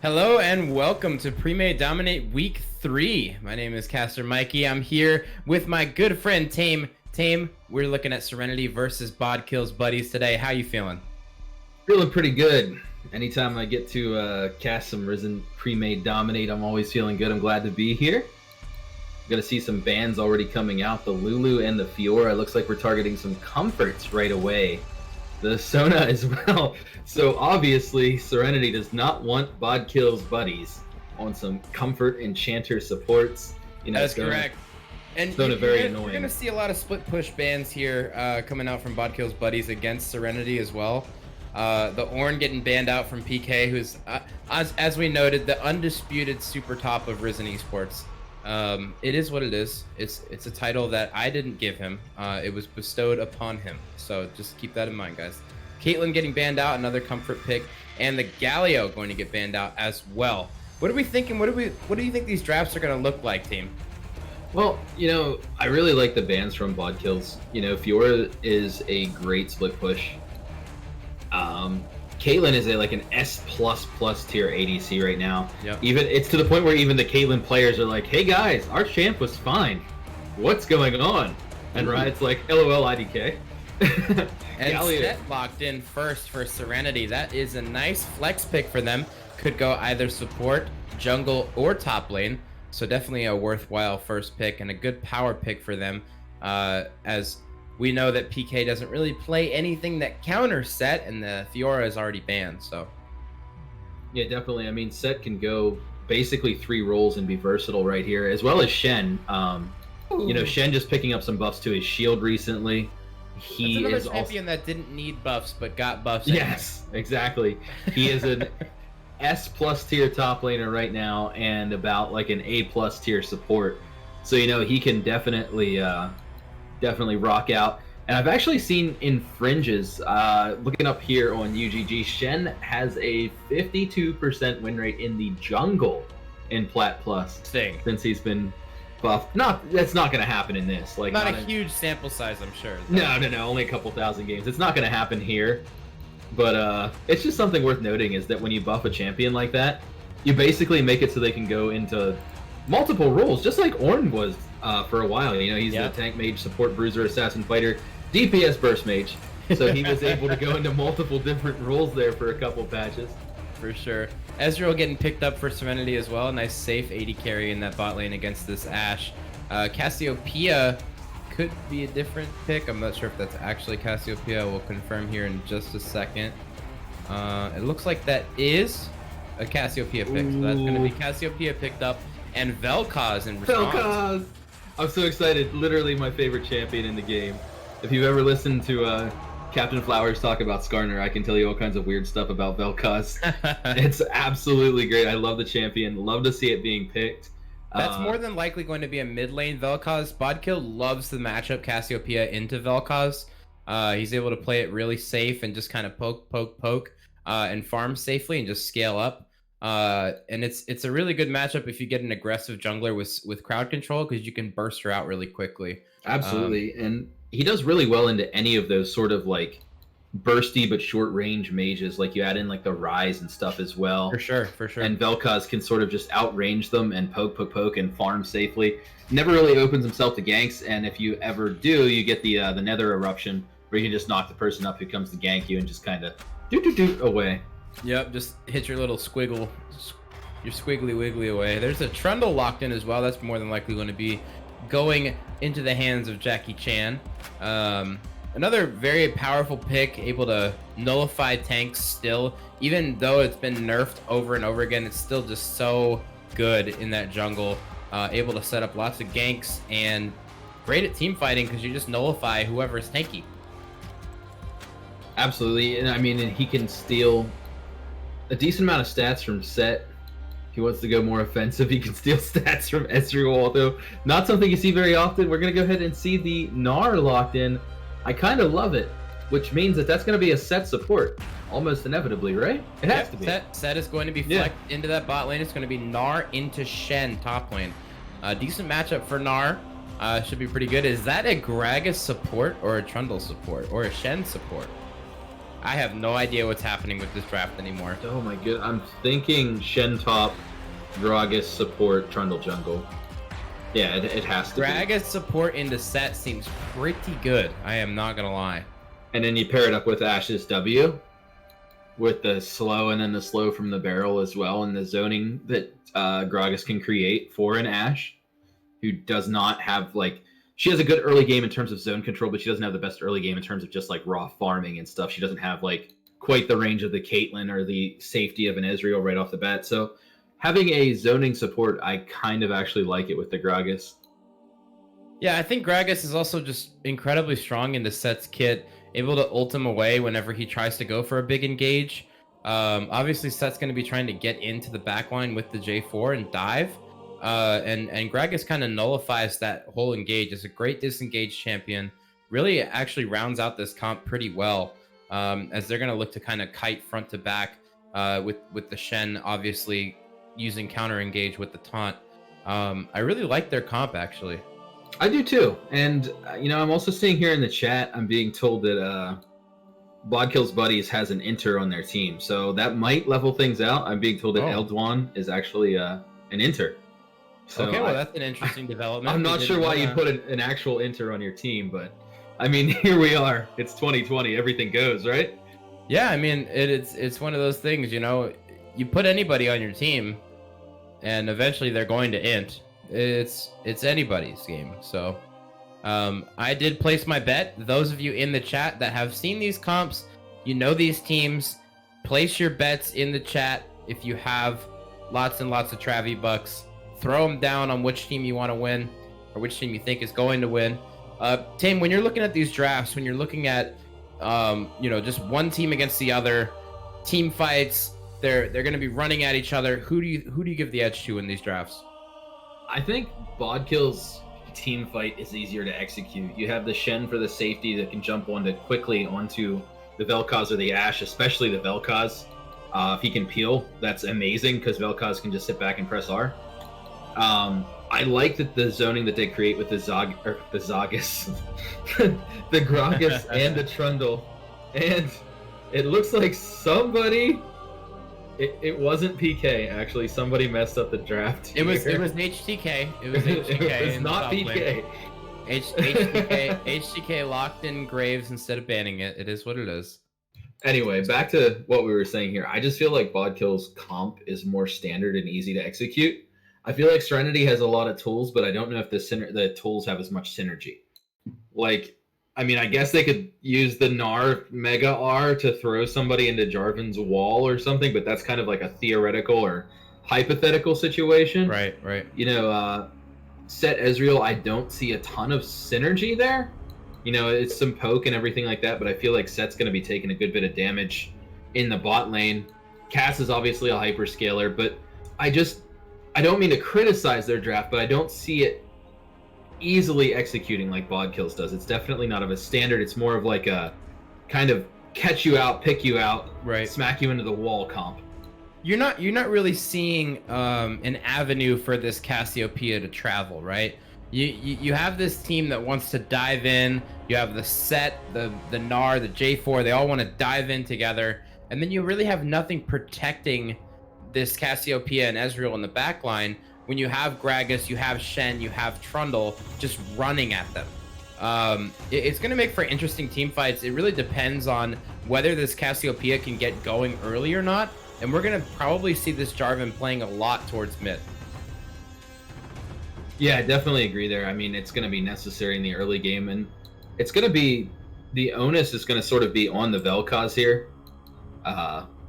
Hello and welcome to Premade Dominate Week 3. My name is Caster Mikey. I'm here with my good friend Tame. Tame, we're looking at Serenity versus Bodkill's buddies today. How you feeling? Feeling pretty good. Anytime I get to cast some Risen Premade Dominate, I'm always feeling good. I'm glad to be here. Gonna see some bans already coming out. The Lulu and the Fiora. Looks like we're targeting some comforts right away. The Sona as well. So obviously, Serenity does not want Bodkill's buddies on some comfort enchanter supports. You know, that's correct. And Sona very annoying. You're going to see a lot of split push bans here coming out from Bodkill's buddies against Serenity as well. The Ornn getting banned out from PK, who's, as we noted, the undisputed super top of Risen Esports. It is what it is. It's a title that I didn't give him. It was bestowed upon him. So just keep that in mind, guys. Caitlyn getting banned out, another comfort pick, and the Galio going to get banned out as well. What are we thinking? What do you think these drafts are going to look like, team? Well, you know, I really like the bans from Bodkill's. You know, Fiora is a great split push. Caitlyn is like an S++ tier ADC right now. Yep. Even it's to the point where even the Caitlyn players are like, "Hey guys, our champ was fine. What's going on?" And Riot's like, "LOL, IDK." And Set locked in first for Serenity. That is a nice flex pick for them. Could go either support, jungle, or top lane. So definitely a worthwhile first pick and a good power pick for them. As we know that PK doesn't really play anything that counters Set, and the Fiora is already banned. So yeah, definitely. I mean, Set can go basically 3 roles and be versatile right here, as well as Shen. You know, Shen just picking up some buffs to his shield recently. He That's another is champion that didn't need buffs but got buffs. Yes, exactly. He is an S+ tier top laner right now and about like an A+ tier support. So you know he can definitely rock out. And I've actually seen in fringes, looking up here on UGG, Shen has a 52% win rate in the jungle in Plat Plus since he's been buffed. That's not going to happen in this. Like not a huge sample size, I'm sure. No, only a couple thousand games. It's not going to happen here. But it's just something worth noting is that when you buff a champion like that, you basically make it so they can go into multiple roles, just like Ornn was for a while. You know, he's the tank mage, support, bruiser, assassin, fighter, DPS, burst mage. So he was able to go into multiple different roles there for a couple patches. For sure. Ezreal getting picked up for Serenity as well. Nice safe 80 carry in that bot lane against this Ashe. Cassiopeia could be a different pick. I'm not sure if that's actually Cassiopeia. We'll confirm here in just a second. It looks like that is a Cassiopeia pick. So that's going to be Cassiopeia picked up and Vel'Koz in response. Vel'Koz! I'm so excited. Literally my favorite champion in the game. If you've ever listened to Captain Flowers talk about Skarner, I can tell you all kinds of weird stuff about Vel'Koz. It's absolutely great. I love the champion. Love to see it being picked. That's more than likely going to be a mid lane Vel'Koz. Bodkill loves the matchup Cassiopeia into Vel'Koz. He's able to play it really safe and just kind of poke, and farm safely and just scale up. And it's a really good matchup if you get an aggressive jungler with crowd control, because you can burst her out really quickly. Absolutely. And he does really well into any of those sort of like bursty but short range mages. Like you add in like the Rise and stuff as well. For sure, for sure. And Vel'Koz can sort of just outrange them and poke and farm safely. Never really opens himself to ganks, and if you ever do, you get the Nether Eruption, where you can just knock the person up who comes to gank you and just kind of do away. Yep, just hit your little squiggle, your squiggly wiggly away. There's a Trundle locked in as well. That's more than likely going to be going into the hands of Jackie Chan. Another very powerful pick, able to nullify tanks still. Even though it's been nerfed over and over again, it's still just so good in that jungle. Able to set up lots of ganks and great at team fighting because you just nullify whoever's tanky. Absolutely, and I mean, he can steal a decent amount of stats from Set. If he wants to go more offensive, he can steal stats from Ezreal, although not something you see very often. We're going to go ahead and see the Gnar locked in. I kind of love it, which means that that's going to be a Set support, almost inevitably, right? It has to be. Set is going to be flecked into that bot lane. It's going to be Gnar into Shen top lane. Decent matchup for Gnar. Should be pretty good. Is that a Gragas support or a Trundle support or a Shen support? I have no idea what's happening with this draft anymore. Oh my god, I'm thinking Shen top, Gragas support, Trundle jungle. Yeah, it has to Gragas support into Set seems pretty good. I am not gonna lie. And then you pair it up with Ash's W, with the slow and then the slow from the barrel as well, and the zoning that Gragas can create for an Ashe, who does not have like. She has a good early game in terms of zone control, but she doesn't have the best early game in terms of just like raw farming and stuff. She doesn't have like quite the range of the Caitlyn or the safety of an Ezreal right off the bat. So having a zoning support, I kind of actually like it with the Gragas. Yeah, I think Gragas is also just incredibly strong in the Set's kit, able to ult him away whenever he tries to go for a big engage. Obviously, Set's going to be trying to get into the backline with the J4 and dive. And Gragas kind of nullifies that whole engage. It's a great disengage champion. Really actually rounds out this comp pretty well, as they're going to look to kind of kite front to back with the Shen obviously using counter engage with the taunt. I really like their comp actually. I do too. And I'm also seeing here in the chat, I'm being told that Bodkill's Buddies has an Inter on their team, so that might level things out. I'm being told that Eldwan is actually an Inter. So okay, well, that's an interesting development. I'm not sure why you'd put an actual Inter on your team, but I mean, here we are. It's 2020. Everything goes, right? Yeah, I mean, it's one of those things, you put anybody on your team, and eventually they're going to int. It's anybody's game. So I did place my bet. Those of you in the chat that have seen these comps, these teams, place your bets in the chat if you have lots and lots of Travi bucks. Throw them down on which team you want to win or which team you think is going to win. Tame, when you're looking at these drafts, when you're looking at, just one team against the other, team fights, they're going to be running at each other. Who do you give the edge to in these drafts? I think Bodkill's team fight is easier to execute. You have the Shen for the safety that can jump quickly onto the Vel'Koz or the Ashe, especially the Vel'Koz. If he can peel, that's amazing because Vel'Koz can just sit back and press R. I like that the zoning that they create with the Zagas, the Gragas and the Trundle, and it looks like somebody. It wasn't PK actually. Somebody messed up the draft. It was HTK. It was HTK. It was not PK. HTK locked in Graves instead of banning it. It is what it is. Anyway, back to what we were saying here. I just feel like Bodkill's comp is more standard and easy to execute. I feel like Serenity has a lot of tools, but I don't know if the tools have as much synergy. Like, I mean, I guess they could use the Gnar Mega R to throw somebody into Jarvan's wall or something, but that's kind of like a theoretical or hypothetical situation. Right. Set Ezreal, I don't see a ton of synergy there. It's some poke and everything like that, but I feel like Set's going to be taking a good bit of damage in the bot lane. Cass is obviously a hyperscaler, but I don't mean to criticize their draft, but I don't see it easily executing like Bodkill's does. It's definitely not of a standard. It's more of like a kind of catch you out, pick you out, right, smack you into the wall comp. You're not really seeing an avenue for this Cassiopeia to travel, right? You have this team that wants to dive in. You have the set, the Gnar, the J4. They all want to dive in together, and then you really have nothing protecting this Cassiopeia and Ezreal in the back line. When you have Gragas, you have Shen, you have Trundle just running at them. It's going to make for interesting team fights. It really depends on whether this Cassiopeia can get going early or not, and we're going to probably see this Jarvan playing a lot towards mid. Yeah, I definitely agree there. I mean, it's going to be necessary in the early game, and it's going to be, the onus is going to sort of be on the Vel'Koz here,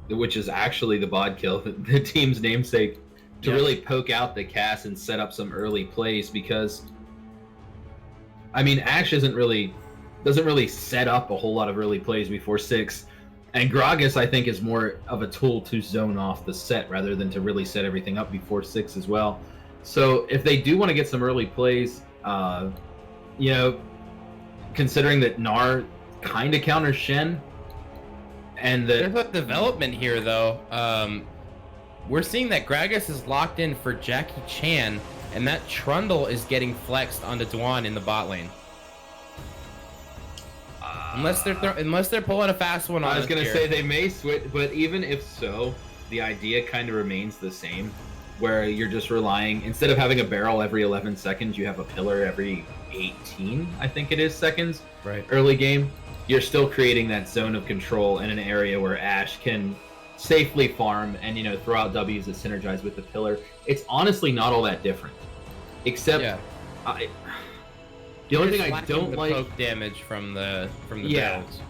which is actually the Bodkill, the team's namesake, to really poke out the Cass and set up some early plays, because, I mean, Ashe doesn't really set up a whole lot of early plays before 6, and Gragas, I think, is more of a tool to zone off the set rather than to really set everything up before 6 as well. So if they do want to get some early plays, you know, considering that Gnar kind of counters Shen, and that there's a development here though. We're seeing that Gragas is locked in for Jackie Chan, and that Trundle is getting flexed onto Dwan in the bot lane. Unless they're pulling a fast one on. I was gonna here. say they may switch, but even if so, the idea kind of remains the same, where you're just relying, instead of having a barrel every 11 seconds, you have a pillar every 18, I think it is, seconds. Right. Early game, you're still creating that zone of control in an area where Ashe can safely farm and, you know, throw out W's that synergize with the pillar. It's honestly not all that different, except the only thing I don't like, poke damage from the yeah, barrels.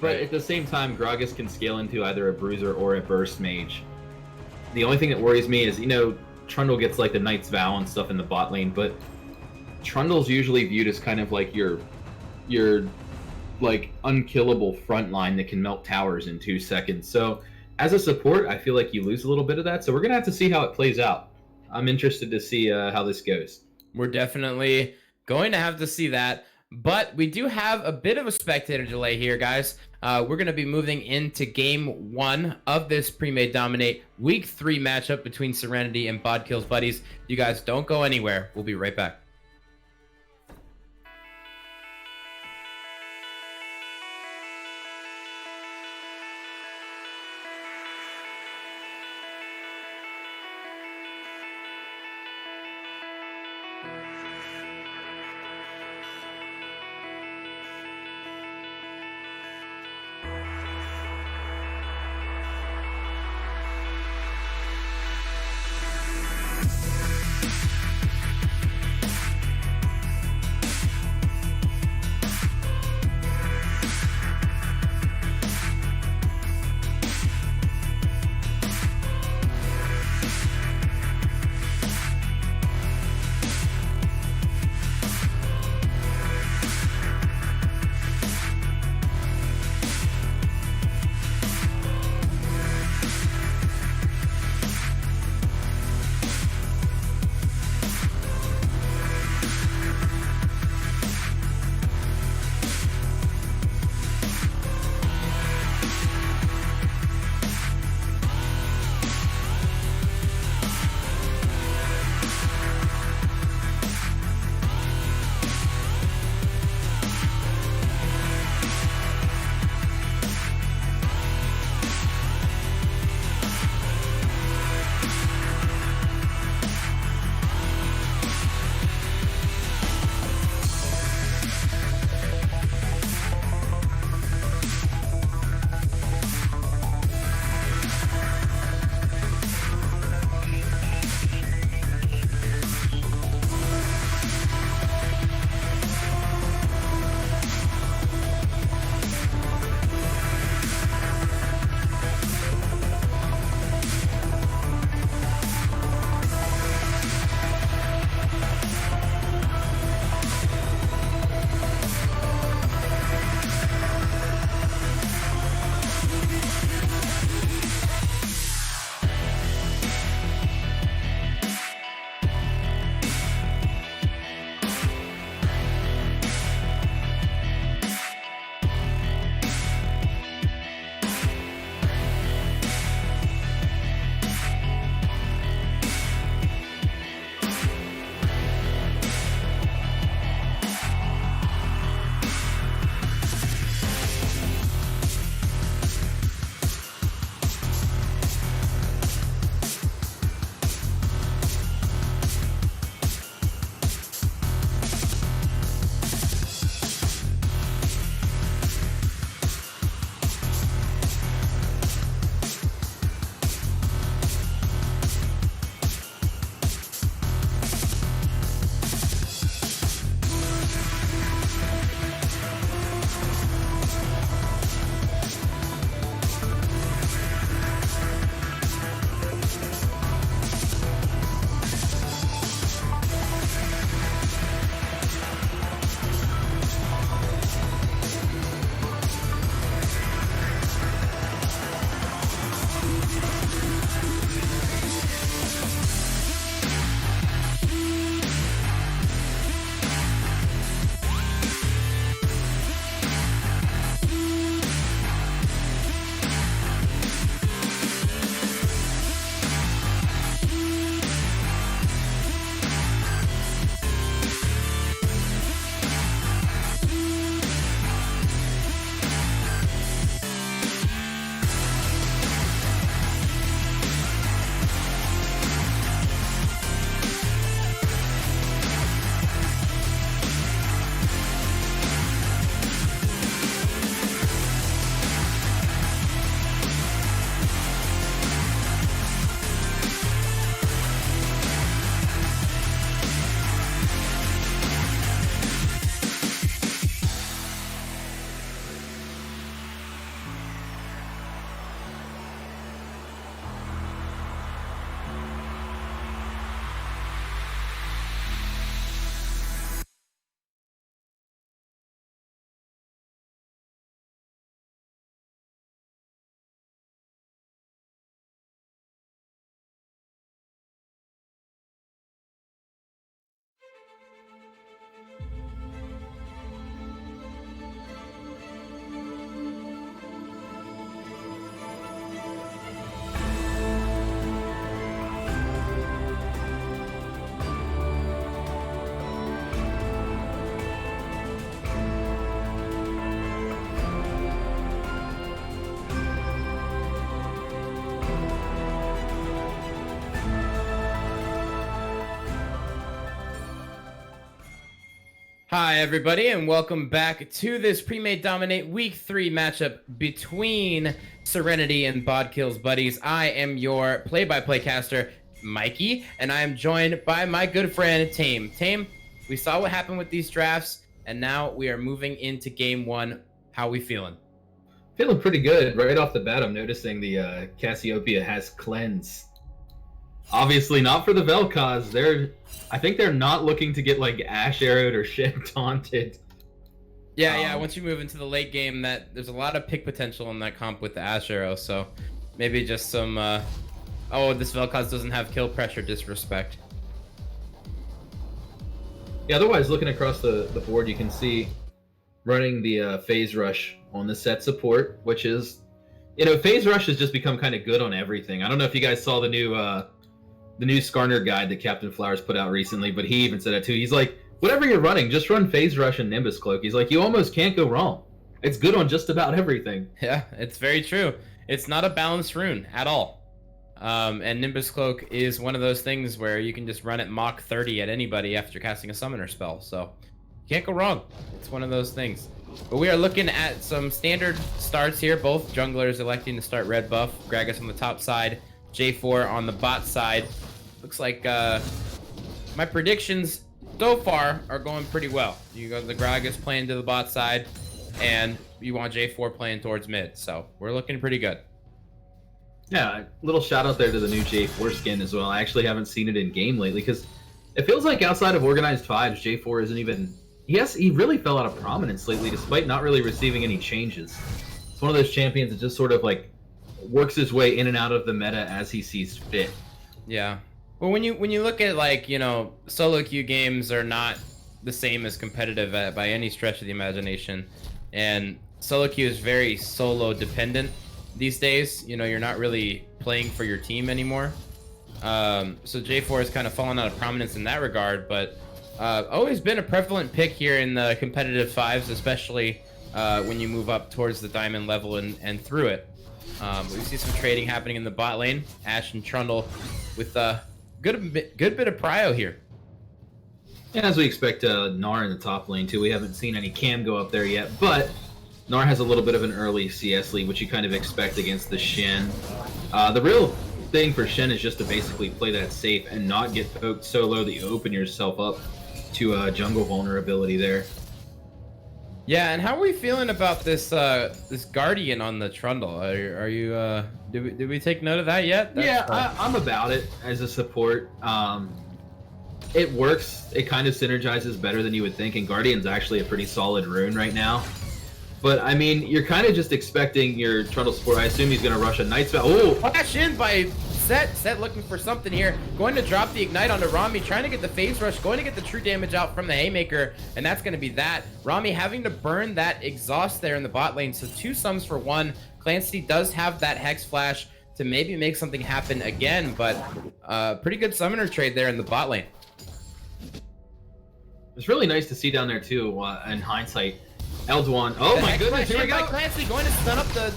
but Right. at the same time, Gragas can scale into either a bruiser or a burst mage. The only thing that worries me is, you know, Trundle gets like the Knight's Vow and stuff in the bot lane, but Trundle's usually viewed as kind of like your like unkillable front line that can melt towers in 2 seconds. So as a support, I feel like you lose a little bit of that. So we're gonna have to see how it plays out. I'm interested to see how this goes. We're definitely going to have to see that. But we do have a bit of a spectator delay here, guys. We're going to be moving into game 1 of this Premade Dominate Week 3 matchup between Serenity and Bodkill's buddies. You guys don't go anywhere. We'll be right back. Hi, everybody, and welcome back to this Premade Dominate Week 3 matchup between Serenity and Bodkill's buddies. I am your play-by-play caster, Mikey, and I am joined by my good friend, Tame. Tame, we saw what happened with these drafts, and now we are moving into Game 1. How we feeling? Feeling pretty good. Right off the bat, I'm noticing the Cassiopeia has Cleanse. Obviously not for the Vel'Koz. I think they're not looking to get like Ash Arrowed or Shed Taunted. Yeah. Once you move into the late game, there's a lot of pick potential in that comp with the Ash Arrow. So maybe just some. Oh, this Vel'Koz doesn't have kill pressure. Disrespect. Yeah. Otherwise, looking across the board, you can see running the Phase Rush on the set support, which is, Phase Rush has just become kind of good on everything. I don't know if you guys saw the new Skarner guide that Captain Flowers put out recently, but he even said it too. He's like, whatever you're running, just run Phase Rush and Nimbus Cloak. He's like, you almost can't go wrong. It's good on just about everything. Yeah, it's very true. It's not a balanced rune at all. And Nimbus Cloak is one of those things where you can just run it Mach 30 at anybody after casting a summoner spell. So you can't go wrong. It's one of those things. But we are looking at some standard starts here. Both junglers electing to start red buff. Gragas on the top side, J4 on the bot side. Looks like my predictions so far are going pretty well. You got the Gragas playing to the bot side, and you want J4 playing towards mid. So we're looking pretty good. Yeah, little shout out there to the new J4 skin as well. I actually haven't seen it in game lately because it feels like outside of organized fives, J4 isn't even. He really fell out of prominence lately, despite not really receiving any changes. It's one of those champions that just sort of like works his way in and out of the meta as he sees fit. Yeah. Well, when you look at, like, solo queue games are not the same as competitive by any stretch of the imagination, and solo queue is very solo dependent these days. You're not really playing for your team anymore. So J4 has kind of fallen out of prominence in that regard, but always been a prevalent pick here in the competitive fives, especially when you move up towards the diamond level and through it. We see some trading happening in the bot lane. Ash and Trundle with a good bit of prio here. And as we expect, Gnar in the top lane too. We haven't seen any cam go up there yet, but Gnar has a little bit of an early CS lead, which you kind of expect against the Shen. The real thing for Shen is just to basically play that safe and not get poked so low that you open yourself up to jungle vulnerability there. Yeah, and how are we feeling about this this Guardian on the Trundle? Are you did we take note of that yet? I'm about it as a support. It works. It kind of synergizes better than you would think, and Guardian's actually a pretty solid rune right now. But I mean, you're kind of just expecting your Trundle support. I assume he's going to rush a Night Spell. Oh, flash in by Set looking for something here. Going to drop the Ignite onto Rami, trying to get the Phase Rush, going to get the true damage out from the Haymaker, and that's going to be that. Rami having to burn that exhaust there in the bot lane, so 2 sums for 1. Clancy does have that Hex Flash to maybe make something happen again, but pretty good summoner trade there in the bot lane. It's really nice to see down there too, in hindsight. Elduan. Oh my goodness, here we go. Clancy going to stun up the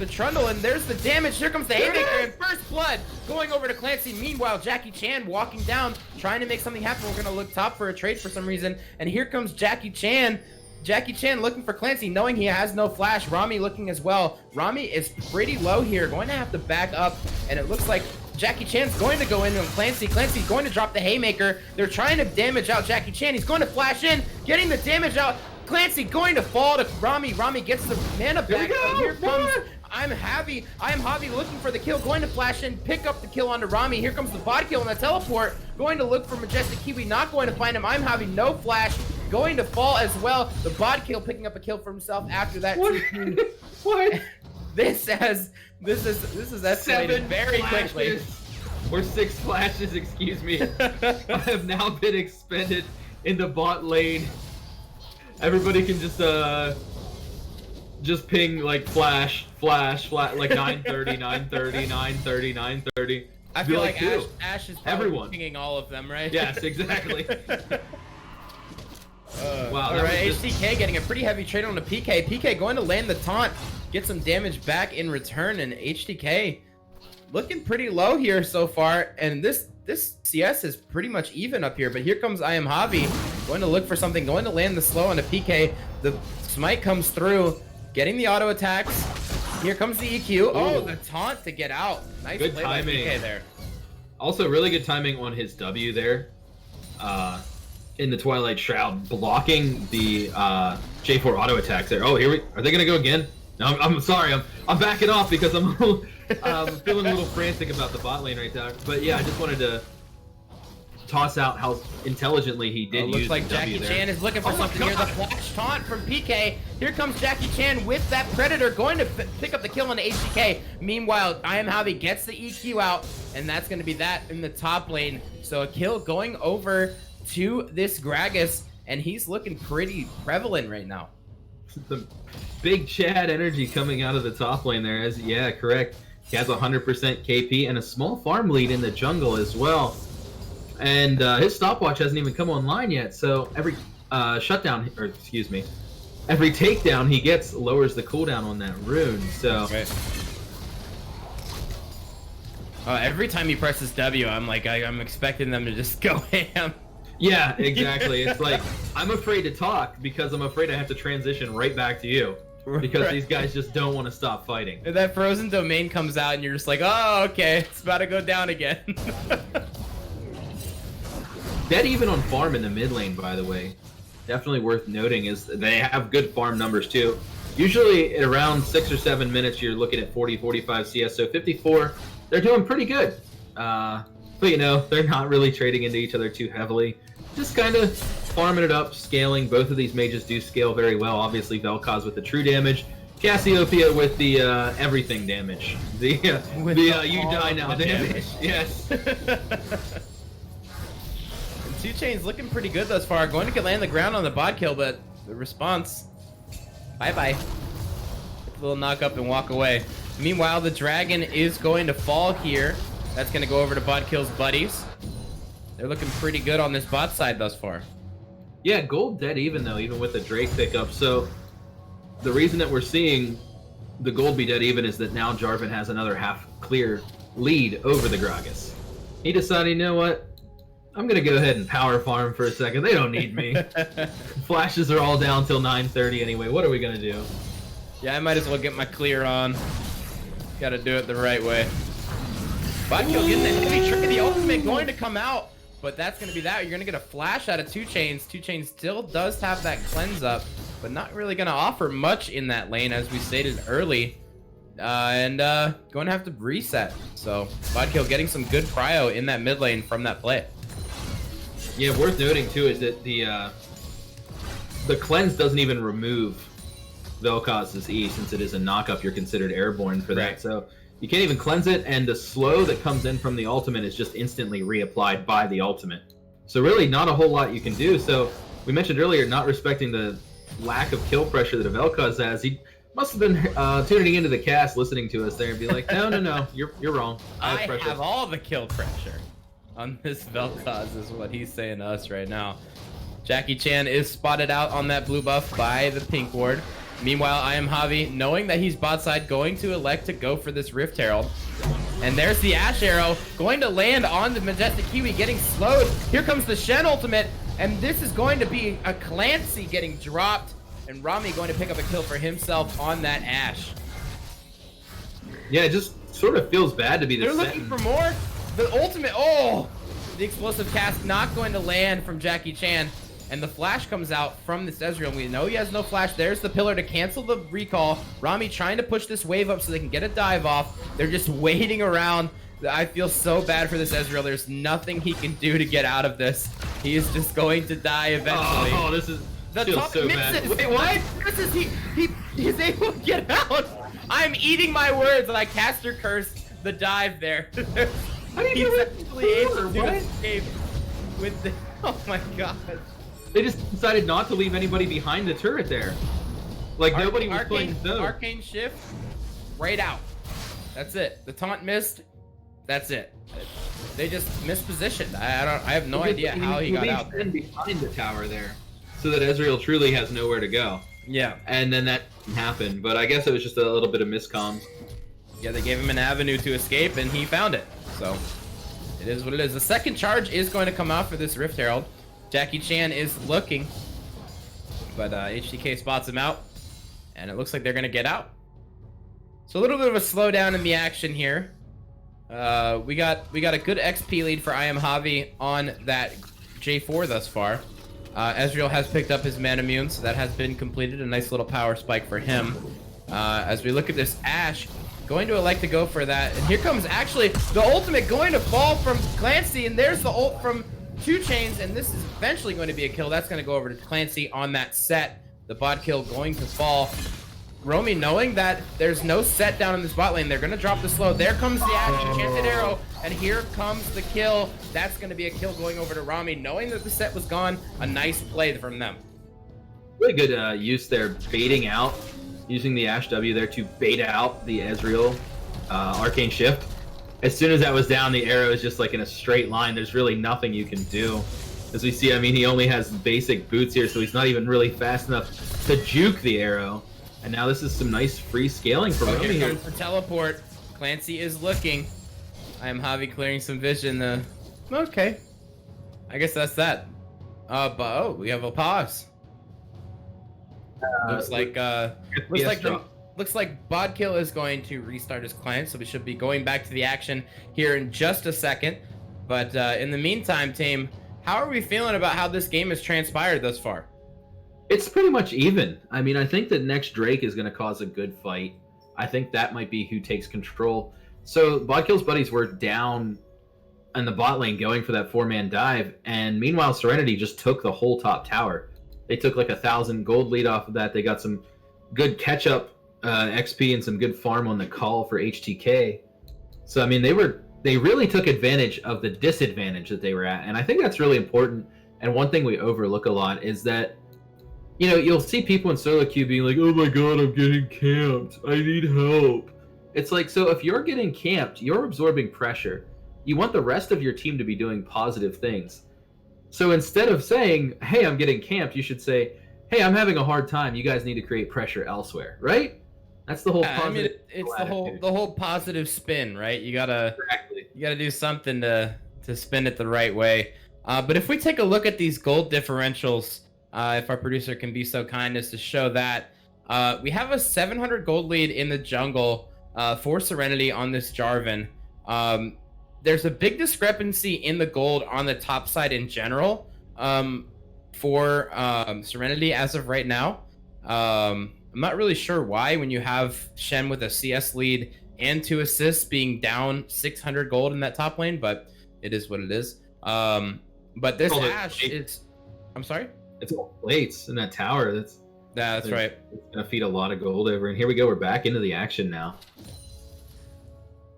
Trundle, and there's the damage. Here comes the Haymaker, and first blood going over to Clancy. Meanwhile, Jackie Chan walking down, trying to make something happen. We're going to look top for a trade for some reason, and here comes Jackie Chan. Jackie Chan looking for Clancy, knowing he has no flash. Rami looking as well. Rami is pretty low here, going to have to back up, and it looks like Jackie Chan's going to go in on Clancy. Clancy's going to drop the Haymaker. They're trying to damage out Jackie Chan. He's going to flash in, getting the damage out. Clancy going to fall to Rami. Rami gets the mana back. And here comes I'm Javi looking for the kill, going to flash in, pick up the kill onto Rami. Here comes the Bodkill on the teleport, going to look for Majestic Kiwi, not going to find him. I'm Javi, no flash, going to fall as well. The Bodkill picking up a kill for himself after that. What? This is escalated very quickly. Or 6 flashes, excuse me. I have now been expended in the bot lane. Everybody can just ping like flash, like 930, 930, 930, 930. I feel like Ash is probably pinging all of them, right? Yes, exactly. Wow. All right, HDK getting a pretty heavy trade on the PK. PK going to land the taunt, get some damage back in return, and HDK looking pretty low here so far. And this CS is pretty much even up here. But here comes I Am Javi, going to look for something, going to land the slow on the PK. The smite comes through, getting the auto attacks. Here comes the EQ. Ooh. Oh, the taunt to get out. Nice good play timing by PK there. Also, really good timing on his W there. In the Twilight Shroud, blocking the J4 auto attacks there. Oh, are they gonna go again? No, I'm sorry, I'm backing off because I'm feeling a little frantic about the bot lane right now. But yeah, I just wanted to toss out how intelligently he did use looks like the W Jackie there. Chan is looking for something here. The flash taunt from PK. Here comes Jackie Chan with that Predator, going to pick up the kill on the HDK. Meanwhile, I Am Javi gets the EQ out, and that's going to be that in the top lane. So a kill going over to this Gragas, and he's looking pretty prevalent right now. The big Chad energy coming out of the top lane there. Yeah, correct. He has 100% KP and a small farm lead in the jungle as well. And his stopwatch hasn't even come online yet, so every every takedown he gets lowers the cooldown on that rune. So every time he presses W, I'm like, I'm expecting them to just go ham. Yeah, exactly. It's like, I'm afraid to talk because I'm afraid I have to transition right back to you. Because these guys just don't want to stop fighting. And that frozen domain comes out and you're just like, oh, okay, it's about to go down again. Dead even on farm in the mid lane, by the way. Definitely worth noting is they have good farm numbers too. Usually at around 6 or 7 minutes, you're looking at 40, 45 CS. So 54, they're doing pretty good. But you know, they're not really trading into each other too heavily. Just kind of farming it up, scaling. Both of these mages do scale very well. Obviously, Vel'Koz with the true damage, Cassiopeia with the everything damage. The you die now damage. Yes. 2 Chainz looking pretty good thus far. Going to land the ground on the Bodkill, but the response, bye-bye. A little knock up and walk away. Meanwhile, the dragon is going to fall here. That's going to go over to Bodkill's buddies. They're looking pretty good on this bot side thus far. Yeah, gold dead even though, even with the Drake pickup. So the reason that we're seeing the gold be dead even is that now Jarvan has another half clear lead over the Gragas. He decided, you know what? I'm going to go ahead and power farm for a second. They don't need me. Flashes are all down till 9:30 anyway. What are we going to do? Yeah, I might as well get my clear on. Got to do it the right way. Bodkill getting the heavy trick of the ultimate going to come out. But that's going to be that. You're going to get a flash out of 2 Chainz. 2 Chainz still does have that cleanse up, but not really going to offer much in that lane, as we stated early. Going to have to reset. So Bodkill getting some good prio in that mid lane from that play. Yeah, worth noting too is that the cleanse doesn't even remove Vel'Koz's E, since it is a knockup. You're considered airborne for that. Right. So you can't even cleanse it, and the slow that comes in from the ultimate is just instantly reapplied by the ultimate. So really not a whole lot you can do. So we mentioned earlier not respecting the lack of kill pressure that a Vel'Koz has. He must have been tuning into the cast, listening to us there, and be like, no, you're wrong. I have all the kill pressure on this Vel'Koz is what he's saying to us right now. Jackie Chan is spotted out on that blue buff by the pink ward. Meanwhile, I Am Javi, knowing that he's bot side, going to elect to go for this Rift Herald. And there's the Ash Arrow, going to land on the Majestic Kiwi, getting slowed. Here comes the Shen ultimate, and this is going to be a Clancy getting dropped, and Rami going to pick up a kill for himself on that Ash. Yeah, it just sort of feels bad to be the They're looking for more. The ultimate, the explosive cast not going to land from Jackie Chan. And the flash comes out from this Ezreal. We know he has no flash. There's the pillar to cancel the recall. Rami trying to push this wave up so they can get a dive off. They're just waiting around. I feel so bad for this Ezreal. There's nothing he can do to get out of this. He is just going to die eventually. Oh, this is the feels so bad. Wait, what? He's able to get out. I'm eating my words, and I caster curse the dive there. How do you He's do it? actually able to escape with the. Oh my god. They just decided not to leave anybody behind the turret there. Like, nobody was playing those. Arcane shift, right out. That's it. The taunt missed. That's it. They just mispositioned. I have no idea how he got out there. Behind the tower there, so that Ezreal truly has nowhere to go. Yeah. And then that happened, but I guess it was just a little bit of miscomms. Yeah, they gave him an avenue to escape, and he found it. So, it is what it is. The second charge is going to come out for this Rift Herald. Jackie Chan is looking, but HTK spots him out, and it looks like they're going to get out. So a little bit of a slowdown in the action here. We got a good XP lead for I Am Javi on that J4 thus far. Ezreal has picked up his Manamune, so that has been completed. A nice little power spike for him. As we look at this Ashe, going to elect to go for that. And here comes actually the ultimate going to fall from Clancy, and there's the ult from 2 Chains, and this is eventually going to be a kill. That's going to go over to Clancy on that set. The Bodkill going to fall. Romy, knowing that there's no set down in this bot lane, they're going to drop the slow. There comes the Ashe, Enchanted Arrow, and here comes the kill. That's going to be a kill going over to Romy, knowing that the set was gone. A nice play from them. Really good use there, baiting out, using the Ashe W there to bait out the Ezreal Arcane Shift. As soon as that was down, the arrow is just like in a straight line. There's really nothing you can do. As we see, I mean, he only has basic boots here, so he's not even really fast enough to juke the arrow. And now this is some nice free scaling for Romy here here. comes the teleport. Clancy is looking. I Am Javi clearing some vision. Okay. I guess that's that. But oh, we have a pause. Looks like Bodkill is going to restart his client, so we should be going back to the action here in just a second. But in the meantime, team, how are we feeling about how this game has transpired thus far? It's pretty much even. I mean, I think that next Drake is going to cause a good fight. I think that might be who takes control. So Bodkill's buddies were down in the bot lane going for that 4-man dive, and meanwhile Serenity just took the whole top tower. They took like 1,000 gold lead off of that. They got some good catch-up XP and some good farm on the call for HTK. So I mean, they really took advantage of the disadvantage that they were at, and I think that's really important. And one thing we overlook a lot is that, you know, you'll see people in solo queue being like, oh my god, I'm getting camped, I need help. It's like, so if you're getting camped, you're absorbing pressure. You want the rest of your team to be doing positive things. So instead of saying, hey, I'm getting camped, you should say, hey, I'm having a hard time, you guys need to create pressure elsewhere, right? That's the whole positive. I mean, it's the whole positive spin, right? You gotta do something to spin it the right way. But if we take a look at these gold differentials, if our producer can be so kind as to show that, we have a 700 gold lead in the jungle for Serenity on this Jarvan. There's a big discrepancy in the gold on the top side in general for Serenity as of right now. I'm not really sure why, when you have Shen with a CS lead and 2 assists being down 600 gold in that top lane, but it is what it is. But this Ashe is... I'm sorry? It's all plates in that tower. That's right. It's gonna feed a lot of gold over, and here we go. We're back into the action now.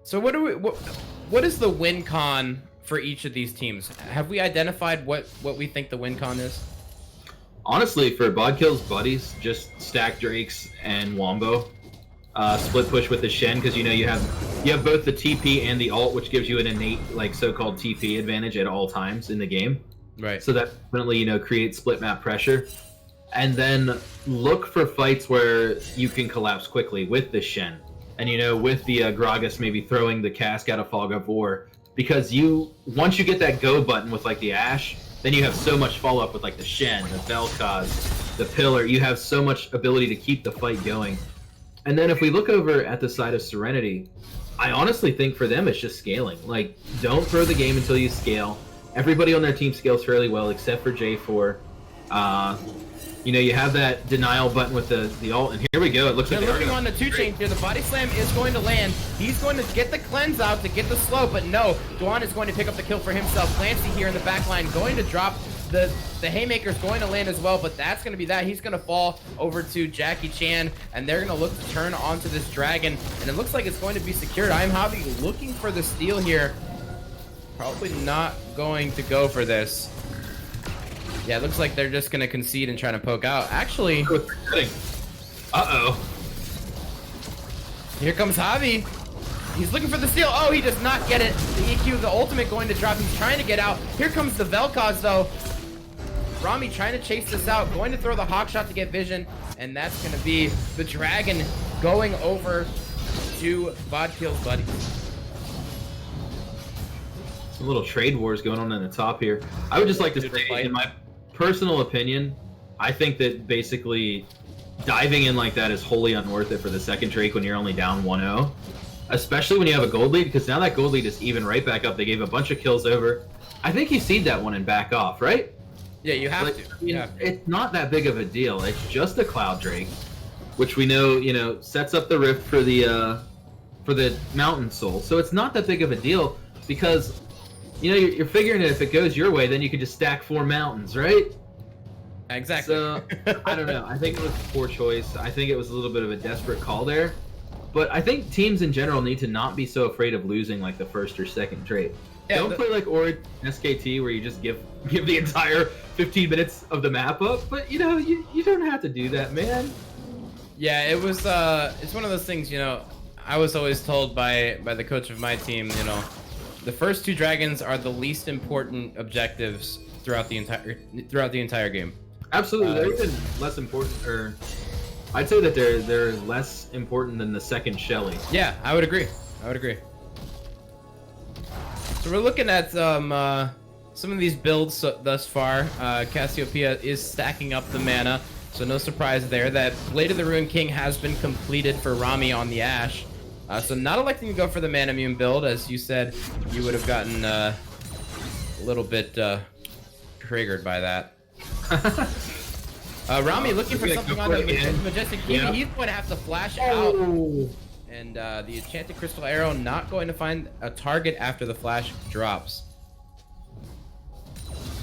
So what is the win con for each of these teams? Have we identified what we think the win con is? Honestly, for Bodkill's buddies, just stack Drakes and Wombo. Split push with the Shen, because you know you have both the TP and the ult, which gives you an innate like so-called TP advantage at all times in the game. Right. So that definitely, you know, creates split map pressure. And then look for fights where you can collapse quickly with the Shen. And, you know, with the Gragas maybe throwing the cask out of Fog of War. Because once you get that go button with like the Ashe, then you have so much follow-up with like the Shen, the Vel'Koz, the Pillar. You have so much ability to keep the fight going. And then if we look over at the side of Serenity, I honestly think for them it's just scaling. Like, don't throw the game until you scale. Everybody on their team scales fairly well, except for J4. You know, you have that denial button with the ult, and here we go. It looks like they're looking on the 2 chains here. The body slam is going to land. He's going to get the cleanse out to get the slow, but no. Duan is going to pick up the kill for himself. Clancy here in the back line going to drop. The haymaker's going to land as well, but that's going to be that. He's going to fall over to Jackie Chan, and they're going to look to turn onto this dragon, and it looks like it's going to be secured. I Am Javi looking for the steal here. Probably not going to go for this. Yeah, it looks like they're just gonna concede and try to poke out. Actually, uh-oh. here comes Javi. He's looking for the steal. Oh, he does not get it. The EQ, the ultimate going to drop. He's trying to get out. Here comes the Vel'Koz, though. Rami trying to chase this out, going to throw the hawk shot to get vision, and that's going to be the dragon going over to Bodkill's buddies. Some little trade wars going on in the top here. I would just like to say, in my personal opinion, I think that basically diving in like that is wholly unworth it for the second Drake when you're only down 1-0. Especially when you have a gold lead, because now that gold lead is even right back up. They gave a bunch of kills over. I think you seed that one and back off, right? Yeah, you have to. I mean, it's not that big of a deal. It's just a Cloud Drake, which we know, sets up the rift for the Mountain Soul. So it's not that big of a deal because, you're figuring that if it goes your way, then you could just stack 4 mountains, right? Exactly. So I don't know. I think it was a poor choice. I think it was a little bit of a desperate call there. But I think teams in general need to not be so afraid of losing like the first or second trade. Yeah, don't play like Ord SKT where you just give the entire 15 minutes of the map up. But you don't have to do that, man. Yeah, it was it's one of those things, I was always told by the coach of my team, the first 2 dragons are the least important objectives throughout the entire game. Absolutely. They're even less important, or I'd say that they're less important than the second Shelly. Yeah, I would agree. So we're looking at some of these builds thus far. Cassiopeia is stacking up the mana, so no surprise there. That Blade of the Ruined King has been completed for Rami on the Ashe. So not electing to go for the Manamune build, as you said, you would have gotten a little bit triggered by that. Rami looking for something on the Majestic King. Yeah. He's going to have to flash out. And the Enchanted Crystal Arrow not going to find a target after the flash drops.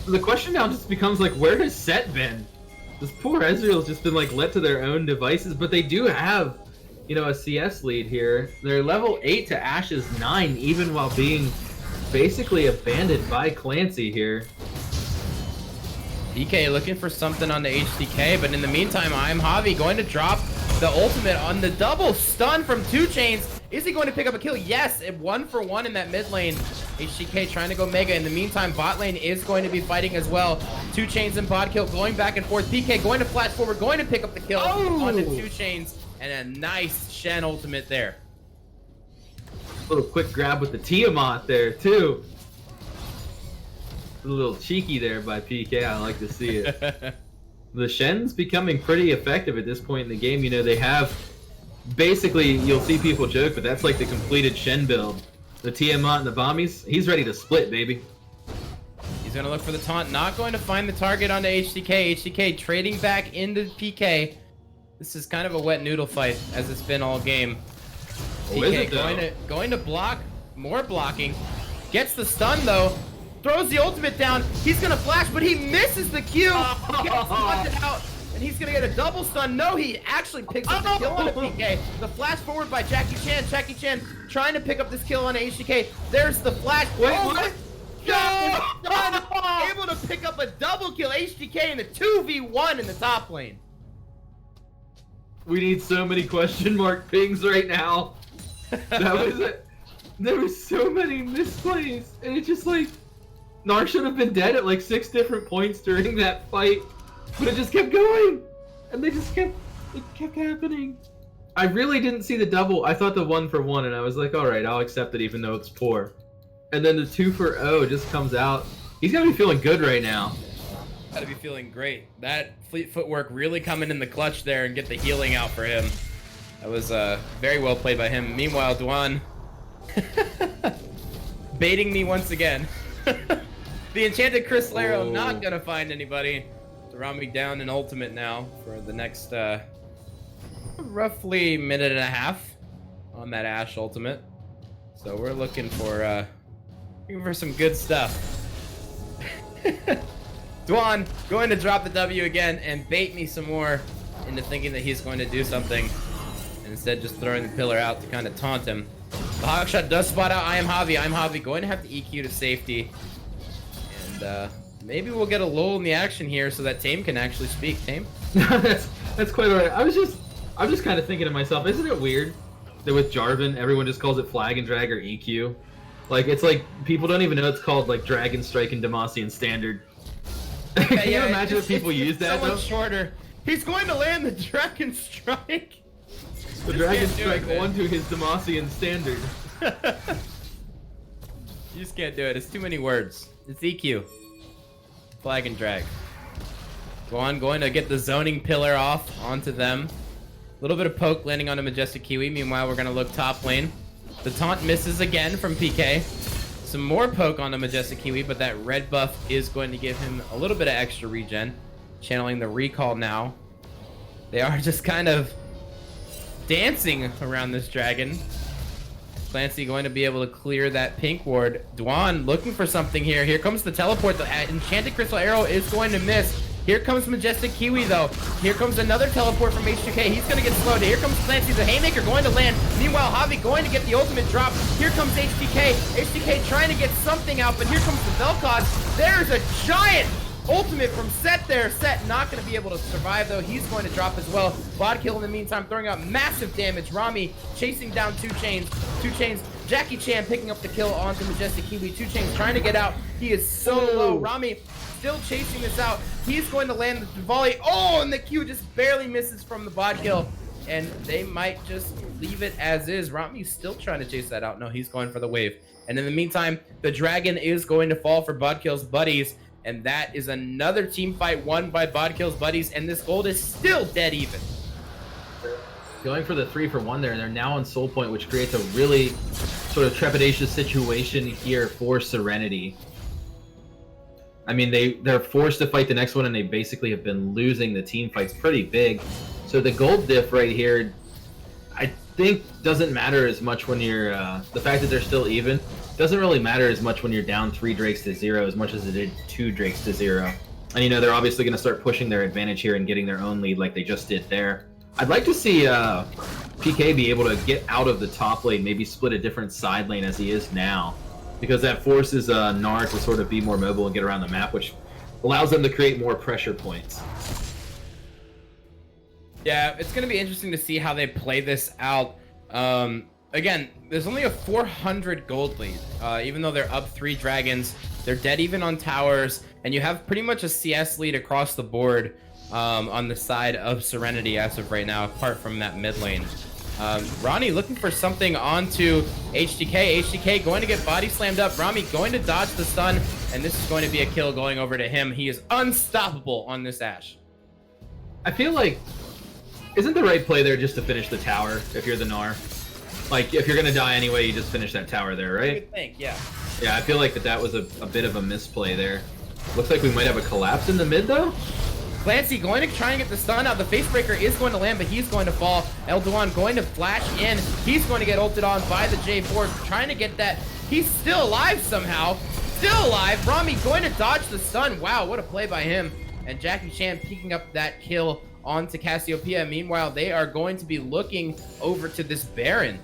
The question now just becomes, like, where has Set been? This poor Ezreal's just been, like, let to their own devices, but they do have, a CS lead here. They're level 8 to Ashe's 9, even while being basically abandoned by Clancy here. PK looking for something on the HTK, but in the meantime, I'm Javi going to drop the ultimate on the double stun from 2 Chains. Is he going to pick up a kill? Yes, 1 for 1 in that mid lane. HTK trying to go mega. In the meantime, bot lane is going to be fighting as well. 2 Chains and Bodkill going back and forth. PK going to flash forward, going to pick up the kill on the 2 Chains, and a nice Shen ultimate there. A little quick grab with the Tiamat there, too. A little cheeky there by PK. I like to see it. The Shen's becoming pretty effective at this point in the game. They have basically, you'll see people joke, but that's like the completed Shen build. The Tiamat and the Bombies, he's ready to split, baby. He's going to look for the taunt, not going to find the target onto HTK. HTK trading back into PK. This is kind of a wet noodle fight, as it's been all game. PK going to block, more blocking. Gets the stun, though. Throws the ultimate down. He's going to flash, but he misses the Q. Gets stunted out, and he's going to get a double stun. No, he actually picks up the kill on the PK. The flash forward by Jackie Chan. Jackie Chan trying to pick up this kill on HTK. There's the flash. Wait, what? No! Able to pick up a double kill. HTK in the 2v1 in the top lane. We need so many question mark pings right now. That was it. There were so many misplays, and it just like Gnar should have been dead at like 6 different points during that fight, but it just kept going, and it kept happening. I really didn't see the double. I thought the 1 for 1, and I was like, all right, I'll accept it even though it's poor. And then the 2 for 0 just comes out. He's gotta be feeling good right now. Gotta be feeling great. That fleet footwork really coming in the clutch there and get the healing out for him. That was very well played by him. Meanwhile, Dwan baiting me once again. The Enchanted Crystal Arrow not gonna find anybody. Rami down in ultimate now for the next roughly minute and a half on that Ashe ultimate. So we're looking for some good stuff. Dwan going to drop the W again and bait me some more into thinking that he's going to do something, and instead just throwing the pillar out to kind of taunt him. The hawkshot does spot out I am Javi. I'm Javi going to have to EQ to safety, and Maybe we'll get a lull in the action here so that Tame can actually speak. Tame? That's quite alright. I'm just kind of thinking to myself, isn't it weird that with Jarvan, everyone just calls it flag and drag or EQ? Like, it's like people don't even know it's called like Dragon Strike and Demacian Standard. Can you imagine if people use that? So much shorter. He's going to land the Dragon Strike. The Dragon Strike onto his Demacian Standard. You just can't do it. It's too many words. It's EQ. Flag and drag. Go on, going to get the zoning pillar off onto them. A little bit of poke landing on a Majestic Kiwi. Meanwhile, we're going to look top lane. The taunt misses again from PK. Some more poke on the Majestic Kiwi, but that red buff is going to give him a little bit of extra regen. Channeling the recall now. They are just kind of dancing around this dragon. Clancy going to be able to clear that pink ward. Dwan looking for something here. Here comes the teleport. The Enchanted Crystal Arrow is going to miss. Here comes Majestic Kiwi, though. Here comes another teleport from H2K. He's going to get slowed. Here comes Clancy. The Haymaker going to land. Meanwhile, Javi going to get the ultimate drop. Here comes HTK. HTK trying to get something out, but here comes the Vel'Koz. There's a giant ultimate from Set there. Set not going to be able to survive, though. He's going to drop as well. Bodkill, in the meantime, throwing out massive damage. Rami chasing down 2 Chains. 2 Chains. Jackie Chan picking up the kill onto Majestic Kiwi. 2 Chains trying to get out. He is so low. Rami still chasing this out. He's going to land the volley. Oh, and the Q just barely misses from the Bodkill. And they might just leave it as is. Rami's still trying to chase that out. No, he's going for the wave. And in the meantime, the dragon is going to fall for Bodkill's buddies. And that is another team fight won by Bodkill's buddies. And this gold is still dead even. Going for the 3-for-1 there, and they're now on Soul Point, which creates a really sort of trepidatious situation here for Serenity. I mean, they're forced to fight the next one, and they basically have been losing the team fights pretty big. So the gold diff right here, I think, doesn't matter as much when you're... the fact that they're still even doesn't really matter as much when you're down 3 Drakes to 0 as much as it did 2 Drakes to 0. And, you know, they're obviously going to start pushing their advantage here and getting their own lead like they just did there. I'd like to see PK be able to get out of the top lane, maybe split a different side lane as he is now, because that forces Gnar to sort of be more mobile and get around the map, which allows them to create more pressure points. Yeah, it's going to be interesting to see how they play this out. Again, there's only a 400 gold lead, even though they're up 3 dragons. They're dead even on towers, and you have pretty much a CS lead across the board. On the side of Serenity as of right now, apart from that mid lane. Ronnie looking for something onto HTK. HTK going to get body slammed up. Rami going to dodge the stun, and this is going to be a kill going over to him. He is unstoppable on this Ashe. I feel like, isn't the right play there just to finish the tower if you're the Gnar? Like, if you're going to die anyway, you just finish that tower there, right? I would think, yeah. Yeah, I feel like that was a bit of a misplay there. Looks like we might have a collapse in the mid, though. Clancy going to try and get the stun out. The Facebreaker is going to land, but he's going to fall. Elduan going to flash in. He's going to get ulted on by the J4, trying to get that. He's still alive somehow. Still alive. Rami going to dodge the stun. Wow, what a play by him. And Jackie Chan picking up that kill onto Cassiopeia. Meanwhile, they are going to be looking over to this Baron.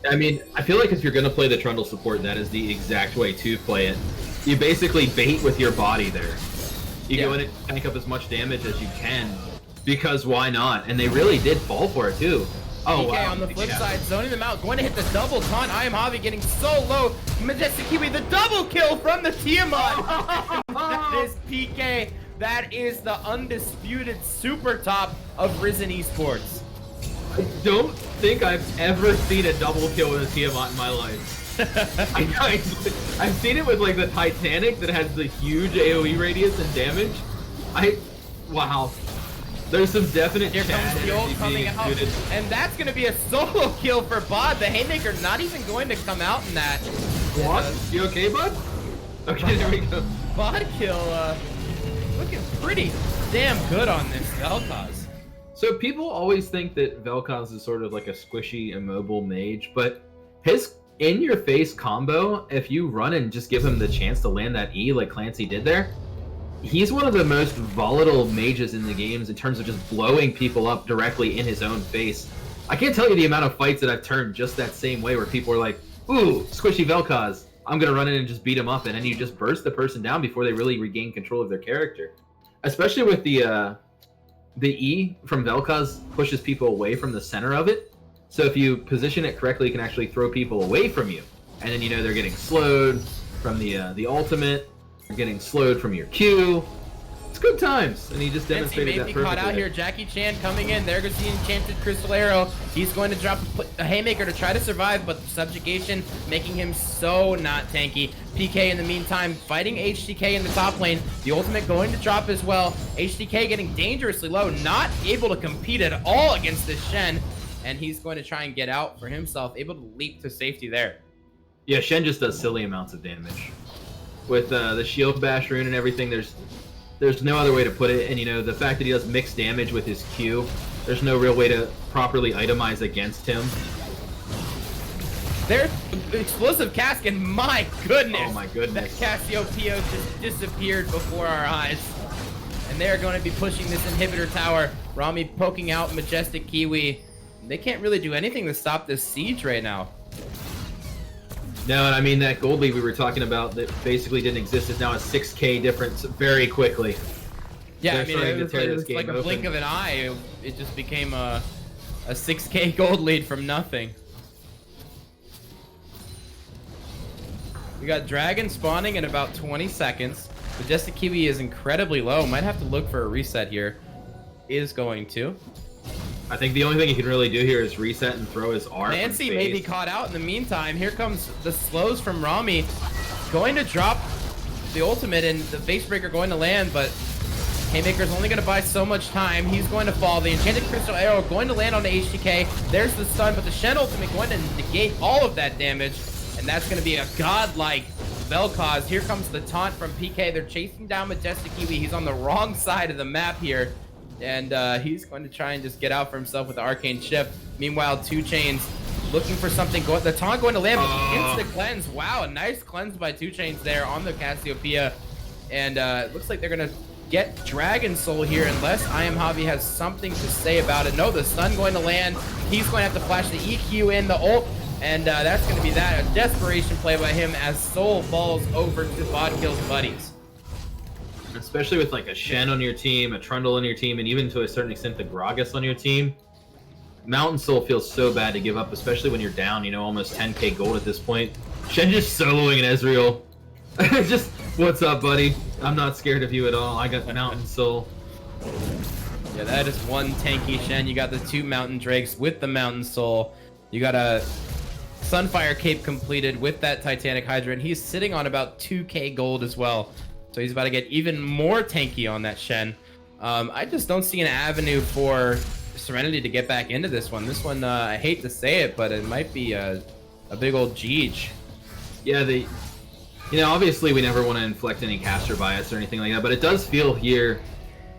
I mean, I feel like if you're going to play the Trundle support, that is the exact way to play it. You basically bait with your body there. You go in and tank up as much damage as you can, because why not? And they really did fall for it too. Oh, PK wow. on the flip side, zoning them out, going to hit the double taunt. I am Javi getting so low. Majestic Kiwi, the double kill from the Tiamat. That is PK. That is the undisputed super top of Risen Esports. I don't think I've ever seen a double kill with a Tiamat in my life. I've seen it with like the Titanic that has the huge AoE radius and damage. Wow. There's some definite Here comes the ult coming out, and that's going to be a solo kill for Bod. The Haymaker not even going to come out in that. What? You okay, bud? Okay, there we go. Bodkill looking pretty damn good on this Vel'Koz. So people always think that Vel'Koz is sort of like a squishy, immobile mage, but his in-your-face combo, if you run and just give him the chance to land that E like Clancy did there, he's one of the most volatile mages in the games in terms of just blowing people up directly in his own face. I can't tell you the amount of fights that I've turned just that same way where people are like, ooh, squishy Vel'Koz. I'm gonna run in and just beat them up, and then you just burst the person down before they really regain control of their character. Especially with the E from Vel'Koz pushes people away from the center of it. So if you position it correctly, you can actually throw people away from you. And then they're getting slowed from the ultimate. You're getting slowed from your Q. It's good times, and he just demonstrated that perfectly. Caught out here. Jackie Chan coming in. There goes the enchanted crystal arrow. He's going to drop a haymaker to try to survive, but subjugation making him so not tanky. PK in the meantime fighting HTK in the top lane. The ultimate going to drop as well. HTK getting dangerously low, not able to compete at all against this Shen, and he's going to try and get out for himself, able to leap to safety there. Yeah, Shen just does silly amounts of damage. With the shield bash rune and everything, there's no other way to put it, and the fact that he does mixed damage with his Q, there's no real way to properly itemize against him. There's explosive cask, and my goodness! Oh my goodness. That Cassiopeia just disappeared before our eyes. And they're going to be pushing this inhibitor tower. Rami poking out Majestic Kiwi. They can't really do anything to stop this siege right now. No, and I mean that gold lead we were talking about that basically didn't exist is now a 6K difference very quickly. Yeah, I mean, it was like a blink of an eye. It just became a 6K gold lead from nothing. We got Dragon spawning in about 20 seconds. Majestic Kiwi is incredibly low. Might have to look for a reset here. Is going to. I think the only thing he can really do here is reset and throw his R. Nancy may be caught out in the meantime. Here comes the slows from Rami. Going to drop the ultimate and the base breaker going to land, but Haymaker's only going to buy so much time. He's going to fall. The enchanted crystal arrow going to land on the HTK. There's the stun, but the Shen ultimate going to negate all of that damage, and that's going to be a godlike Vel'Koz. Here comes the taunt from PK. They're chasing down Majestic Kiwi. He's on the wrong side of the map here. And he's going to try and just get out for himself with the Arcane Shift. Meanwhile, 2 Chainz looking for something. The taunt going to land, but instant cleanse. Wow, a nice cleanse by 2 Chainz there on the Cassiopeia. And it looks like they're going to get Dragon Soul here unless I Am Javi has something to say about it. No, the stun going to land. He's going to have to flash the EQ in, the ult. And that's going to be that. A desperation play by him as Soul falls over to Bodkill's buddies. Especially with like a Shen on your team, a Trundle on your team, and even to a certain extent the Gragas on your team. Mountain Soul feels so bad to give up, especially when you're down, almost 10k gold at this point. Shen just soloing an Ezreal. Just, what's up, buddy? I'm not scared of you at all. I got Mountain Soul. Yeah, that is one tanky Shen. You got the 2 Mountain Drakes with the Mountain Soul. You got a Sunfire Cape completed with that Titanic Hydra, and he's sitting on about 2k gold as well. So he's about to get even more tanky on that Shen. I just don't see an avenue for Serenity to get back into this one. This one, I hate to say it, but it might be a big old Jeej. Yeah, obviously we never want to inflict any caster bias or anything like that, but it does feel here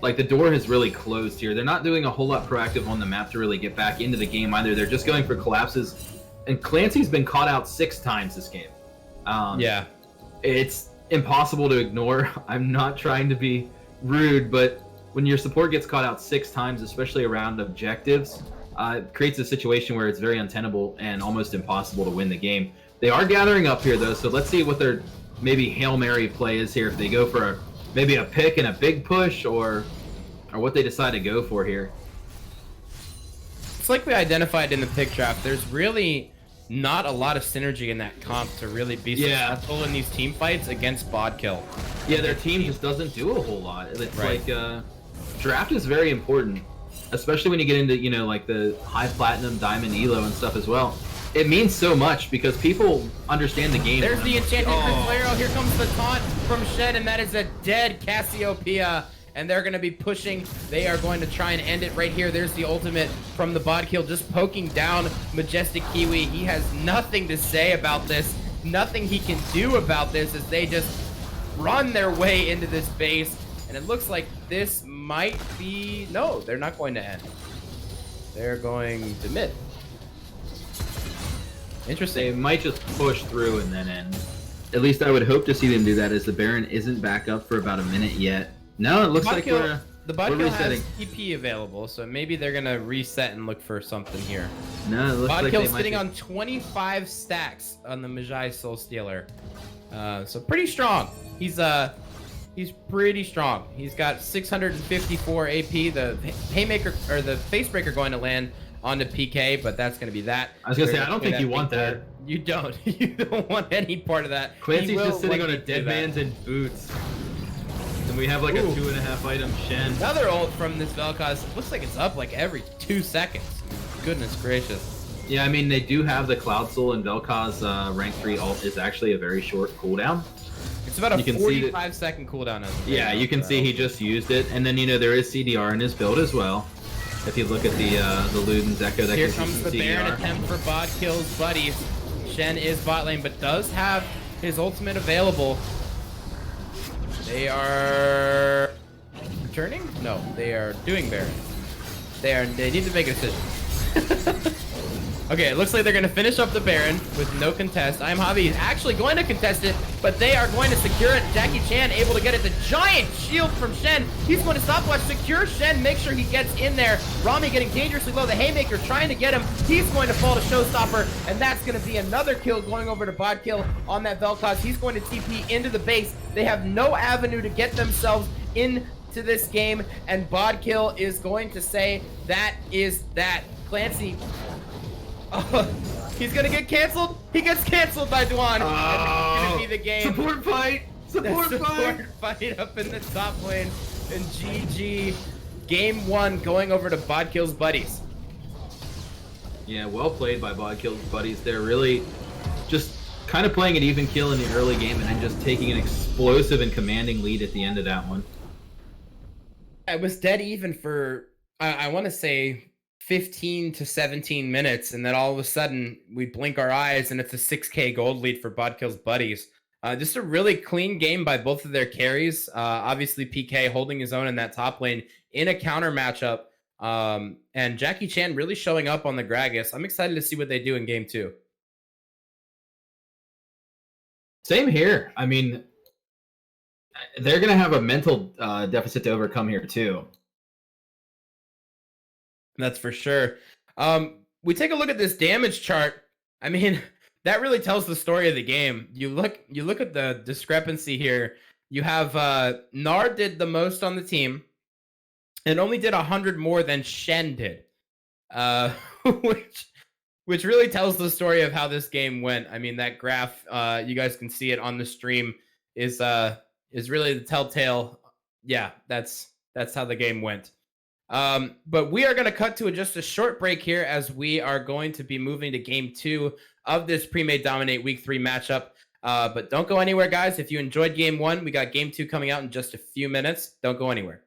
like the door has really closed here. They're not doing a whole lot proactive on the map to really get back into the game either. They're just going for collapses. And Clancy's been caught out 6 times this game. Yeah. It's impossible to ignore. I'm not trying to be rude, but when your support gets caught out 6 times, especially around objectives, it creates a situation where it's very untenable and almost impossible to win the game. They are gathering up here though, so let's see what their maybe Hail Mary play is here. If they go for maybe a pick and a big push, or what they decide to go for here. It's like we identified in the pick draft. There's really not a lot of synergy in that comp to really be successful in these team fights against Bodkill. Yeah, their team just doesn't do a whole lot. It's like draft is very important, especially when you get into like the high platinum, diamond, elo, and stuff as well. It means so much because people understand the game. There's the enchanted crystal arrow. Here comes the taunt from Shen, and that is a dead Cassiopeia. And they're going to be pushing. They are going to try and end it right here. There's the ultimate from the Bodkill, just poking down Majestic Kiwi. He has nothing to say about this. Nothing he can do about this as they just run their way into this base. And it looks like this might be... No, they're not going to end. They're going to mid. Interesting. They might just push through and then end. At least I would hope to see them do that, as the Baron isn't back up for about a minute yet. No, it looks like we're The We're Bodkill has resetting. TP available, so maybe they're gonna reset and look for something here. No, it looks like they Bodkill's might sitting be. on 25 stacks on the Magi Soul Stealer. So pretty strong. He's pretty strong. He's got 654 AP. The haymaker or the facebreaker going to land onto PK, but that's going to be that. I was gonna say, I don't think you want that. You don't. You don't want any part of that. Clancy's He just will sitting on a likely do dead that. man's in boots. And we have like Ooh. a 2.5 item Shen. Another ult from this Vel'Koz. Looks like it's up like every 2 seconds. Goodness gracious. Yeah, I mean, they do have the Cloud Soul, and Vel'Koz rank 3 ult is actually a very short cooldown. It's about a You can see that- 45-second cooldown. Yeah, you can see he just used it. And then, you know, there is CDR in his build as well. If you look at the Luden's Echo, that Here gives you comes some the Baron CDR. attempt for Bodkill's buddies. Shen is bot lane, but does have his ultimate available. They are returning? No, they are doing Baron. They need to make a decision. Okay, it looks like they're going to finish up the Baron with no contest. I Am Javi is actually going to contest it, but they are going to secure it. Jackie Chan able to get it. The giant shield from Shen. He's going to stopwatch, secure Shen, make sure he gets in there. Rami getting dangerously low. The Haymaker trying to get him. He's going to fall to Showstopper, and that's going to be another kill going over to Bodkill on that Vel'Koz. He's going to TP into the base. They have no avenue to get themselves into this game, and Bodkill is going to say that is that. Clancy. He's gonna get canceled. He gets canceled by Dwan. Oh, And it's gonna be the game. Support fight! Support fight! Fight up in the top lane. And GG. Game 1 going over to Bodkill's buddies. Yeah, well played by Bodkill's buddies. They're really just kind of playing an even kill in the early game and then just taking an explosive and commanding lead at the end of that one. It was dead even for, I want to say, 15 to 17 minutes, and then all of a sudden we blink our eyes and it's a 6k gold lead for Bodkill's buddies. Just a really clean game by both of their carries. Obviously PK holding his own in that top lane in a counter matchup, and Jackie Chan really showing up on the Gragas. I'm excited to see what they do in game 2. Same here. I mean, they're going to have a mental deficit to overcome here too. That's for sure. We take a look at this damage chart. I mean, that really tells the story of the game. You look at the discrepancy here. You have Nard did the most on the team and only did 100 more than Shen did. Which really tells the story of how this game went. I mean, that graph, you guys can see it on the stream, is really the telltale. Yeah, that's how the game went. But we are going to cut to just a short break here as we are going to be moving to game 2 of this Premade Dominate Week 3 matchup. But don't go anywhere, guys. If you enjoyed game 1, we got game 2 coming out in just a few minutes. Don't go anywhere.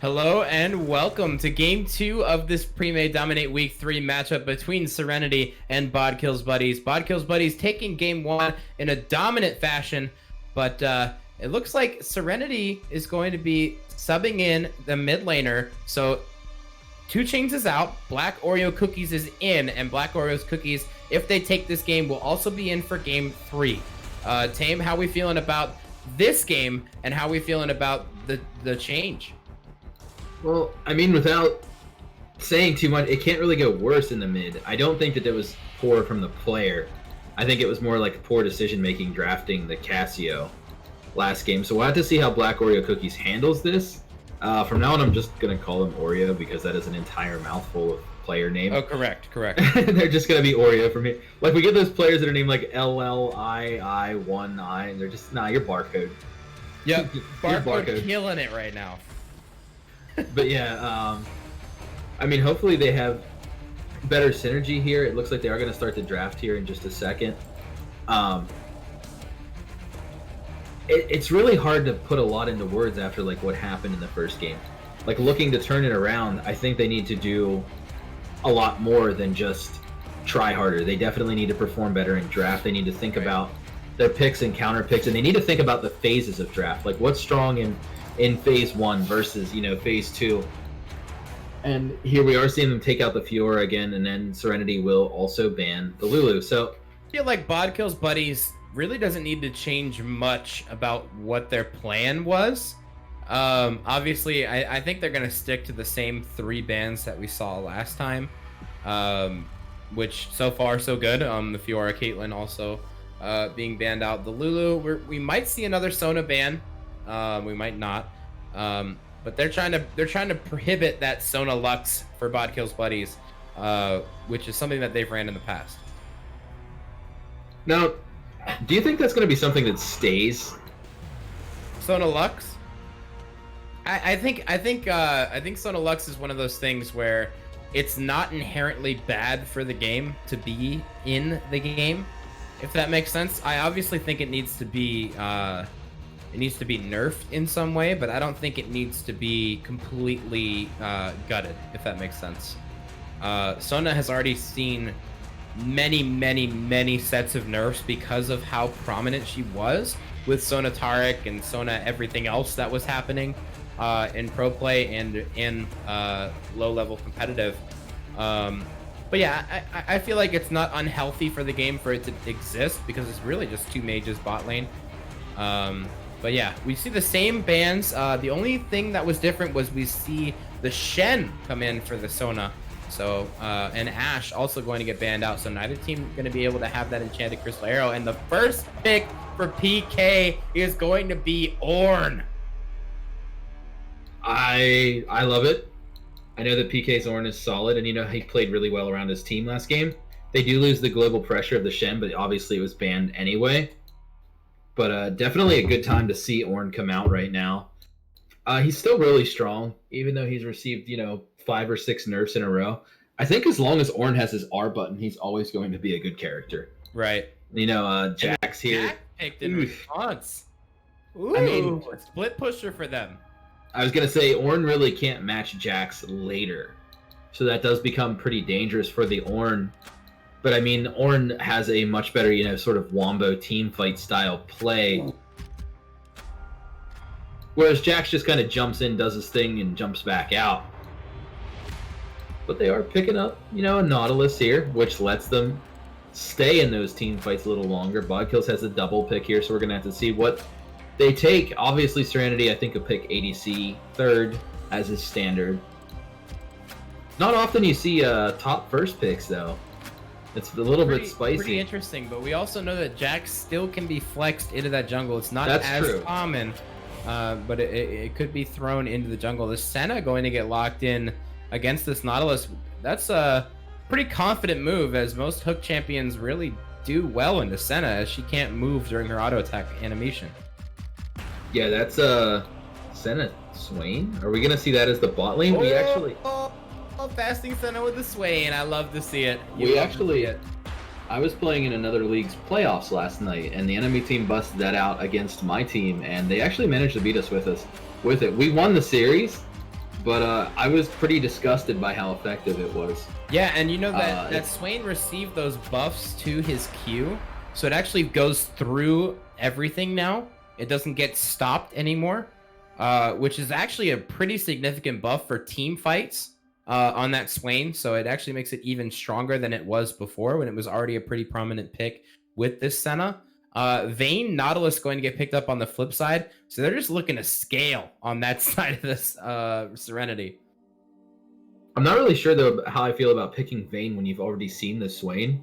Hello and welcome to Game 2 of this Premade Dominate Week 3 matchup between Serenity and Bodkill's Buddies. Bodkill's Buddies taking Game 1 in a dominant fashion, but it looks like Serenity is going to be subbing in the mid laner. So 2 Chains is out, Black Oreo Cookies is in, and Black Oreo's Cookies, if they take this game, will also be in for Game 3. Tame, how we feeling about this game, and how we feeling about the change? Well, I mean, without saying too much, it can't really go worse in the mid. I don't think that it was poor from the player. I think it was more like poor decision-making drafting the Casio last game. So we'll have to see how Black Oreo Cookies handles this. From now on, I'm just going to call him Oreo because that is an entire mouthful of player name. Oh, correct. They're just going to be Oreo for me. Like, we get those players that are named like LLII1I, and they're just, nah, you're barcode. Yep, barcode. Killing it right now. But yeah, I mean, hopefully they have better synergy here. It looks like they are going to start the draft here in just a second. It's really hard to put a lot into words after like what happened in the first game. Like, looking to turn it around, I think they need to do a lot more than just try harder. They definitely need to perform better in draft. They need to think about their picks and counter picks, and they need to think about the phases of draft. Like, what's strong in phase 1 versus, phase 2. And here we are seeing them take out the Fiora again, and then Serenity will also ban the Lulu. So I feel like Bodkill's Buddies really doesn't need to change much about what their plan was. Obviously, I think they're going to stick to the same 3 bans that we saw last time, which so far so good. The Fiora Caitlyn also being banned out. The Lulu, we might see another Sona ban. We might not, but they're trying to prohibit that Sona Lux for Bodkill's Buddies, which is something that they've ran in the past. Now, do you think that's going to be something that stays? Sona Lux? I think Sona Lux is one of those things where it's not inherently bad for the game to be in the game, if that makes sense. I obviously think it needs to be nerfed in some way, but I don't think it needs to be completely gutted, if that makes sense. Sona has already seen many sets of nerfs because of how prominent she was with Sona Taric and Sona everything else that was happening in pro play and in low-level competitive. But yeah, I feel like it's not unhealthy for the game for it to exist because it's really just 2 mages bot lane. But yeah, we see the same bans. The only thing that was different was we see the Shen come in for the Sona. So, and Ashe also going to get banned out. So neither team going to be able to have that enchanted crystal arrow. And the first pick for PK is going to be Ornn. I love it. I know that PK's Ornn is solid, and he played really well around his team last game. They do lose the global pressure of the Shen, but obviously it was banned anyway. But definitely a good time to see Ornn come out right now. He's still really strong, even though he's received, 5 or 6 nerfs in a row. I think as long as Ornn has his R button, he's always going to be a good character. Right. You know, Jax here. Jack picked in response. Ooh, I mean, a split pusher for them. I was going to say, Ornn really can't match Jax later. So that does become pretty dangerous for the Ornn. But I mean, Ornn has a much better, you know, sort of wombo team fight style play. Whereas Jax just kind of jumps in, does his thing, and jumps back out. But they are picking up, you know, a Nautilus here, which lets them stay in those team fights a little longer. Bodkills has a double pick here, so we're going to have to see what they take. Obviously, Serenity, I think, will pick ADC third as his standard. Not often you see top first picks, though. It's a little bit spicy. Pretty interesting, but we also know that Jax still can be flexed into that jungle. It's not as common, but it could be thrown into the jungle. The Senna going to get locked in against this Nautilus. That's a pretty confident move, as most hook champions really do well into Senna, as she can't move during her auto attack animation. Yeah, that's Senna Swain. Are we gonna see that as the bot lane? We actually fasting Senna with the Swain. I love to see it. I was playing in another league's playoffs last night, and the enemy team busted that out against my team, and they actually managed to beat us with it. We won the series, but I was pretty disgusted by how effective it was. Yeah, and you know that Swain received those buffs to his Q, so it actually goes through everything now. It doesn't get stopped anymore, which is actually a pretty significant buff for team fights on that Swain. So it actually makes it even stronger than it was before, when it was already a pretty prominent pick with this Senna. Vayne, Nautilus going to get picked up on the flip side. So they're just looking to scale on that side of this Serenity. I'm not really sure, though, how I feel about picking Vayne when you've already seen the Swain.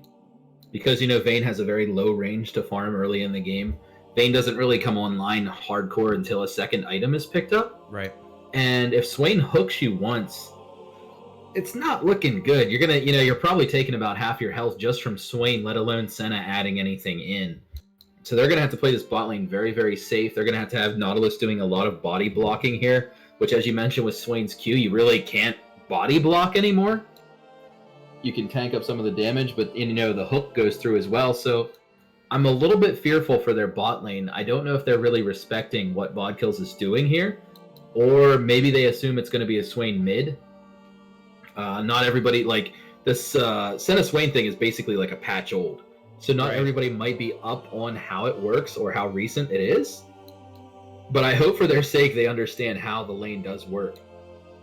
Because, you know, Vayne has a very low range to farm early in the game. Vayne doesn't really come online hardcore until a second item is picked up. Right. And if Swain hooks you once, it's not looking good. You're gonna, you know, you're probably taking about half your health just from Swain, let alone Senna adding anything in. So they're gonna have to play this bot lane very, very safe. They're gonna have Nautilus doing a lot of body blocking here, which, as you mentioned with Swain's Q, you really can't body block anymore. You can tank up some of the damage, but, you know, the hook goes through as well. So I'm a little bit fearful for their bot lane. I don't know if they're really respecting what Bodkills is doing here, or maybe they assume it's going to be a Swain mid. Not everybody, like, this Senna Swain thing is basically like a patch old. So not everybody might be up on how it works or how recent it is. But I hope for their sake they understand how the lane does work.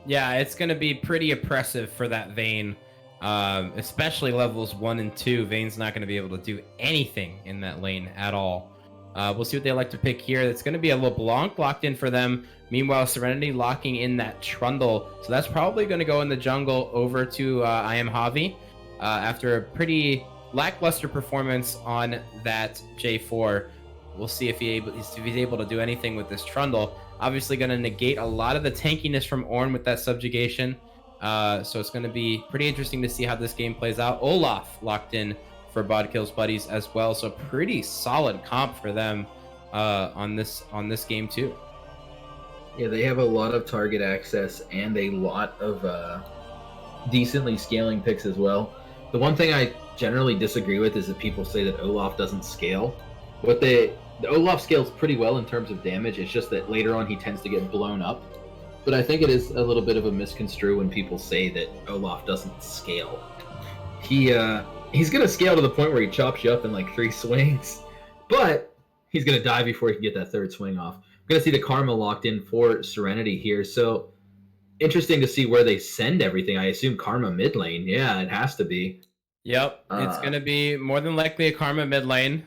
Yeah, it's going to be pretty oppressive for that Vayne. Especially levels 1 and 2. Vayne's not going to be able to do anything in that lane at all. We'll see what they like to pick here. It's going to be a LeBlanc locked in for them. Meanwhile, Serenity locking in that Trundle. So that's probably going to go in the jungle over to I Am Javi. After a pretty lackluster performance on that J4. We'll see if he's able to do anything with this Trundle. Obviously going to negate a lot of the tankiness from Ornn with that subjugation. So it's going to be pretty interesting to see how this game plays out. Olaf locked in for Bodkill's buddies as well, so pretty solid comp for them on this game too. Yeah, they have a lot of target access and a lot of decently scaling picks as well. The one thing I generally disagree with is that people say that Olaf doesn't scale. The Olaf scales pretty well in terms of damage. It's just that later on he tends to get blown up. But I think it is a little bit of a misconstrue when people say that Olaf doesn't scale. He's going to scale to the point where he chops you up in like 3 swings, but he's going to die before he can get that third swing off. We're going to see the Karma locked in for Serenity here, so interesting to see where they send everything. I assume Karma mid lane. Yeah, it has to be. Yep, it's going to be more than likely a Karma mid lane.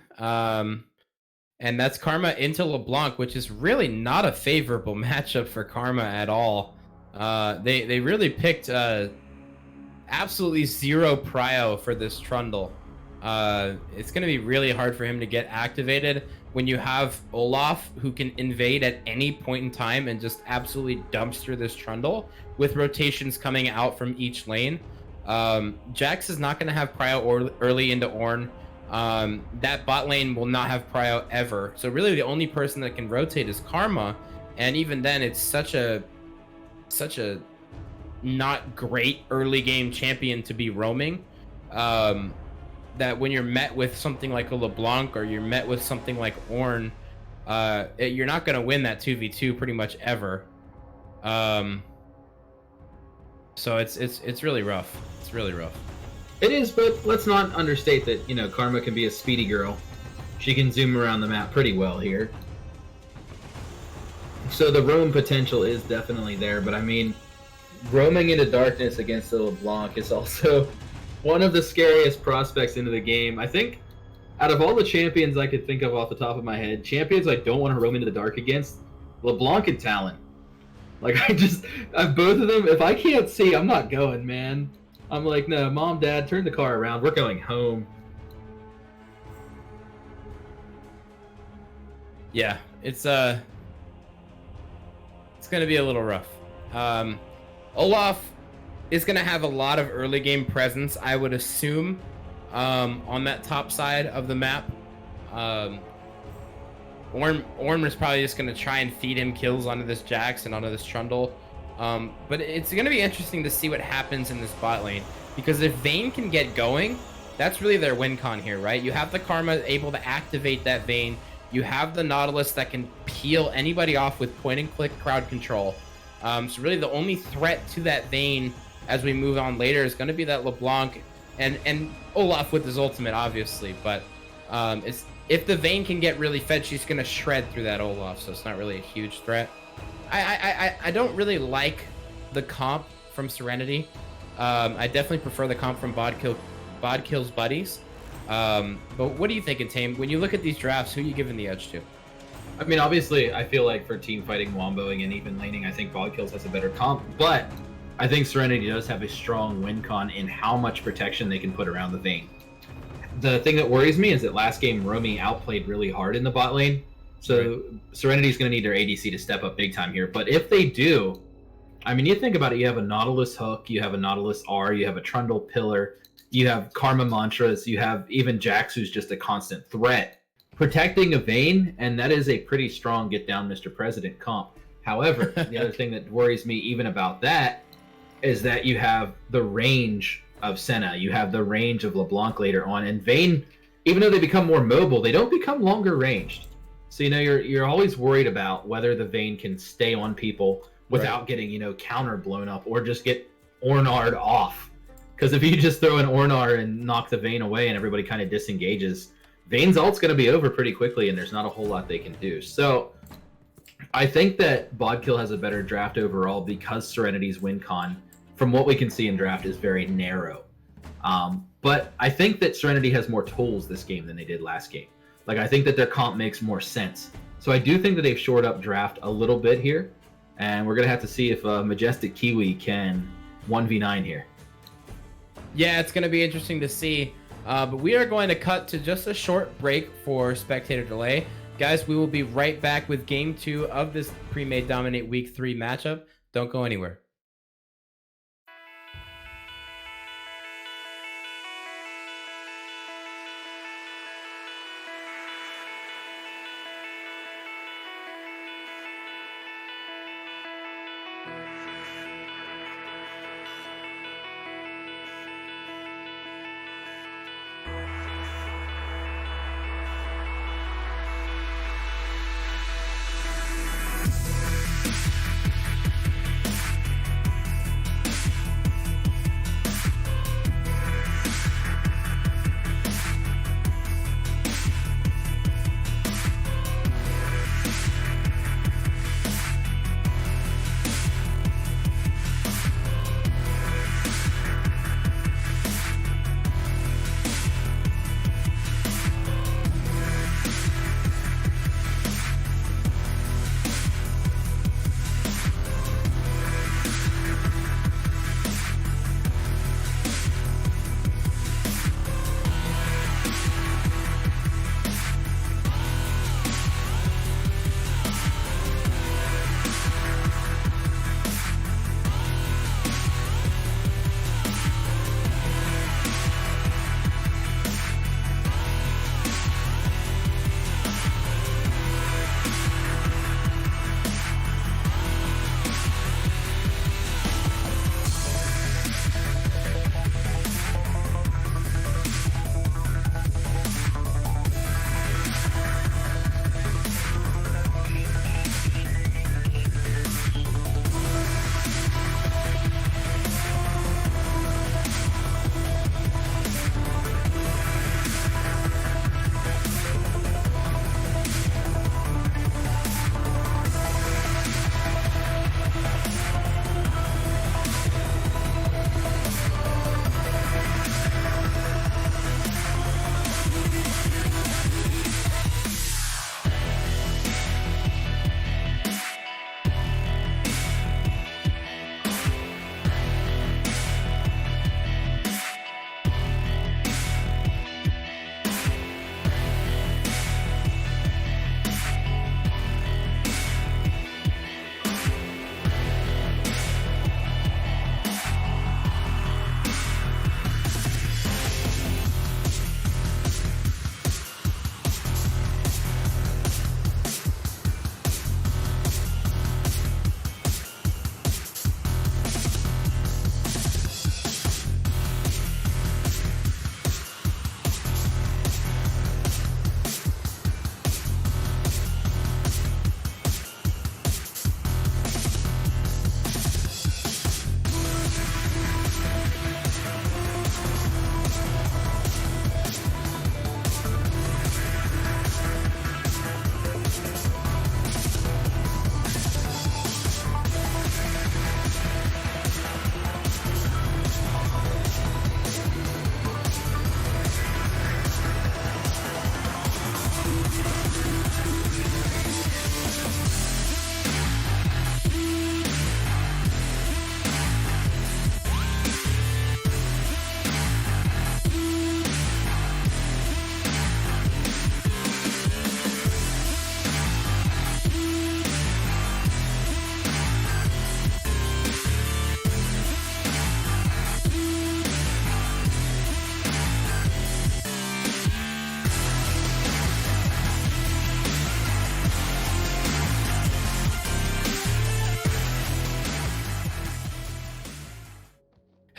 And that's Karma into LeBlanc, which is really not a favorable matchup for Karma at all. They really picked absolutely 0 prio for this Trundle. It's going to be really hard for him to get activated when you have Olaf, who can invade at any point in time and just absolutely dumpster this Trundle with rotations coming out from each lane. Jax is not going to have prio early into Ornn. That bot lane will not have prio ever. So really the only person that can rotate is Karma. And even then it's such a not great early game champion to be roaming. That when you're met with something like a LeBlanc or you're met with something like Ornn, you're not going to win that 2v2 pretty much ever. So it's really rough. It's really rough. It is, but let's not understate that, you know, Karma can be a speedy girl. She can zoom around the map pretty well here. So the roam potential is definitely there, but I mean, roaming into darkness against the LeBlanc is also one of the scariest prospects into the game. I think out of all the champions I could think of off the top of my head, champions I don't want to roam into the dark against, LeBlanc and Talon. Like, both of them, if I can't see, I'm not going, man. I'm like, no, Mom, Dad, turn the car around. We're going home. Yeah, it's gonna be a little rough. Olaf is gonna have a lot of early game presence, I would assume, on that top side of the map. Ornn is probably just gonna try and feed him kills onto this Jax and onto this Trundle. But it's gonna be interesting to see what happens in this bot lane, because if Vayne can get going, that's really their win con here, right? You have the Karma able to activate that Vayne. You have the Nautilus that can peel anybody off with point and click crowd control. So really the only threat to that Vayne as we move on later is going to be that LeBlanc and Olaf with his ultimate, obviously. But if the Vayne can get really fed, she's going to shred through that Olaf, so it's not really a huge threat. I don't really like the comp from Serenity. I definitely prefer the comp from Bodkill's buddies. But what are you thinking, Tame? When you look at these drafts, who are you giving the edge to? I mean, obviously, I feel like for team fighting, womboing, and even laning, I think Bodkills has a better comp. But I think Serenity does have a strong win con in how much protection they can put around the Vayne. The thing that worries me is that last game, Romy outplayed really hard in the bot lane. So Serenity's going to need their ADC to step up big time here. But if they do, I mean, you think about it, you have a Nautilus hook, you have a Nautilus R, you have a Trundle pillar, you have Karma mantras, you have even Jax, who's just a constant threat. Protecting a Vayne, and that is a pretty strong get down Mr. President comp. However, the other thing that worries me even about that is that you have the range of Senna, you have the range of LeBlanc later on, and Vayne, even though they become more mobile, they don't become longer ranged. So, you know, you're always worried about whether the Vayne can stay on people without getting, you know, counter blown up or just get Ornard off. Because if you just throw an Ornar and knock the Vayne away and everybody kind of disengages, Vayne's ult's going to be over pretty quickly and there's not a whole lot they can do. So I think that Bodkill has a better draft overall because Serenity's win con, from what we can see in draft, is very narrow. But I think that Serenity has more tools this game than they did last game. Like, I think that their comp makes more sense. So I do think that they've shored up draft a little bit here. And we're going to have to see if Majestic Kiwi can 1v9 here. Yeah, it's going to be interesting to see. But we are going to cut to just a short break for spectator delay. Guys, we will be right back with Game 2 of this Premade Dominate Week 3 matchup. Don't go anywhere.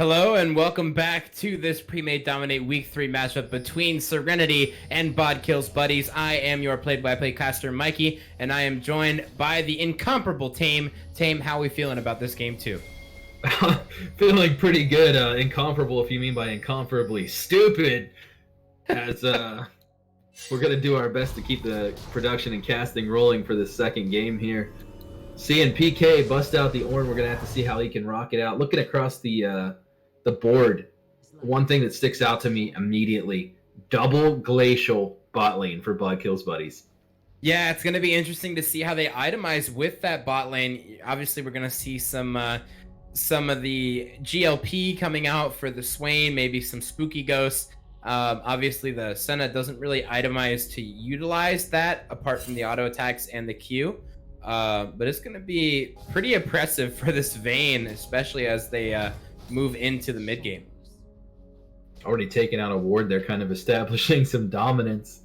Hello and welcome back to this Premade Dominate Week 3 matchup between Serenity and Bodkill's buddies. I am your play-by-play caster, Mikey, and I am joined by the incomparable Tame. Tame, how are we feeling about this game 2? Feeling pretty good. Incomparable, if you mean by incomparably stupid. As we're gonna do our best to keep the production and casting rolling for this second game here. Seeing PK bust out the Ornn, we're gonna have to see how he can rock it out. Looking across the board, one thing that sticks out to me immediately: double glacial bot lane for Bodkill's buddies. Yeah, it's going to be interesting to see how they itemize with that bot lane. Obviously, we're going to see some of the GLP coming out for the Swain, maybe some spooky ghosts. Obviously, the Senna doesn't really itemize to utilize that apart from the auto attacks and the Q. But it's going to be pretty oppressive for this Vayne, especially as they move into the mid game. Already taking out a ward, they're kind of establishing some dominance.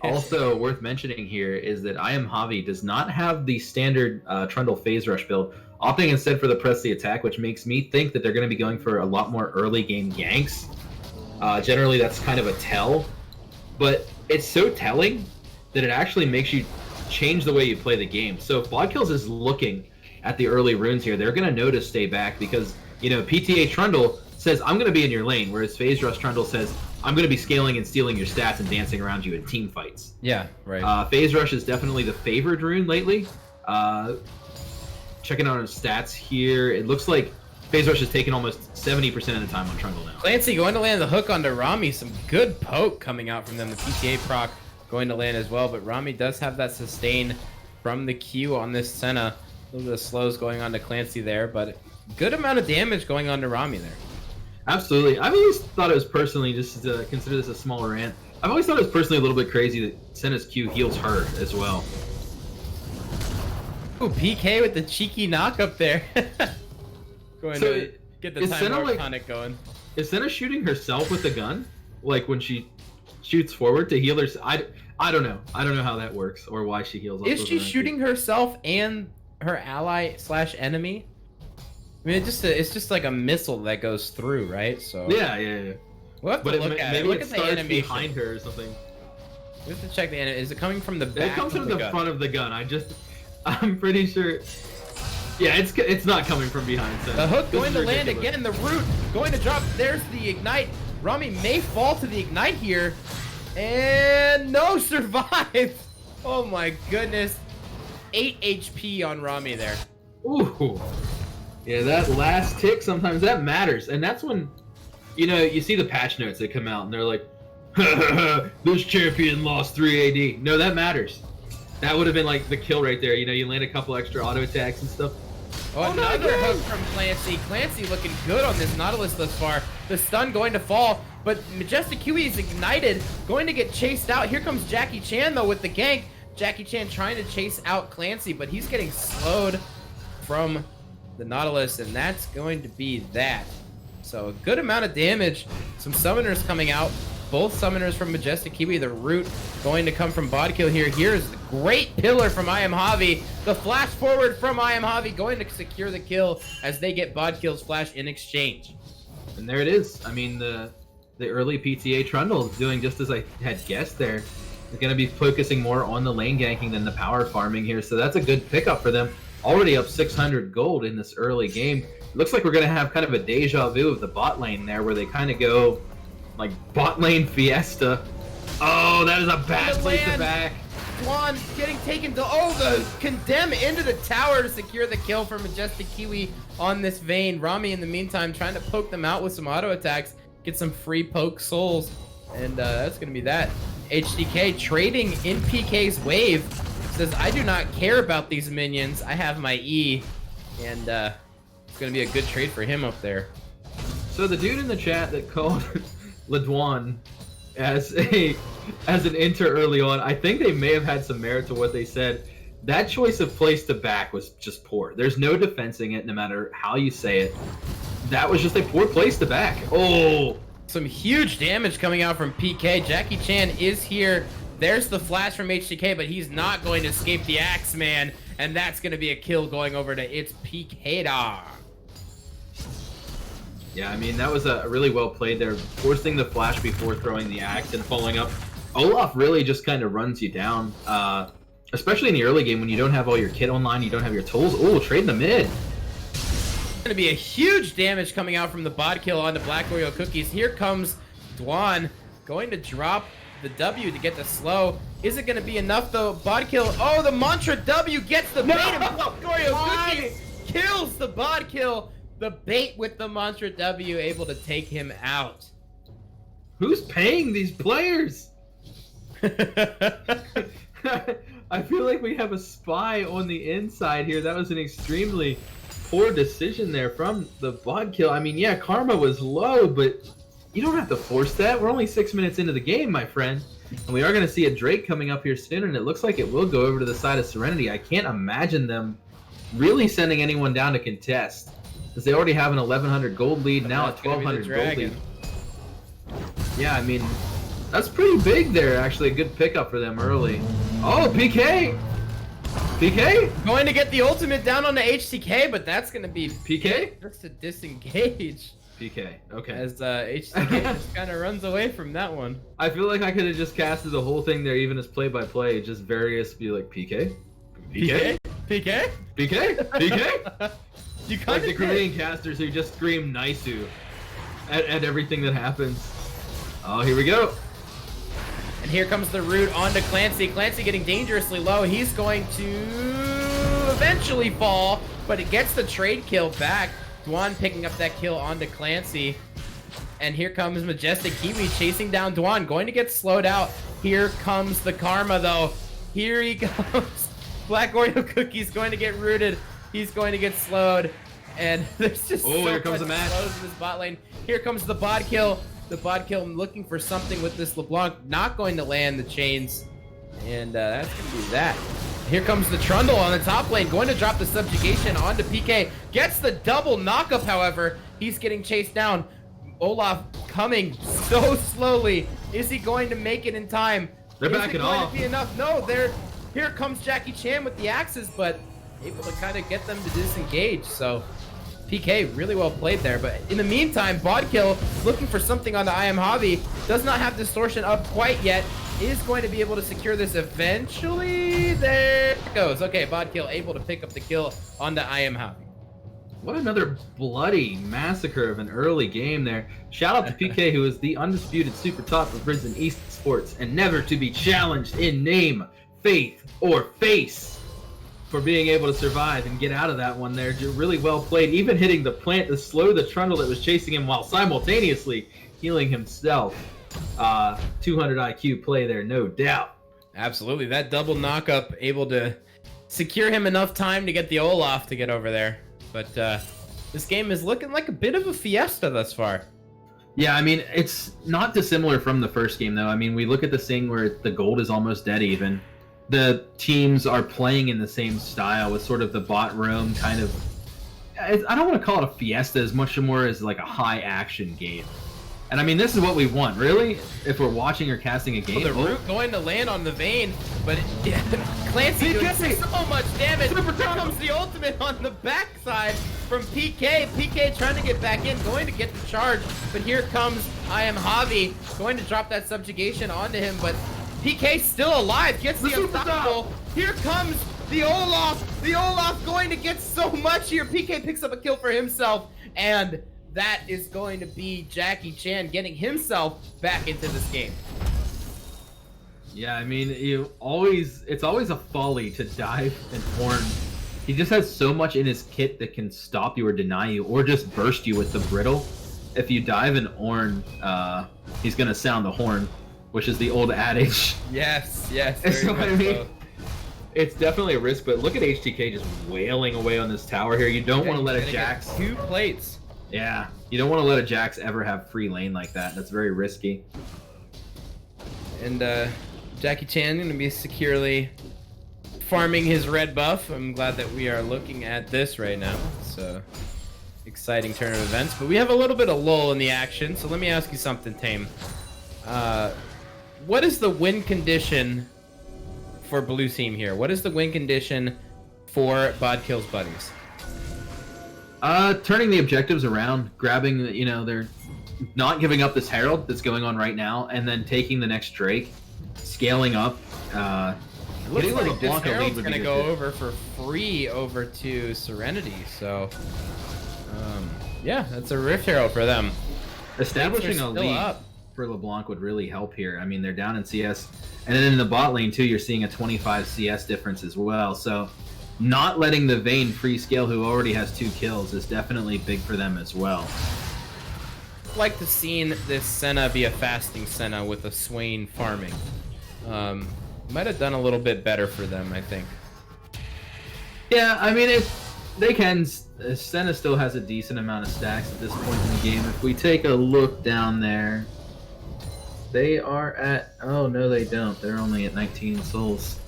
Also worth mentioning here is that I Am Javi does not have the standard Trundle phase rush build, opting instead for the press the attack, which makes me think that they're going to be going for a lot more early game ganks. Generally that's kind of a tell, but it's so telling that it actually makes you change the way you play the game. So if Bodkill's is looking at the early runes here, they're going to know to stay back because, you know, PTA Trundle says, I'm going to be in your lane, whereas Phase Rush Trundle says, I'm going to be scaling and stealing your stats and dancing around you in team fights. Yeah, right. Phase Rush is definitely the favored rune lately. Checking out his stats here, it looks like Phase Rush has taken almost 70% of the time on Trundle now. Clancy going to land the hook onto Rami. Some good poke coming out from them. The PTA proc going to land as well, but Rami does have that sustain from the Q on this Senna. A little bit of slows going on to Clancy there, but good amount of damage going on to Rami there. Absolutely. I've always thought it was personally, just to consider this a small rant, I've always thought it was personally a little bit crazy that Senna's Q heals her as well. Ooh, PK with the cheeky knock up there. Going to get the time warp tonic going. Is Senna shooting herself with the gun? Like when she shoots forward to heal her? I don't know. I don't know how that works or why she heals. Is she shooting herself and her ally / enemy? I mean, it's just like a missile that goes through, right? So yeah. We'll have to look at it. Look at the animation behind her or something. We have to check the animation. Is it coming from the back? It comes from the front of the gun. I'm pretty sure. Yeah, it's not coming from behind. So the hook going to land again. The root going to drop. There's the ignite. Rami may fall to the ignite here, and no, survives. Oh my goodness, 8 HP on Rami there. Ooh. Yeah, that last tick, sometimes that matters. And that's when, you know, you see the patch notes that come out and they're like, this champion lost 3 AD. No, that matters. That would have been like the kill right there. You know, you land a couple extra auto attacks and stuff. Oh, another hook from Clancy. Clancy looking good on this Nautilus thus far. The stun going to fall, but Majestic Kiwi is ignited, going to get chased out. Here comes Jackie Chan, though, with the gank. Jackie Chan trying to chase out Clancy, but he's getting slowed from the Nautilus, and that's going to be that. So a good amount of damage. Some summoners coming out. Both summoners from Majestic Kiwi. The root going to come from Bodkill here. Here's the great pillar from I Am Javi. The flash forward from I Am Javi going to secure the kill as they get Bodkill's flash in exchange. And there it is. I mean, the early PTA Trundle is doing just as I had guessed there. They're going to be focusing more on the lane ganking than the power farming here. So that's a good pickup for them. Already up 600 gold in this early game. Looks like we're going to have kind of a deja vu of the bot lane there where they kind of go like bot lane fiesta. Oh, that is a bad place to back. Swan getting taken to the condemn into the tower to secure the kill for Majestic Kiwi on this Vayne. Rami in the meantime trying to poke them out with some auto attacks, get some free poke souls, and that's going to be that. HDK trading in PK's wave. Says, I do not care about these minions. I have my E, and it's going to be a good trade for him up there. So the dude in the chat that called Ledouan as an enter early on, I think they may have had some merit to what they said. That choice of place to back was just poor. There's no defensing it, no matter how you say it. That was just a poor place to back. Oh! Some huge damage coming out from PK. Jackie Chan is here. There's the flash from HDK, but he's not going to escape the Axeman, and that's going to be a kill going over to its PK. Yeah, I mean, that was a really well played there, forcing the flash before throwing the axe and following up. Olaf really just kind of runs you down, especially in the early game when you don't have all your kit online, you don't have your tools. Oh, trade in the mid. Going to be a huge damage coming out from the Bodkill onto Black Oreo Cookies. Here comes Dwan, going to drop the W to get the slow. Is it going to be enough though? Bodkill, oh, the Mantra W gets the bait, and Black Oreo Cookies kills the Bodkill. The bait with the Mantra W, able to take him out. Who's paying these players? I feel like we have a spy on the inside here. That was an extremely poor decision there from the Bodkill. I mean, yeah, Karma was low, but you don't have to force that. We're only 6 minutes into the game, my friend. And we are going to see a Drake coming up here soon, and it looks like it will go over to the side of Serenity. I can't imagine them really sending anyone down to contest, because they already have an 1,100 gold lead, now a 1,200 gold lead. Yeah, I mean, that's pretty big there, actually. A good pickup for them early. Oh, PK! PK? Going to get the ultimate down on the HTK, but that's going to be PK? just to disengage. PK, okay. As HTK just kind of runs away from that one. I feel like I could have just casted the whole thing there, even as play-by-play, just various, be like, PK? PK? PK? PK? PK? You kind like of the Korean casters who just scream Naisu at everything that happens. Oh, here we go. And here comes the root onto Clancy. Clancy getting dangerously low. He's going to eventually fall, but it gets the trade kill back. Dwan picking up that kill onto Clancy. And here comes Majestic Kiwi chasing down Dwan, going to get slowed out. Here comes the Karma, though. Here he goes. Black Oreo Cookie's going to get rooted. He's going to get slowed. And there's just here comes much a match. slows in this bot lane. Here comes the Bodkill. The Bodkill looking for something with this LeBlanc. Not going to land the chains. And that's going to be that. Here comes the Trundle on the top lane. Going to drop the subjugation onto PK. Gets the double knockup, however. He's getting chased down. Olaf coming so slowly. Is he going to make it in time? They're backing off. Is it going to be enough? No, here comes Jackie Chan with the axes, but able to kind of get them to disengage. So PK really well played there, but in the meantime, Bodkill looking for something on the I Am Hobby, does not have distortion up quite yet, is going to be able to secure this eventually. There it goes. Okay, Bodkill able to pick up the kill on the I Am Hobby. What another bloody massacre of an early game there. Shout out to PK, who is the undisputed super top of Brisbane Esports and never to be challenged in name, faith, or face, for being able to survive and get out of that one there. Really well played, even hitting the plant to slow the Trundle that was chasing him while simultaneously healing himself. 200 IQ play there, no doubt. Absolutely, that double knockup able to secure him enough time to get the Olaf to get over there. But this game is looking like a bit of a fiesta thus far. Yeah, I mean, it's not dissimilar from the first game, though. I mean, we look at this thing where the gold is almost dead even. The teams are playing in the same style with sort of the bot roam kind of... I don't want to call it a fiesta as much more as like a high-action game. And I mean, this is what we want, really, if we're watching or casting a game. Well, the root going to land on the vein, but Clancy doing so much damage. Here comes the ultimate on the backside from PK. PK trying to get back in, going to get the charge, but here comes I Am Javi, going to drop that subjugation onto him, but PK still alive, gets the unstoppable. Here comes the Olaf. The Olaf going to get so much here. PK picks up a kill for himself, and that is going to be Jackie Chan getting himself back into this game. Yeah, I mean, it's always a folly to dive and horn. He just has so much in his kit that can stop you or deny you, or just burst you with the brittle. If you dive and Ornn, he's gonna sound the horn, which is the old adage. Yes. So, I mean, it's definitely a risk, but look at HTK just wailing away on this tower here. You don't want to let a Jax... 2 plates. Yeah, you don't want to let a Jax ever have free lane like that. That's very risky. And Jackie Chan going to be securely farming his red buff. I'm glad that we are looking at this right now. It's an exciting turn of events, but we have a little bit of lull in the action. So let me ask you something, Tame. What is the win condition for blue team here? What is the win condition for Bodkill's buddies? Turning the objectives around, grabbing, they're not giving up this Herald that's going on right now, and then taking the next Drake, scaling up. It looks like this Herald's going to go over for free over to Serenity, so yeah, that's a Rift Herald for them. Establishing a lead for LeBlanc would really help here. I mean, they're down in CS, and then in the bot lane too, you're seeing a 25 CS difference as well, so not letting the Vayne free scale, who already has 2 kills, is definitely big for them as well. I'd like to see this Senna be a fasting Senna with a Swain farming. Might have done a little bit better for them, I think. Yeah, I mean, they can. Senna still has a decent amount of stacks at this point in the game. If we take a look down there, they are at. Oh no, they don't. They're only at 19 souls.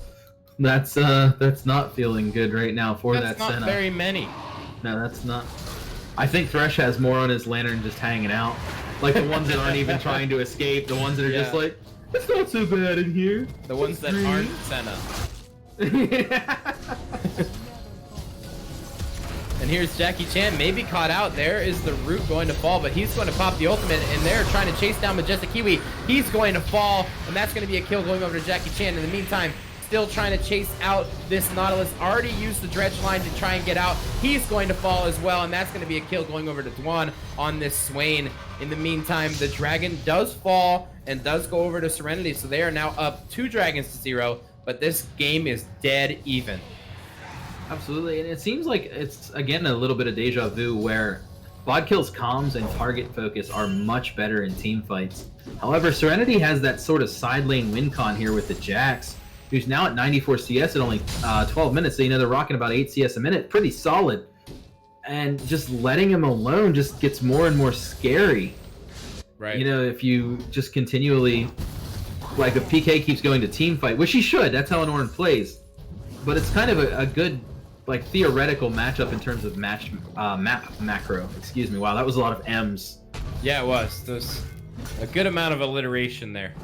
That's not feeling good right now for that Senna. That's not very many. No, that's not. I think Thresh has more on his lantern just hanging out. Like the ones that aren't even trying to escape, the ones that are just like, it's not so bad in here. The ones that aren't Senna. And here's Jackie Chan, maybe caught out. There is the root going to fall, but he's going to pop the ultimate, and they're trying to chase down Majestic Kiwi. He's going to fall, and that's going to be a kill going over to Jackie Chan. In the meantime, still trying to chase out this Nautilus. Already used the dredge line to try and get out. He's going to fall as well, and that's going to be a kill going over to Dwan on this Swain. In the meantime, the dragon does fall and does go over to Serenity, so they are now up 2 dragons to 0, but this game is dead even. Absolutely, and it seems like it's, again, a little bit of deja vu where Bodkill's comms and target focus are much better in team fights. However, Serenity has that sort of side lane win con here with the Jax, who's now at 94 CS at only 12 minutes, so they're rocking about 8 CS a minute, pretty solid. And just letting him alone just gets more and more scary. Right. If you just continually, like if PK keeps going to team fight, which he should, that's how an Ornn plays. But it's kind of a good, like, theoretical matchup in terms of map macro. Excuse me. Wow, that was a lot of M's. Yeah, it was. There's a good amount of alliteration there.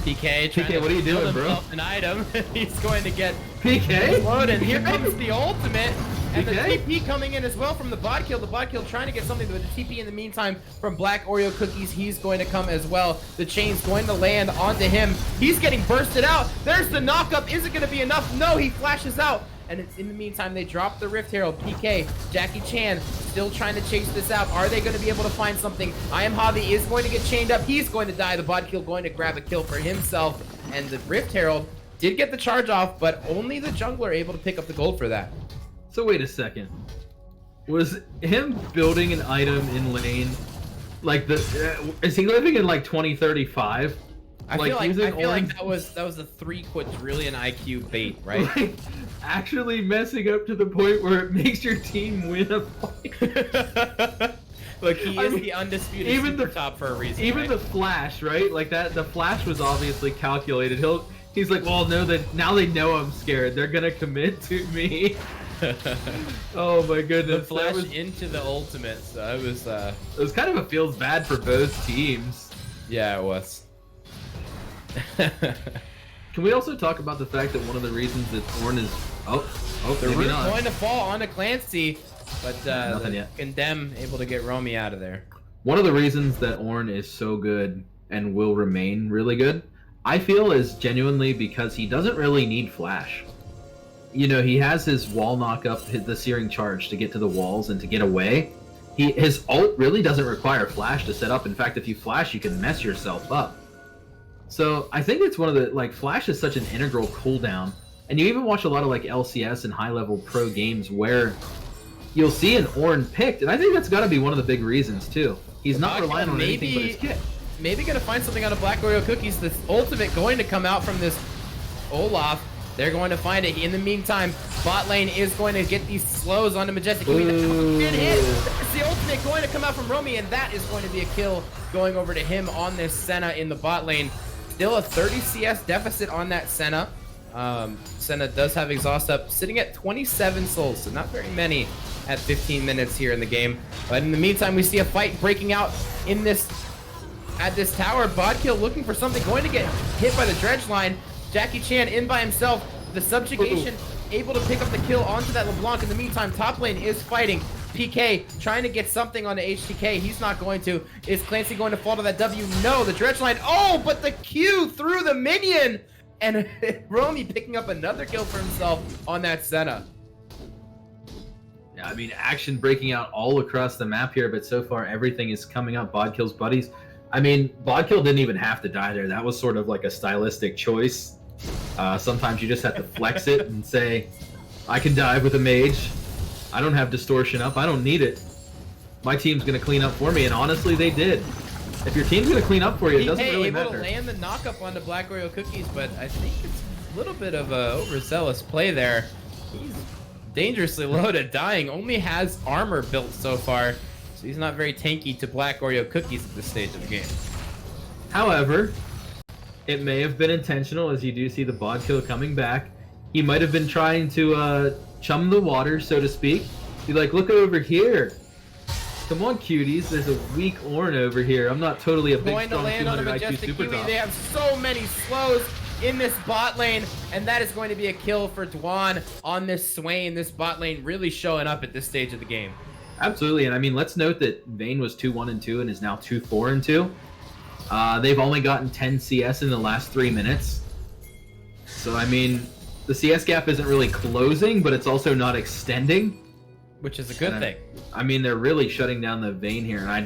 PK, what are you doing, bro? An item. He's going to get PK loaded. Here comes the ultimate, and PK? the TP coming in as well from the Bodkill. The Bodkill trying to get something, but the TP in the meantime from Black Oreo Cookies. He's going to come as well. The chain's going to land onto him. He's getting bursted out. There's the knockup. Is it going to be enough? No, he flashes out. And it's in the meantime, they drop the Rift Herald. PK, Jackie Chan, still trying to chase this out. Are they going to be able to find something? I Am Javi is going to get chained up. He's going to die. The Bodkill going to grab a kill for himself. And the Rift Herald did get the charge off, but only the jungler able to pick up the gold for that. So wait a second. Was him building an item in lane, like is he living in like 2035? I feel like that was a 3 quadrillion IQ bait, right? Like, actually messing up to the point where it makes your team win a fight. Look, he is the undisputed super top for a reason. Even right? the flash, right? Like that, the flash was obviously calculated. He's like, well, no, that now they know I'm scared. They're gonna commit to me. Oh my goodness! The flash into the ultimate. So it was kind of a feels bad for both teams. Yeah, it was. Can we also talk about the fact that one of the reasons that Ornn is they're going to fall onto Clancy, but nothing yet. Condemn able to get Romy out of there. One of the reasons that Ornn is so good and will remain really good, I feel, is genuinely because he doesn't really need flash. He has his wall knock up, the searing charge to get to the walls and to get away. His ult really doesn't require flash to set up. In fact, if you flash, you can mess yourself up. So I think it's one of the, like, flash is such an integral cooldown. And you even watch a lot of like LCS and high-level pro games where you'll see an Ornn picked, and I think that's got to be one of the big reasons too. He's not relying on anything but his kit. Maybe gonna find something out of Black Oreo Cookies. The ultimate going to come out from this Olaf. They're going to find it. In the meantime, bot lane is going to get these slows onto Majestic. Good hit. It's the ultimate going to come out from Romy, and that is going to be a kill going over to him on this Senna in the bot lane. Still a 30 CS deficit on that Senna. Senna does have exhaust up, sitting at 27 souls, so not very many at 15 minutes here in the game. But in the meantime, we see a fight breaking out in this at this tower. Bodkill looking for something, going to get hit by the dredge line. Jackie Chan in by himself. The subjugation able to pick up the kill onto that LeBlanc. In the meantime, top lane is fighting. PK trying to get something on the HTK. He's not going to. Is Clancy going to fall to that W? No, the dredge line. Oh, but the Q through the minion. And Romy picking up another kill for himself on that Senna. Yeah, I mean, action breaking out all across the map here, but so far everything is coming up. Bodkill's buddies. I mean, Bodkill didn't even have to die there. That was sort of like a stylistic choice. Sometimes you just have to flex it and say, I can dive with a mage. I don't have distortion up. I don't need it. My team's going to clean up for me, and honestly, they did. If your team's going to clean up for you, it doesn't really matter. Able to land the knock-up onto Black Oreo Cookies, but I think it's a little bit of a overzealous play there. He's dangerously loaded, dying, only has armor built so far, so he's not very tanky to Black Oreo Cookies at this stage of the game. However, it may have been intentional, as you do see the Bodkill coming back. He might have been trying to chum the water, so to speak. Be like, look over here. Come on, cuties. There's a weak Ornn over here. I'm not totally a big, going strong to land on a 200 IQ Majestic super Kiwi. top. They have so many slows in this bot lane, and that is going to be a kill for Dwan on this Swain. This bot lane really showing up at this stage of the game. Absolutely, and I mean, let's note that Vayne was 2-1-2 and is now 2-4-2. They've only gotten 10 CS in the last 3 minutes. So, I mean, the CS gap isn't really closing, but it's also not extending. Which is a good thing. I mean, they're really shutting down the Vayne here, and I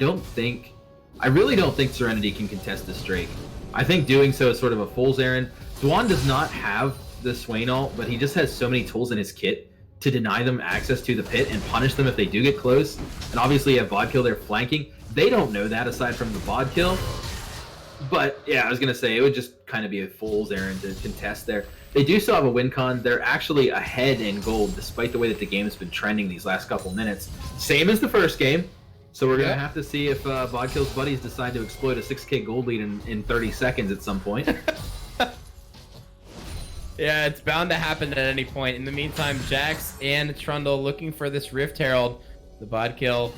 really don't think Serenity can contest this Drake. I think doing so is sort of a fool's errand. Dwan does not have the Swain ult, but he just has so many tools in his kit to deny them access to the pit and punish them if they do get close. And obviously you have Bodkill there flanking. They don't know that aside from the Bodkill. But yeah, I was going to say it would just kind of be a fool's errand to contest there. They do still have a win con. They're actually ahead in gold despite the way that the game has been trending these last couple minutes. Same as the first game. So we're going to have to see if Bodkill's buddies decide to exploit a 6k gold lead in 30 seconds at some point. Yeah, it's bound to happen at any point. In the meantime, Jax and Trundle looking for this Rift Herald. The Bodkill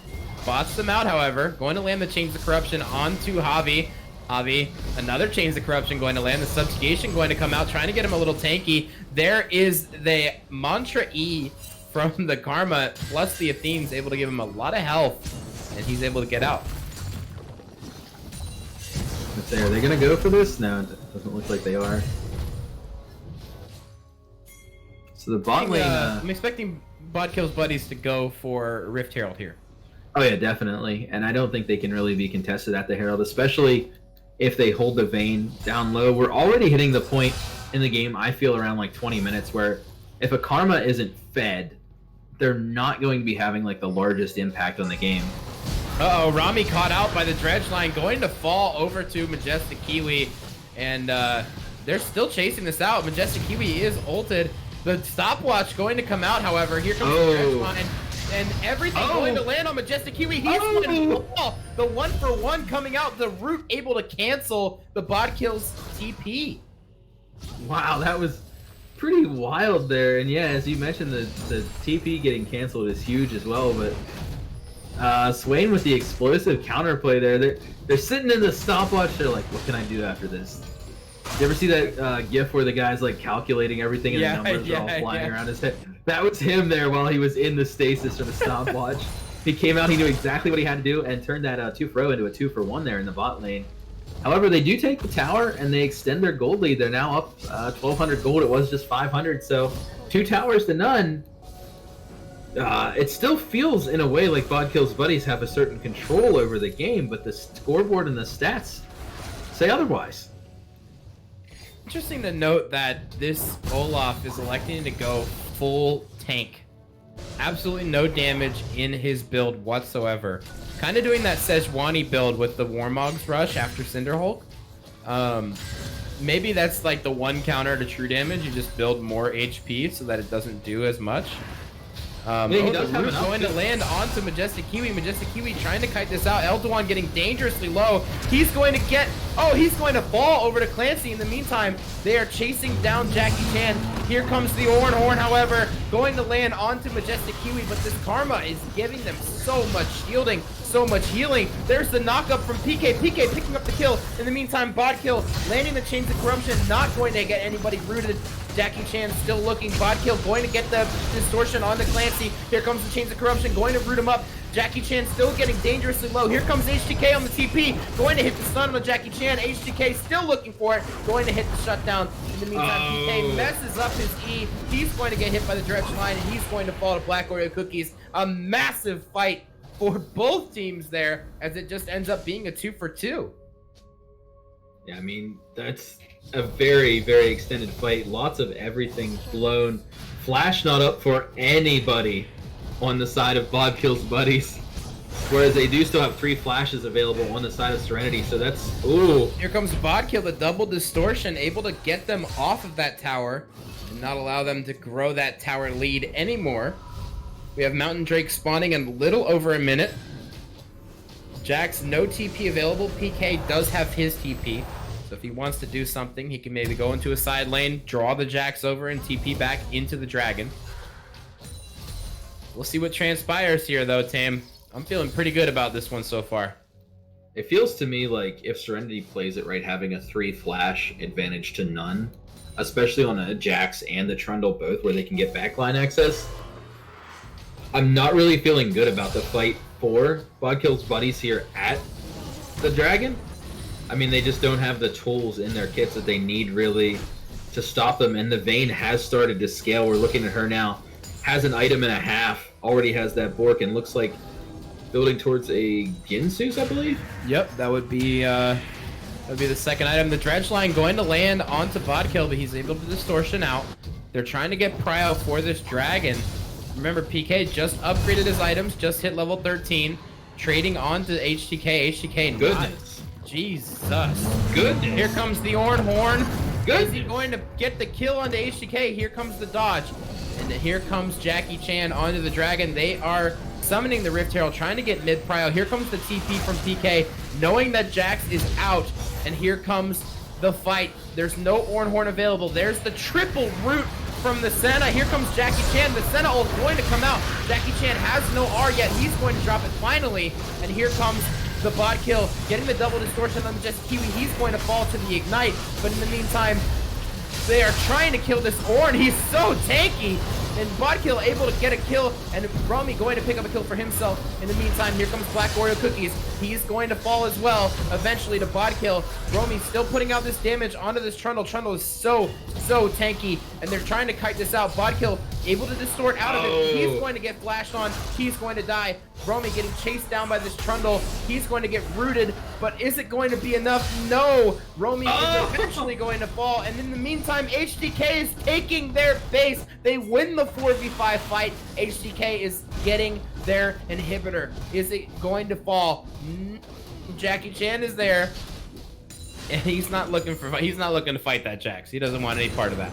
bots them out, however. Going to land the Chains of Corruption onto Javi. Javi, another Chains of Corruption going to land. The Subjugation going to come out, trying to get him a little tanky. There is the Mantra E from the Karma, plus the Athene's able to give him a lot of health, and he's able to get out. Let's say, are they going to go for this? No, it doesn't look like they are. So the bot lane... I'm expecting Bodkill's buddies to go for Rift Herald here. Oh yeah, definitely. And I don't think they can really be contested at the Herald, especially if they hold the Vayne down low. We're already hitting the point in the game, I feel, around like 20 minutes where if a Karma isn't fed, they're not going to be having like the largest impact on the game. Uh-oh, Rami caught out by the dredge line, going to fall over to Majestic Kiwi, and they're still chasing this out. Majestic Kiwi is ulted. The stopwatch going to come out, however. Here comes the dredge line, and everything going to land on Majestic Kiwi. He's going to fall. The 1-for-1 coming out. The root able to cancel the Bodkill's TP. Wow, that was pretty wild there. And yeah, as you mentioned, the TP getting canceled is huge as well, but Swain with the explosive counterplay there. They're sitting in the stopwatch. They're like, what can I do after this? You ever see that gif where the guy's like calculating everything and the numbers are all flying around his head? That was him there while he was in the stasis for the stopwatch. He came out, he knew exactly what he had to do, and turned that 2-for-0 into a 2-for-1 there in the bot lane. However, they do take the tower and they extend their gold lead. They're now up 1,200 gold. It was just 500, so 2 towers to none. It still feels in a way like Bodkill's buddies have a certain control over the game, but the scoreboard and the stats say otherwise. Interesting to note that this Olaf is electing to go full tank. Absolutely no damage in his build whatsoever. Kind of doing that Sejuani build with the Warmog's Rush after Cinderhulk. Maybe that's like the one counter to true damage. You just build more HP so that it doesn't do as much. He does have enough going to land onto Majestic Kiwi. Majestic Kiwi trying to kite this out. Elduan getting dangerously low. He's going to get... Oh, he's going to fall over to Clancy. In the meantime, they are chasing down Jackie Chan. Here comes the Oran Horn, however, going to land onto Majestic Kiwi, but this Karma is giving them so much shielding, so much healing. There's the knockup from PK. PK picking up the kill. In the meantime, Bodkill landing the Chains of Corruption, not going to get anybody rooted. Jackie Chan still looking. Bodkill going to get the distortion onto Clancy. Here comes the Chains of Corruption, going to root him up. Jackie Chan still getting dangerously low. Here comes HDK on the TP, going to hit the stun on Jackie Chan. HDK still looking for it, going to hit the shutdown. In the meantime, PK messes up his E. He's going to get hit by the dredge line, and he's going to fall to Black Oreo Cookies. A massive fight for both teams there, as it just ends up being a 2-for-2. Yeah, I mean, that's a very, very extended fight. Lots of everything blown. Flash not up for anybody on the side of Bodkill's buddies. Whereas they do still have 3 flashes available on the side of Serenity, so that's... Ooh. Here comes Bodkill, the double distortion, able to get them off of that tower and not allow them to grow that tower lead anymore. We have Mountain Drake spawning in a little over a minute. Jax, no TP available. PK does have his TP. So if he wants to do something, he can maybe go into a side lane, draw the Jax over, and TP back into the Dragon. We'll see what transpires here, though, Tam. I'm feeling pretty good about this one so far. It feels to me like if Serenity plays it right, having a 3 flash advantage to none, especially on a Jax and the Trundle both, where they can get backline access, I'm not really feeling good about the fight for Bodkill's buddies here at the Dragon. I mean, they just don't have the tools in their kits that they need really to stop them, and the Vayne has started to scale. We're looking at her now. Has an item and a half, already has that Bork, and looks like building towards a Ginsus, I believe? Yep, that would be the second item. The dredge line going to land onto Bodkill, but he's able to distortion out. They're trying to get Prio for this Dragon. Remember, PK just upgraded his items, just hit level 13, trading on to HTK. HTK, goodness. Jesus. Goodness. Here comes the Oran Horn. Goodness. Is he going to get the kill onto HTK? Here comes the dodge. And here comes Jackie Chan onto the Dragon. They are summoning the Rift Herald, trying to get mid prio. Here comes the TP from PK, knowing that Jax is out. And here comes the fight. There's no Oran Horn available. There's the triple root from the Senna. Here comes Jackie Chan. The Senna ult going to come out. Jackie Chan has no R yet. He's going to drop it finally. And here comes the Bodkill, getting the double distortion on just Kiwi. He's going to fall to the ignite. But in the meantime, they are trying to kill this Orn. He's so tanky. And Bodkill able to get a kill, and Romy going to pick up a kill for himself. In the meantime, here comes Black Oreo Cookies. He's going to fall as well, eventually to Bodkill. Romy still putting out this damage onto this Trundle. Trundle is so tanky, and they're trying to kite this out. Bodkill able to distort out of it. He's going to get flashed on. He's going to die. Romy getting chased down by this Trundle. He's going to get rooted, but is it going to be enough? No! Romy is eventually going to fall, and in the meantime, HDK is taking their base. They win the 4v5 fight. HDK is getting their inhibitor. Is it going to fall? Jackie Chan is there, and he's not looking to fight that Jax. He doesn't want any part of that.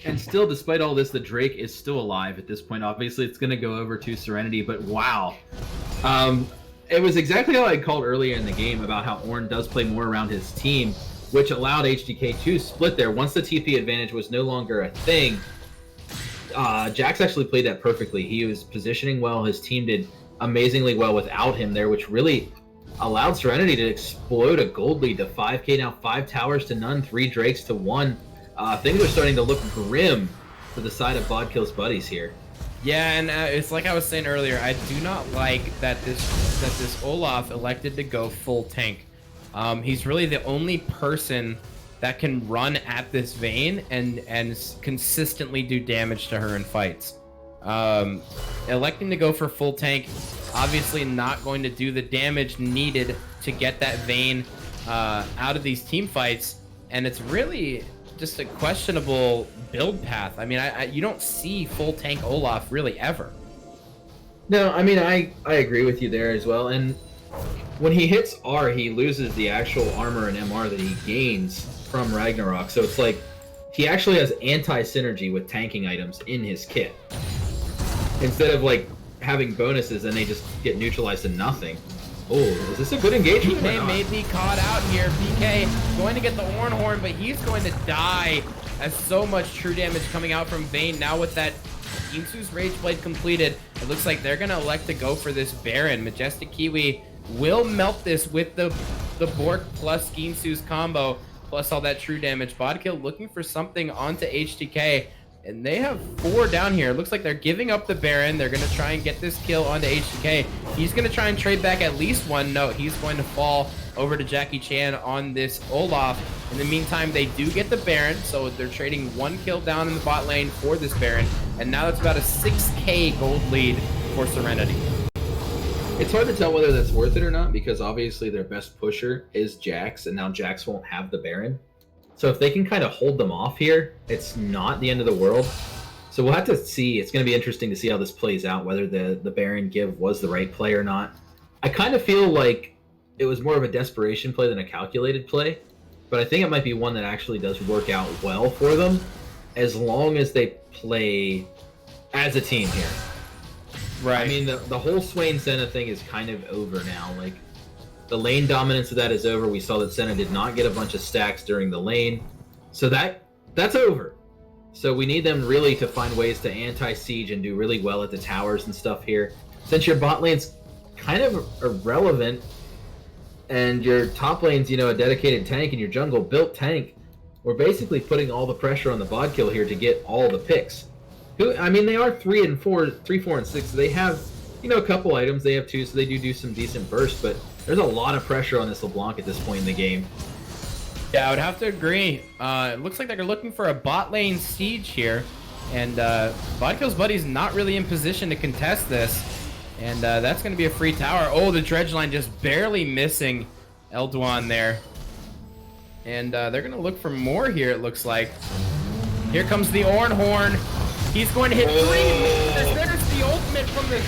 And still, despite all this, the Drake is still alive at this point. Obviously, it's going to go over to Serenity, but wow. It was exactly how I called earlier in the game about how Orn does play more around his team, which allowed HDK to split there. Once the TP advantage was no longer a thing, Jax actually played that perfectly. He was positioning well. His team did amazingly well without him there, which really allowed Serenity to explode a gold lead to 5k now, 5 towers to none, 3 Drakes to 1. Things are starting to look grim for the side of Bodkill's buddies here. Yeah, and it's like I was saying earlier, I do not like that this Olaf elected to go full tank. He's really the only person that can run at this Vayne and consistently do damage to her in fights. Electing to go for full tank, obviously not going to do the damage needed to get that Vayne out of these team fights, and it's really just a questionable build path. I mean, you don't see full tank Olaf really ever. No, I mean, I agree with you there as well. And when he hits R, he loses the actual armor and MR that he gains from Ragnarok. So it's like he actually has anti-synergy with tanking items in his kit. Instead of like having bonuses and they just get neutralized to nothing. Oh, is this a good engagement? PK may be caught out here. PK going to get the Oran Horn, but he's going to die as so much true damage coming out from Vayne. Now with that Ginsu's Rage Blade completed, it looks like they're gonna elect to go for this Baron. Majestic Kiwi will melt this with the Bork plus Ginsu's combo, plus all that true damage. Bodkill looking for something onto HTK, and they have 4 down here. It looks like they're giving up the Baron. They're gonna try and get this kill onto HTK. He's gonna try and trade back at least 1. No, he's going to fall over to Jackie Chan on this Olaf. In the meantime, they do get the Baron, so they're trading 1 kill down in the bot lane for this Baron, and now it's about a 6k gold lead for Serenity. It's hard to tell whether that's worth it or not, because obviously their best pusher is Jax, and now Jax won't have the Baron. So if they can kind of hold them off here, it's not the end of the world. So we'll have to see. It's going to be interesting to see how this plays out, whether the Baron give was the right play or not. I kind of feel like it was more of a desperation play than a calculated play, but I think it might be one that actually does work out well for them, as long as they play as a team here. Right. I mean, the whole Swain Senna thing is kind of over now. Like, the lane dominance of that is over. We saw that Senna did not get a bunch of stacks during the lane, so that's over. So we need them really to find ways to anti-siege and do really well at the towers and stuff here. Since your bot lane's kind of irrelevant, and your top lane's, you know, a dedicated tank, and your jungle built tank, we're basically putting all the pressure on the Bodkill here to get all the picks. I mean, they are 3, 4, and 6. So they have, you know, a couple items. They have 2, so they do some decent bursts. But there's a lot of pressure on this LeBlanc at this point in the game. Yeah, I would have to agree. It looks like they're looking for a bot lane siege here, and Bodkill's buddy's not really in position to contest this, and that's going to be a free tower. Oh, the dredge line just barely missing Elduan there, and they're going to look for more here. It looks like. Here comes the Orn Horn. He's going to hit 3. There's the ultimate from the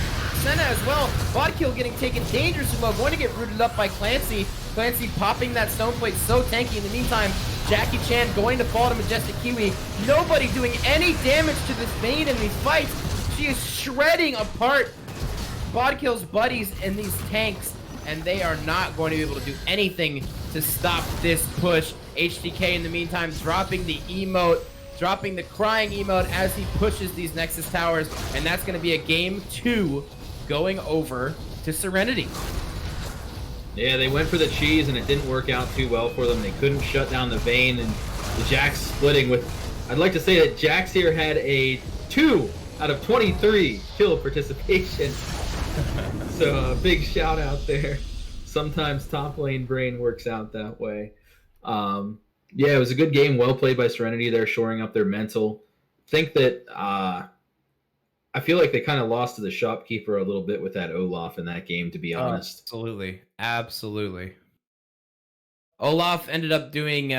Senna as well. Bodkill getting taken dangerously low. Going to get rooted up by Clancy. Clancy popping that stone plate, so tanky. In the meantime, Jackie Chan going to fall to Majestic Kiwi. Nobody doing any damage to this Vayne in these fights. She is shredding apart Bodkill's buddies in these tanks, and they are not going to be able to do anything to stop this push. HTK in the meantime dropping the emote, dropping the crying emote as he pushes these Nexus towers, and that's going to be a game 2 going over to Serenity. Yeah, they went for the cheese, and it didn't work out too well for them. They couldn't shut down the Vayne, and the Jax splitting with... I'd like to say that Jax here had a 2 out of 23 kill participation. So a big shout out there. Sometimes top lane brain works out that way. Yeah, it was a good game. Well played by Serenity. They're shoring up their mental. Think that I feel like they kind of lost to the shopkeeper a little bit with that Olaf in that game, to be honest. Absolutely. Absolutely. Olaf ended up doing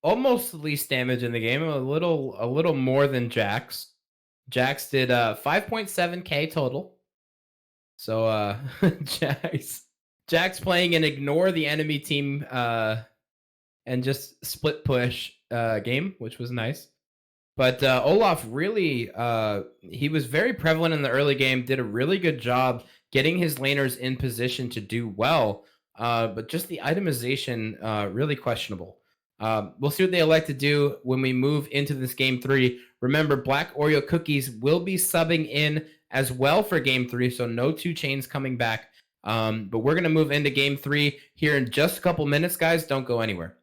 almost the least damage in the game, a little more than Jax. Jax did 5.7k total. So Jax playing an ignore the enemy team and just split push game, which was nice. But Olaf really, he was very prevalent in the early game, did a really good job getting his laners in position to do well. But just the itemization, really questionable. We'll see what they elect to do when we move into this game 3. Remember, Black Oreo Cookies will be subbing in as well for game 3, so no 2 chains coming back. But we're going to move into game 3 here in just a couple minutes, guys. Don't go anywhere.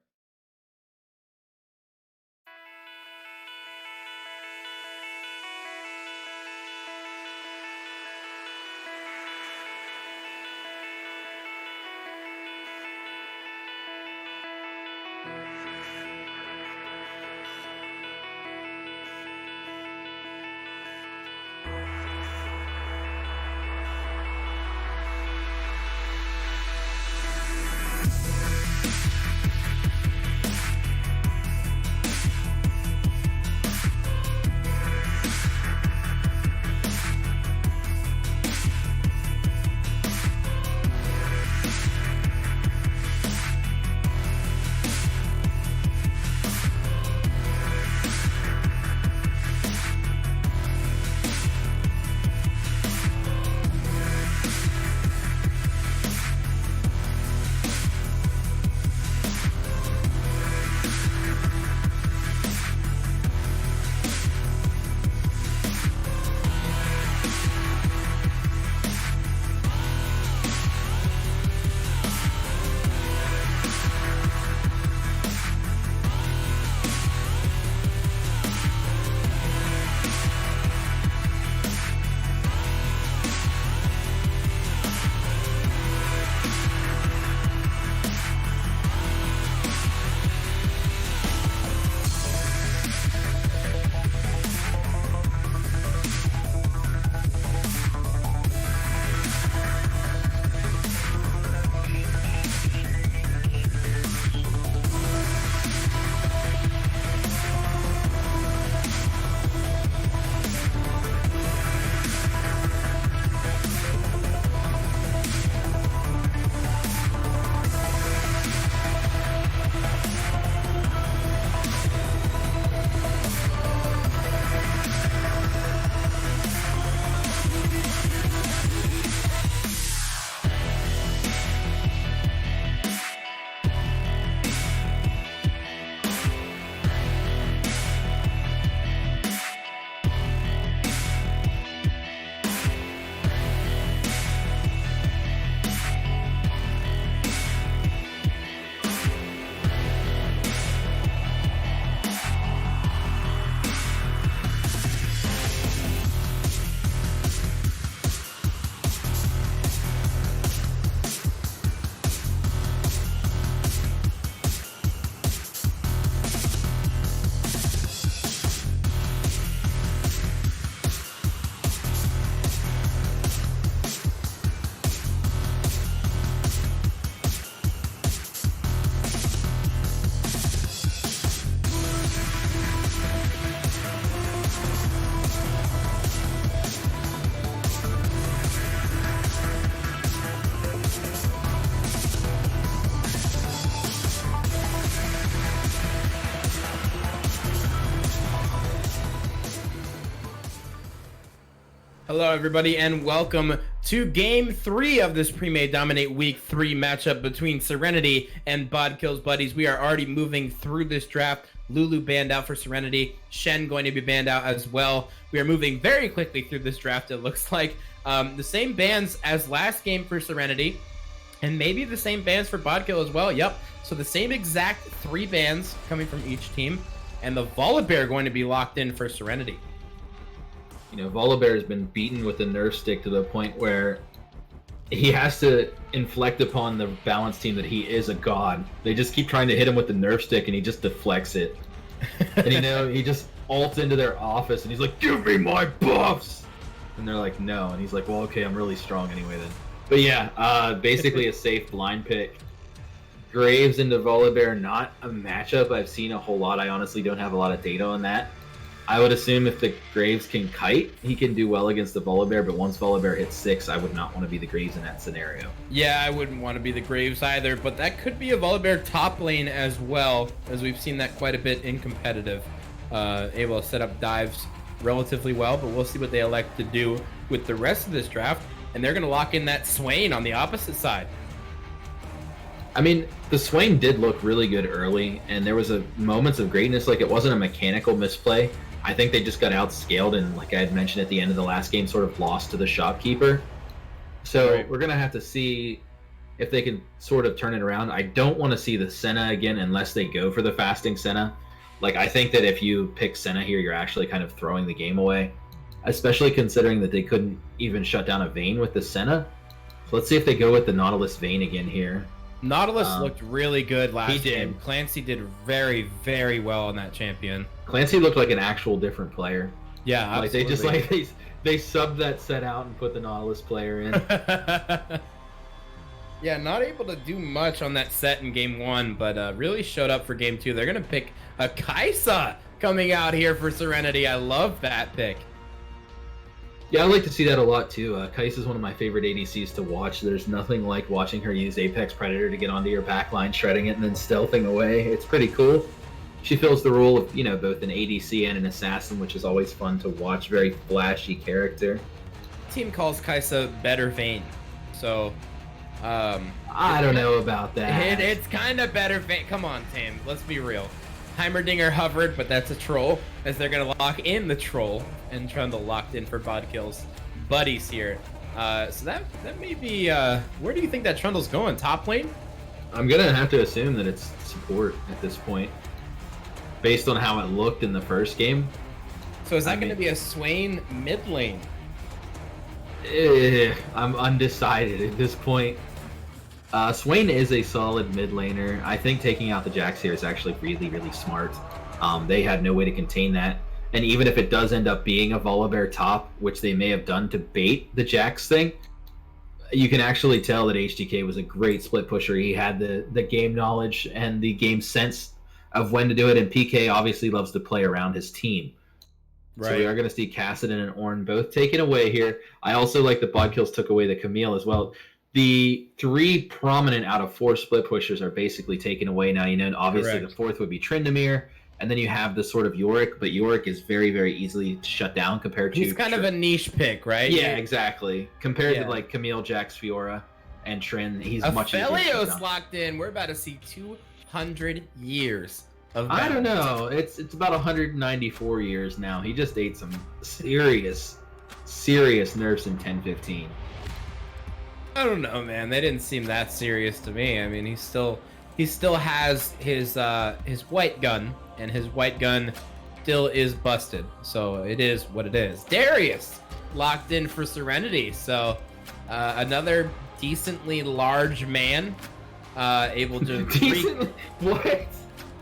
Hello, everybody, and welcome to Game 3 of this Premade Dominate Week 3 matchup between Serenity and Bodkill's buddies. We are already moving through this draft. Lulu banned out for Serenity. Shen going to be banned out as well. We are moving very quickly through this draft, it looks like. The same bans as last game for Serenity, and maybe the same bans for Bodkill as well. Yep, so the same exact 3 bans coming from each team, and the Volibear going to be locked in for Serenity. You know, Volibear has been beaten with the nerf stick to the point where he has to inflect upon the balance team that he is a god. They just keep trying to hit him with the nerf stick and he just deflects it. And you know, he just ults into their office and he's like, "Give me my buffs!" And they're like, "No." And he's like, "Well, okay, I'm really strong anyway then." But yeah, basically a safe blind pick. Graves into Volibear, not a matchup I've seen a whole lot. I honestly don't have a lot of data on that. I would assume if the Graves can kite, he can do well against the Volibear, but once Volibear hits 6, I would not want to be the Graves in that scenario. Yeah, I wouldn't want to be the Graves either, but that could be a Volibear top lane as well, as we've seen that quite a bit in competitive. Able to set up dives relatively well, but we'll see what they elect to do with the rest of this draft, and they're going to lock in that Swain on the opposite side. I mean, the Swain did look really good early, and there was moments of greatness. Like, it wasn't a mechanical misplay. I think they just got outscaled, and like I had mentioned at the end of the last game, sort of lost to the shopkeeper. So Right. We're going to have to see if they can sort of turn it around. I don't want to see the Senna again unless they go for the fasting Senna. Like, I think that if you pick Senna here, you're actually kind of throwing the game away, especially considering that they couldn't even shut down a Vayne with the Senna. So let's see if they go with the Nautilus Vayne again here. Nautilus looked really good last did. game. Clancy did very, very well on that champion. Clancy looked like an actual different player. Yeah, Like absolutely. they just like they subbed that set out and put the Nautilus player in. Yeah, not able to do much on that set in game 1, but really showed up for game 2. They're gonna pick a Kaisa coming out here for Serenity. I love that pick. Yeah, I like to see that a lot too. Kais is one of my favorite ADCs to watch. There's nothing like watching her use Apex Predator to get onto your backline, shredding it, and then stealthing away. It's pretty cool. She fills the role of, you know, both an ADC and an assassin, which is always fun to watch. Very flashy character. Team calls Kaisa better Vayne, so I don't know about that. it's kind of better Vayne. Come on, Tam, let's be real. Heimerdinger hovered, but that's a troll, as they're gonna lock in the troll, and Trundle locked in for Bodkill's buddies here. So that may be, where do you think that Trundle's going? Top lane? I'm gonna have to assume that it's support at this point, based on how it looked in the first game. So is that gonna be a Swain mid lane? I'm undecided at this point. Swain is a solid mid laner. I think taking out the Jax here is actually really, really smart. They had no way to contain that. And even if it does end up being a Volibear top, which they may have done to bait the Jax thing, you can actually tell that HDK was a great split pusher. He had the game knowledge and the game sense of when to do it, and PK obviously loves to play around his team. Right. So we are going to see Kassadin and Ornn both taken away here. I also like that Bodkills took away the Camille as well. The 3 prominent out of 4 split pushers are basically taken away now. You know, and obviously Correct. the 4th would be Tryndamere, and then you have the sort of Yorick, but Yorick is very, very easily shut down compared to... He's kind of a niche pick, right? Yeah, exactly. Compared Yeah. to like Camille, Jax, Fiora, and Trin, he's A much easier to shut Aphelios down. locked in. We're about to see 200 years of I don't battle. know. It's about 194 years now. He just ate some serious nerfs in 10-15. I don't know, man. They didn't seem that serious to me. I mean, he still has his white gun, and his white gun still is busted. So it is what it is. Darius locked in for Serenity. So another decently large man, able to Decently, what?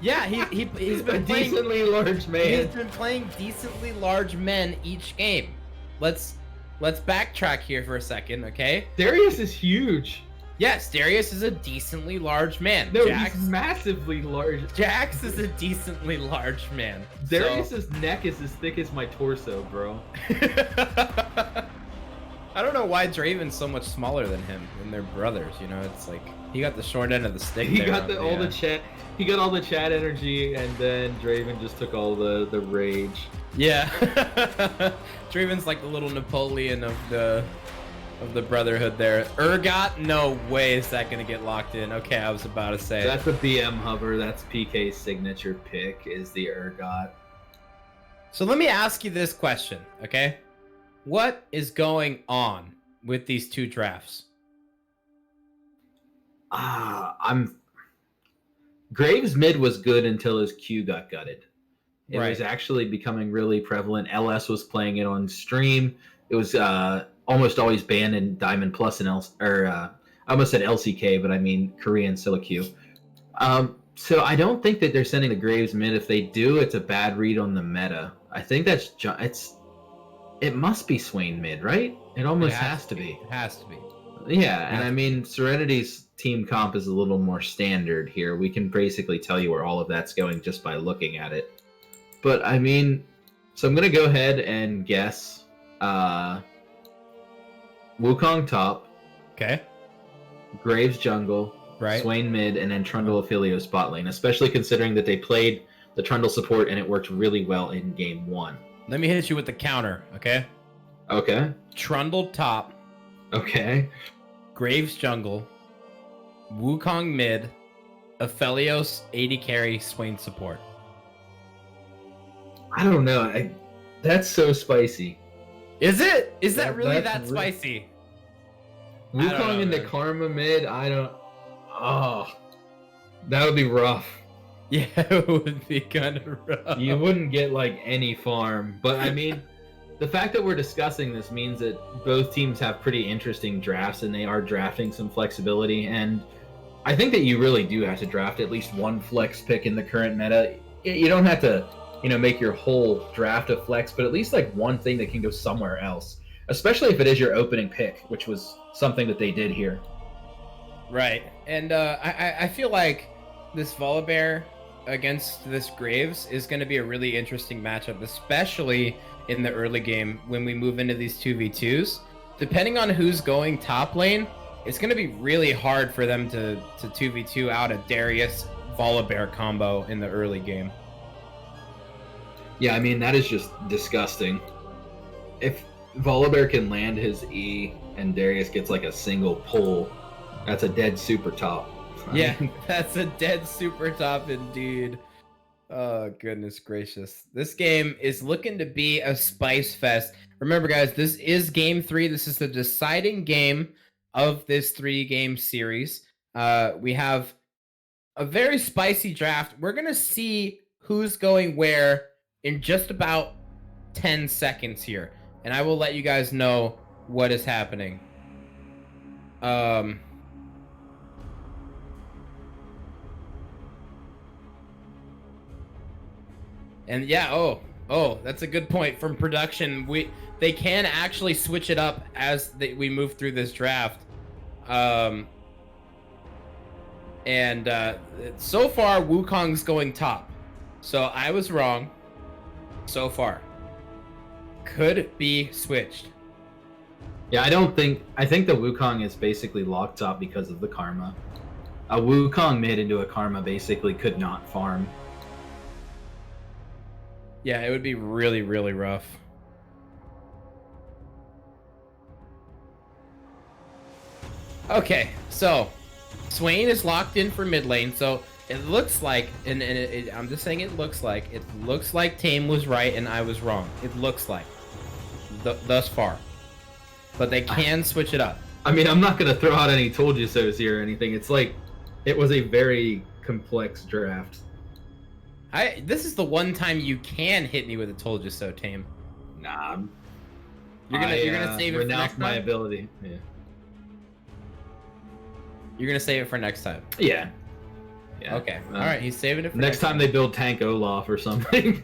Yeah, he's A been playing. decently large man. He's been playing decently large men each game. Let's backtrack here for a second, okay? Darius is huge. Yes, Darius is a decently large man. No, Jax, he's massively large. Jax is a decently large man. Darius's neck is as thick as my torso, bro. I don't know why Draven's so much smaller than him, and they're brothers. You know, it's like he got the short end of the stick. He there got on all the chat. He got all the chat energy, and then Draven just took all the rage. Yeah, Draven's like the little Napoleon of the Brotherhood there. Urgot, no way is that gonna get locked in. Okay, I was about to say. That's the BM hover. That's PK's signature pick is the Urgot. So let me ask you this question, okay? What is going on with these two drafts? Graves mid was good until his Q got gutted. It Right. was actually becoming really prevalent. LS was playing it on stream. It was almost always banned in Diamond Plus and I almost said LCK, but I mean Korean Solo Q. So I don't think that they're sending the Graves mid. If they do, it's a bad read on the meta. I think it must be Swain mid, right? It almost has to be. It has to be. Yeah, and I mean Serenity's team comp is a little more standard here. We can basically tell you where all of that's going just by looking at it. But I mean, so I'm gonna go ahead and guess Wukong top, Okay. Graves jungle, Right. Swain mid, and then Trundle Affilio spot lane, especially considering that they played the Trundle support and it worked really well in game 1. Let me hit you with the counter, okay? Okay. Trundle top, Okay. Graves jungle, Wukong mid, Aphelios 80 carry, Swain support. I don't know. That's so spicy. Is it? Is that really that's that spicy? I don't know, Wukong in the man. Karma mid, I don't. Oh, that would be rough. Yeah, it would be kind of rough. You wouldn't get like any farm. But I mean, the fact that we're discussing this means that both teams have pretty interesting drafts and they are drafting some flexibility. And I think that you really do have to draft at least one flex pick in the current meta. You don't have to, make your whole draft a flex, but at least like one thing that can go somewhere else, especially if it is your opening pick, which was something that they did here. Right. And I feel like this Volibear against this Graves is going to be a really interesting matchup, especially in the early game when we move into these 2v2s. Depending on who's going top lane, it's going to be really hard for them to 2v2 out a Darius Volibear combo in the early game. Yeah, I mean, that is just disgusting. If Volibear can land his E and Darius gets like a single pull, that's a dead super top. Yeah, that's a dead super top indeed. Oh, goodness gracious. This game is looking to be a spice fest. Remember, guys, this is game 3. This is the deciding game of this 3-game series. We have a very spicy draft. We're going to see who's going where in just about 10 seconds here. And I will let you guys know what is happening. And yeah, oh, that's a good point from production. They can actually switch it up as we move through this draft. And so far, Wukong's going top. So I was wrong. So far. Could be switched. Yeah, I think the Wukong is basically locked top because of the Karma. A Wukong mid into a Karma basically could not farm. Yeah, it would be really, really rough. Okay, so Swain is locked in for mid lane, so it looks like, I'm just saying it looks like Tame was right and I was wrong. It looks like, thus far. But they can switch it up. I mean, I'm not going to throw out any told you so's here or anything. It's like, it was a very complex draft. This is the one time you can hit me with a told you so, Tame. Nah. You're gonna save it for next time? my ability. Yeah. You're gonna save it for next time. Yeah. Okay. All right. He's saving it for next time they build Tank Olaf or something.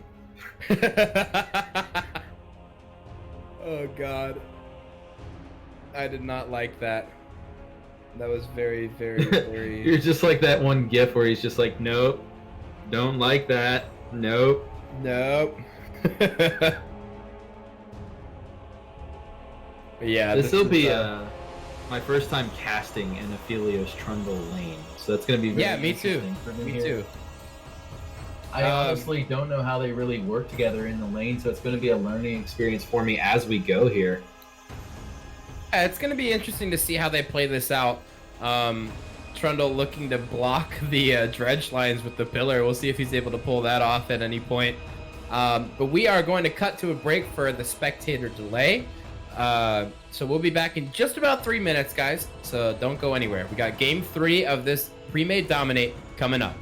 Oh God. I did not like that. That was very, very, very. You're just like that one GIF where he's just like, nope, don't like that. Nope. Yeah, This will is, be my first time casting in Aphelios Trundle lane, so that's going to be very me too. interesting for Me here. too. I honestly don't know how they really work together in the lane, so it's going to be a learning experience for me as we go here. Yeah, it's going to be interesting to see how they play this out. Trundle looking to block the dredge lines with the pillar. We'll see if he's able to pull that off at any point. But we are going to cut to a break for the spectator delay. So we'll be back in just about 3 minutes, guys. So don't go anywhere. We got game 3 of this Premade Dominate coming up.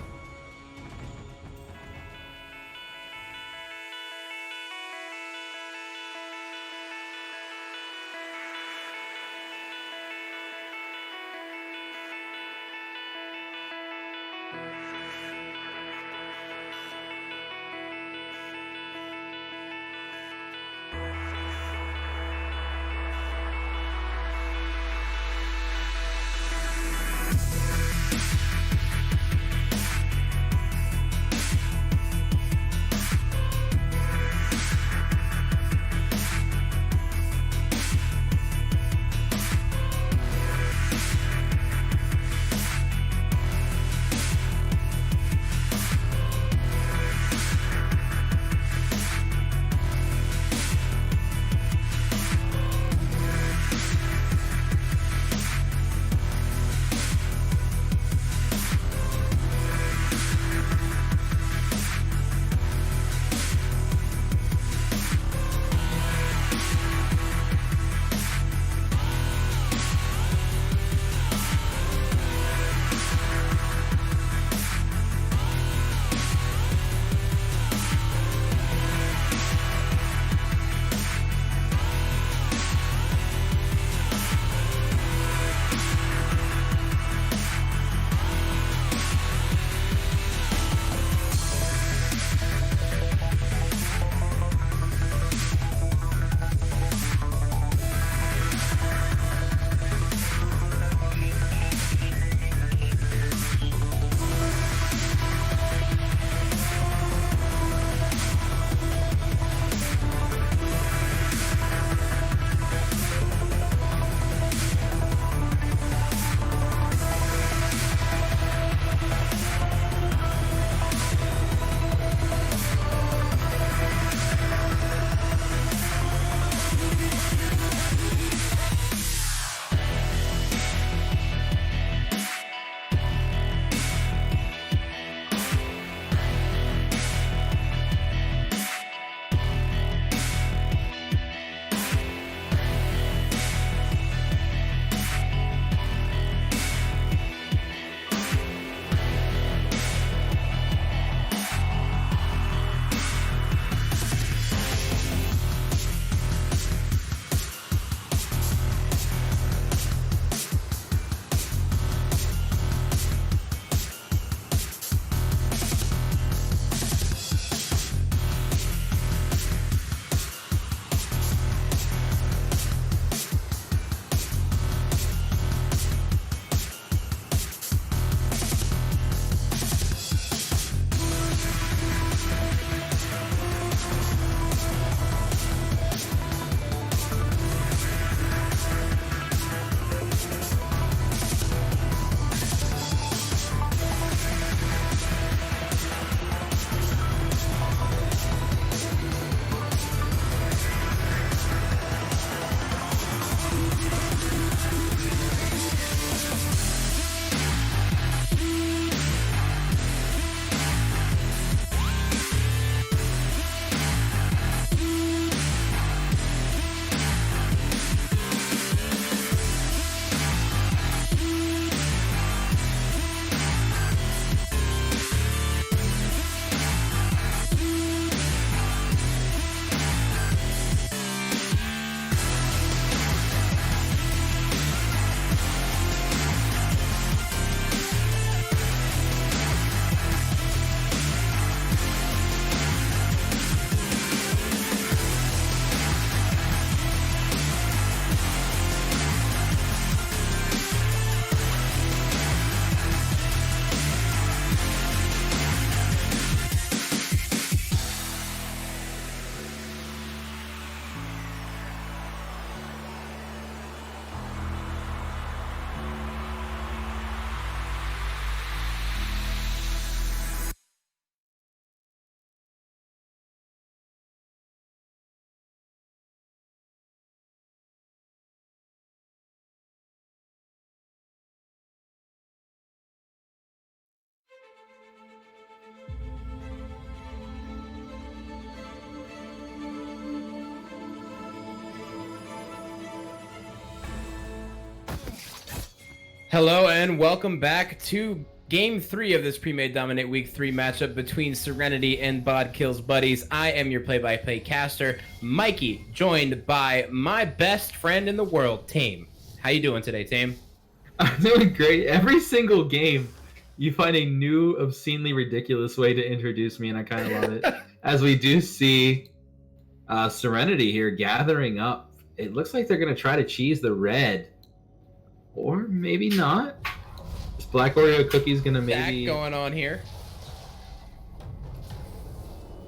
Hello and welcome back to Game 3 of this Premade Dominate Week 3 matchup between Serenity and Bodkill's buddies. I am your play-by-play caster, Mikey, joined by my best friend in the world, Tame. How you doing today, Tame? I'm doing great. Every single game, you find a new, obscenely ridiculous way to introduce me, and I kind of love it. As we do see Serenity here gathering up. It looks like they're going to try to cheese the red. Or maybe not. This Black Oreo cookie's gonna maybe going on here.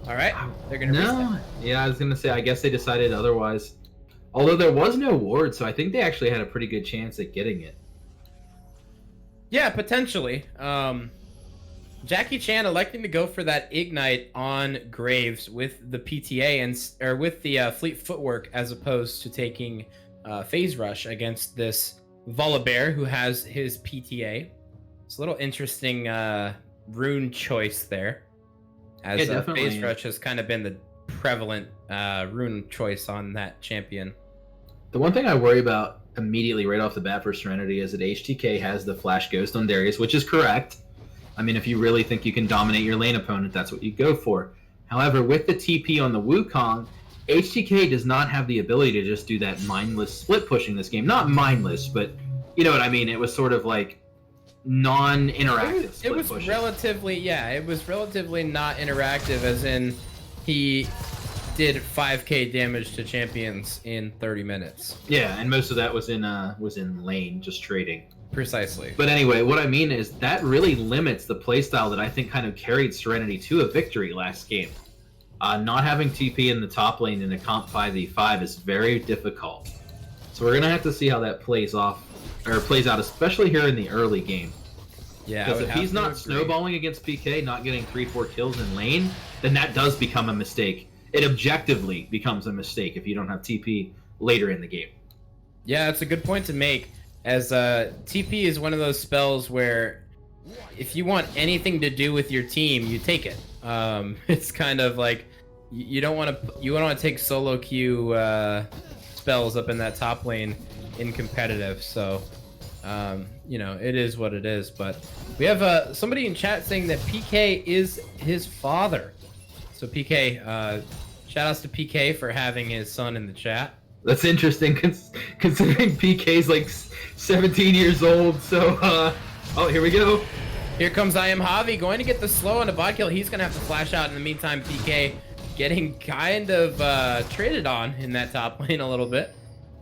All right, they're gonna reset. Yeah, I was gonna say. I guess they decided otherwise. Although there was no ward, so I think they actually had a pretty good chance at getting it. Yeah, potentially. Jackie Chan electing to go for that ignite on Graves with the PTA or with the fleet footwork as opposed to taking phase rush against this Volibear, who has his PTA. It's a little interesting rune choice there, as phase rush has kind of been the prevalent rune choice on that champion. The one thing I worry about immediately right off the bat for Serenity is that HTK has the Flash Ghost on Darius, which is correct. I mean, if you really think you can dominate your lane opponent, that's what you go for. However, with the TP on the Wukong, HTK does not have the ability to just do that mindless split pushing this game. Not mindless, but you know what I mean. It was sort of like non-interactive split It was pushing. it was relatively not interactive, as in he did 5k damage to champions in 30 minutes. Yeah, and most of that was in lane, just trading. Precisely. But anyway, what I mean is that really limits the playstyle that I think kind of carried Serenity to a victory last game. Not having TP in the top lane in a comp 5v5 is very difficult. So we're gonna have to see how that plays out, especially here in the early game. Yeah. Because if he's not snowballing against PK, not getting 3-4 kills in lane, then that does become a mistake. It objectively becomes a mistake if you don't have TP later in the game. Yeah, that's a good point to make, as TP is one of those spells where if you want anything to do with your team, you take it. It's kind of like you don't want to take solo queue spells up in that top lane in competitive. So you know, it is what it is. But we have somebody in chat saying that PK is his father. So PK, shout outs to PK for having his son in the chat. That's interesting, considering PK's like 17 years old. So oh, here we go. Here comes I Am Javi going to get the slow on a Bodkill. He's going to have to flash out. In the meantime, PK getting kind of traded on in that top lane a little bit.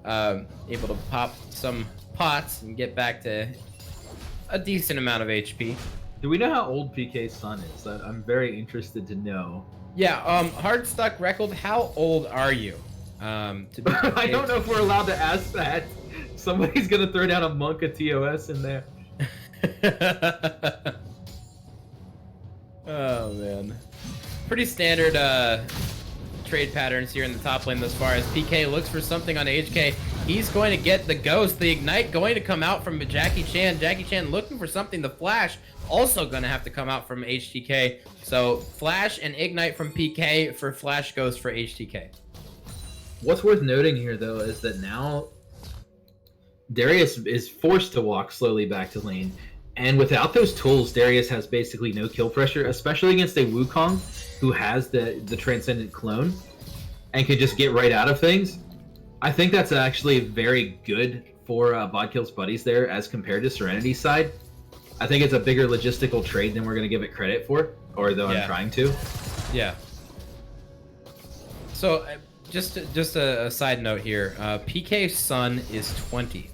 Able to pop some pots and get back to a decent amount of HP. Do we know how old PK's son is? I'm very interested to know. Yeah, Hardstuck Reckled, how old are you? To be I don't know if we're allowed to ask that. Somebody's going to throw down a monk of TOS in there. Oh man, pretty standard trade patterns here in the top lane thus far, as PK looks for something on HK. He's going to get the ghost, the ignite going to come out from Jackie Chan. Jackie Chan looking for something. The flash also going to have to come out from HTK. So flash and ignite from PK for flash ghost for HTK. What's worth noting here though is that now Darius is forced to walk slowly back to lane, and without those tools, Darius has basically no kill pressure, especially against a Wukong who has the Transcendent clone and could just get right out of things. I think that's actually very good for Bodkill's buddies there as compared to Serenity's side. I think it's a bigger logistical trade than we're going to give it credit for, or though I'm trying to. Yeah. So just a side note here, PK's son is 20.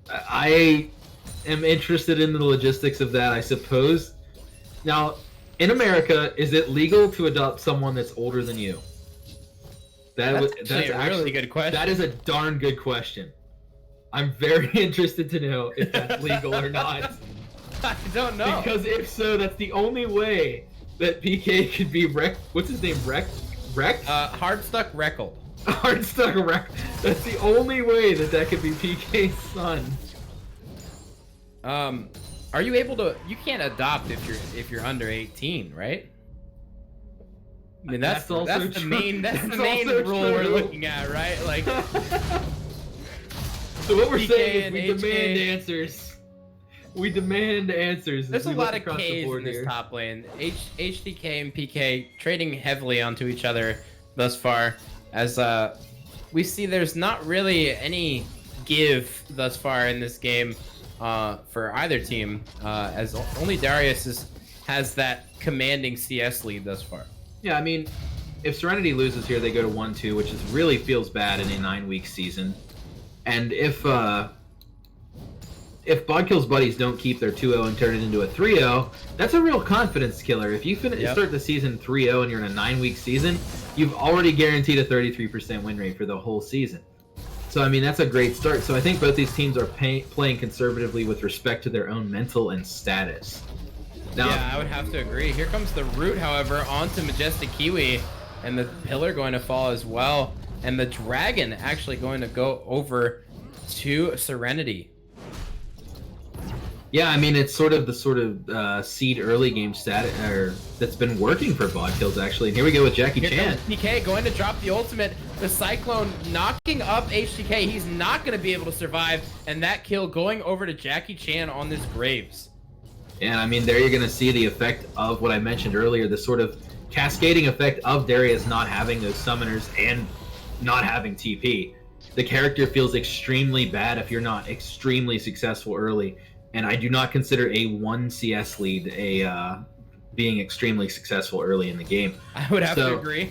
I am interested in the logistics of that, I suppose. Now, in America, is it legal to adopt someone that's older than you? That's actually a really good question. That is a darn good question. I'm very interested to know if that's legal or not. I don't know. Because if so, that's the only way that PK could be wrecked. What's his name? Wrecked? Hardstuck Reckled. Hardstuck Reckled. That's the only way that could be PK's son. Are you able to? You can't adopt if you're under 18, right? I mean, that's the main rule we're looking at, right? Like, so what we're PK saying is and we HK. demand answers. We demand answers. There's a We lot look of across the Ks board in this here. top lane. HDK and PK trading heavily onto each other thus far, as we see there's not really any give thus far in this game for either team, as only Darius has that commanding CS lead thus far. Yeah, I mean, if Serenity loses here, they go to 1-2, which really feels bad in a 9-week season. And if Bodkill's buddies don't keep their 2-0 and turn it into a 3-0, that's a real confidence killer. If you start the season 3-0 and you're in a 9-week season, you've already guaranteed a 33% win rate for the whole season. So, I mean, that's a great start. So I think both these teams are playing conservatively with respect to their own mental and status. Now, yeah, I would have to agree. Here comes the root, however, onto Majestic Kiwi, and the pillar going to fall as well, and the dragon actually going to go over to Serenity. Yeah, I mean, it's sort of seed early game stat that's been working for Bodkills, actually. And here we go with Jackie Chan. PK going to drop the ultimate. The Cyclone knocking up HTK. He's not going to be able to survive, and that kill going over to Jackie Chan on this Graves. And I mean, there you're going to see the effect of what I mentioned earlier, the sort of cascading effect of Darius not having those summoners and not having TP. The character feels extremely bad if you're not extremely successful early. And I do not consider a 1 CS lead being extremely successful early in the game. I would have to agree.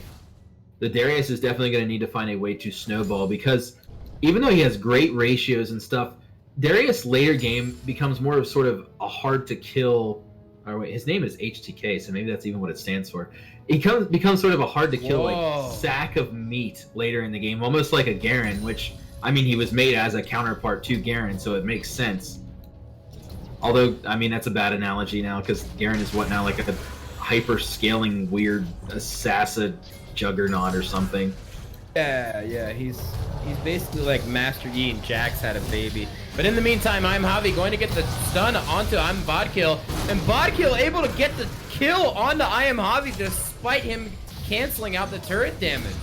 The Darius is definitely going to need to find a way to snowball, because even though he has great ratios and stuff, Darius later game becomes more of sort of a hard to kill. Or wait, his name is HTK, so maybe that's even what it stands for. He becomes sort of a hard to kill like sack of meat later in the game, almost like a Garen, which, I mean, he was made as a counterpart to Garen, so it makes sense. Although, I mean, that's a bad analogy now, because Garen is what now, like a hyper-scaling weird assassin juggernaut or something. Yeah, he's basically like Master Yi and Jax had a baby. But in the meantime, I'm Javi going to get the stun onto I'm Bodkill, and Bodkill able to get the kill onto I am Javi despite him canceling out the turret damage.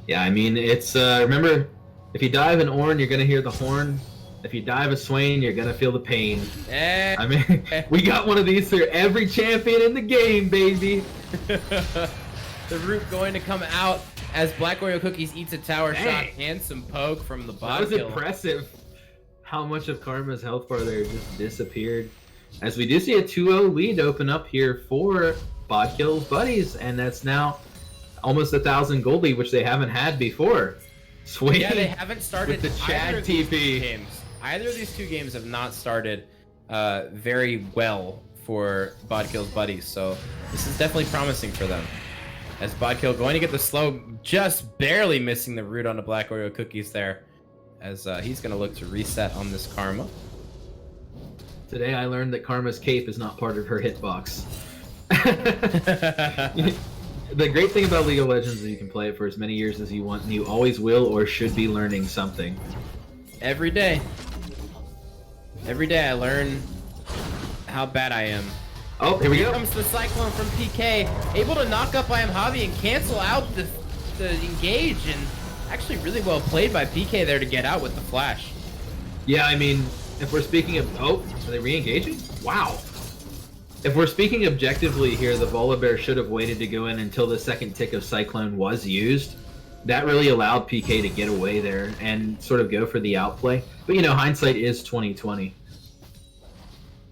Yeah, I mean, it's remember, if you dive an Ornn, you're gonna hear the horn. If you dive a Swain, you're gonna feel the pain. I mean, we got one of these for every champion in the game, baby. The root going to come out as Black Oreo Cookies eats a tower shot and some poke from the Bodkill. That was impressive. How much of Karma's health bar there just disappeared. As we do see a 2-0 lead open up here for Bodkill's buddies, and that's now almost 1,000 gold lead, which they haven't had before. Swain, yeah, they haven't started with the Chad TP. Either of these two games have not started very well for Bodkill's buddies, so this is definitely promising for them. As Bodkill going to get the slow, just barely missing the root on the Black Oreo Cookies there, as he's going to look to reset on this Karma. Today I learned that Karma's cape is not part of her hitbox. The great thing about League of Legends is you can play it for as many years as you want, and you always will or should be learning something. Every day. Every day I learn how bad I am. Oh, here we go. Here comes the Cyclone from PK, able to knock up I am Javi and cancel out the engage, and actually really well played by PK there to get out with the flash. Yeah, I mean, if we're speaking of... Oh, are they re-engaging? Wow. If we're speaking objectively here, the Volibear should have waited to go in until the second tick of Cyclone was used. That really allowed PK to get away there and sort of go for the outplay. But, you know, hindsight is 2020.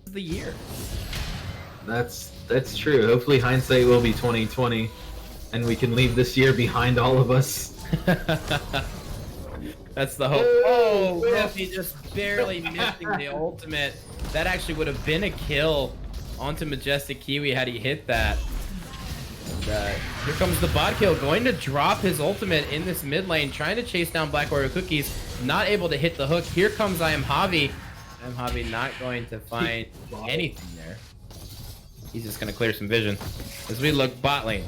The year. That's true. Hopefully hindsight will be 2020, and we can leave this year behind all of us. That's the hope. Oh, Ruffy just barely missing the ultimate. That actually would have been a kill onto Majestic Kiwi had he hit that. And, here comes the Bodkill going to drop his ultimate in this mid lane, trying to chase down Black Oreo Cookies, not able to hit the hook. Here comes I am Javi. I am Javi not going to find anything there. He's just going to clear some vision as we look bot lane.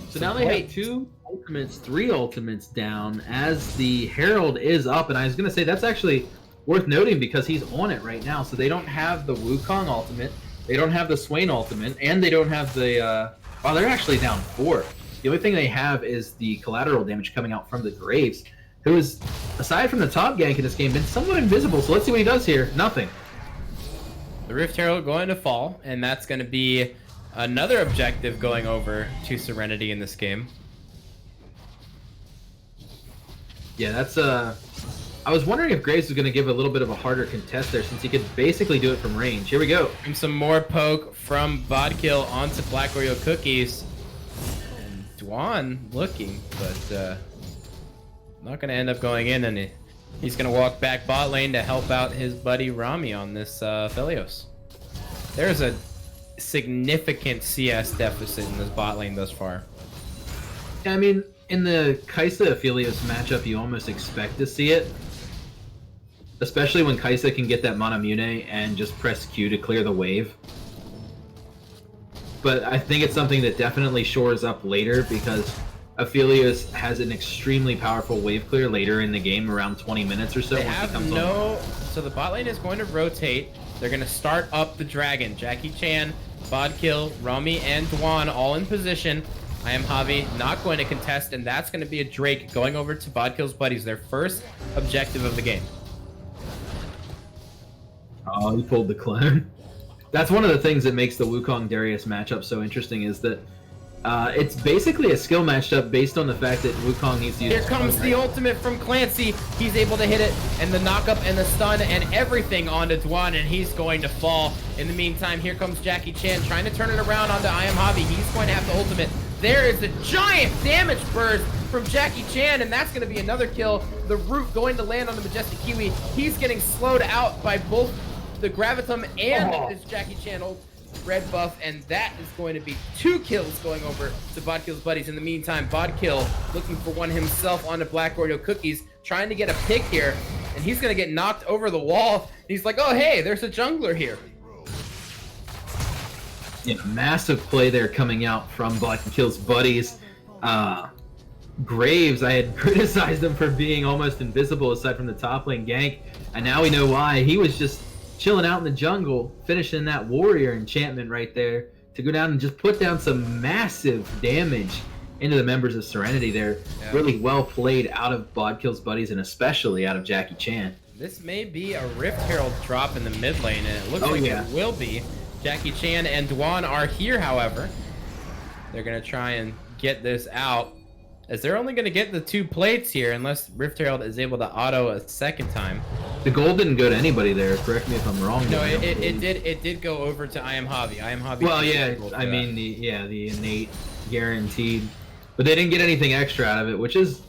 So now they have 2 ultimates, 3 ultimates down as the Herald is up, and I was going to say that's actually worth noting because he's on it right now. So they don't have the Wukong ultimate, they don't have the Swain ultimate, and they don't have the. Oh, they're actually down 4. The only thing they have is the collateral damage coming out from the Graves, who is, aside from the top gank in this game, been somewhat invisible. So let's see what he does here. Nothing. The Rift Herald going to fall, and that's going to be another objective going over to Serenity in this game. Yeah, that's I was wondering if Graves was going to give a little bit of a harder contest there, since he could basically do it from range. Here we go. And some more poke from Bodkill onto Black Oreo Cookies. And Dwan looking, but not going to end up going in, and he's going to walk back bot lane to help out his buddy Rami on this Phelios. There's a significant CS deficit in this bot lane thus far. I mean, in the Kai'Sa Phelios matchup, you almost expect to see it. Especially when Kai'Sa can get that Manamune and just press Q to clear the wave. But I think it's something that definitely shores up later, because Aphelios has an extremely powerful wave clear later in the game, around 20 minutes or so. They have no... So the bot lane is going to rotate. They're going to start up the dragon. Jackie Chan, Bodkill, Rami, and Dwan all in position. I am Javi, not going to contest, and that's going to be a Drake going over to Bodkill's buddies, their first objective of the game. Oh, he pulled the clone. That's one of the things that makes the Wukong Darius matchup so interesting, is that it's basically a skill matchup based on the fact that Wukong needs to use. Here comes the ultimate from Clancy. He's able to hit it, and the knockup and the stun and everything onto Dwan, and he's going to fall. In the meantime, here comes Jackie Chan trying to turn it around onto I Am Javi. He's going to have the ultimate. There is a giant damage burst from Jackie Chan, and that's going to be another kill. The root going to land on the Majestic Kiwi. He's getting slowed out by both the Gravitum and this Jackie Chan ult red buff, and that is going to be 2 kills going over to Bodkill's buddies. In the meantime, Bodkill looking for one himself onto Black Oreo Cookies, trying to get a pick here, and he's going to get knocked over the wall. He's like, oh, hey, there's a jungler here. Yeah, massive play there coming out from Bodkill's buddies. Graves, I had criticized him for being almost invisible aside from the top lane gank, and now we know why. He was just chilling out in the jungle, finishing that warrior enchantment right there to go down and just put down some massive damage into the members of Serenity there. Yeah. Really well played out of Bodkill's buddies, and especially out of Jackie Chan. This may be a Rift Herald drop in the mid lane, and it looks like it will be. Jackie Chan and Dwan are here, however. They're going to try and get this out, as they're only going to get the 2 plates here unless Rift Herald is able to auto a second time. The gold didn't go to anybody there. Correct me if I'm wrong. No, it did go over to I Am Javi. I Am Javi. Well, yeah, I mean the innate guaranteed, but they didn't get anything extra out of it, which is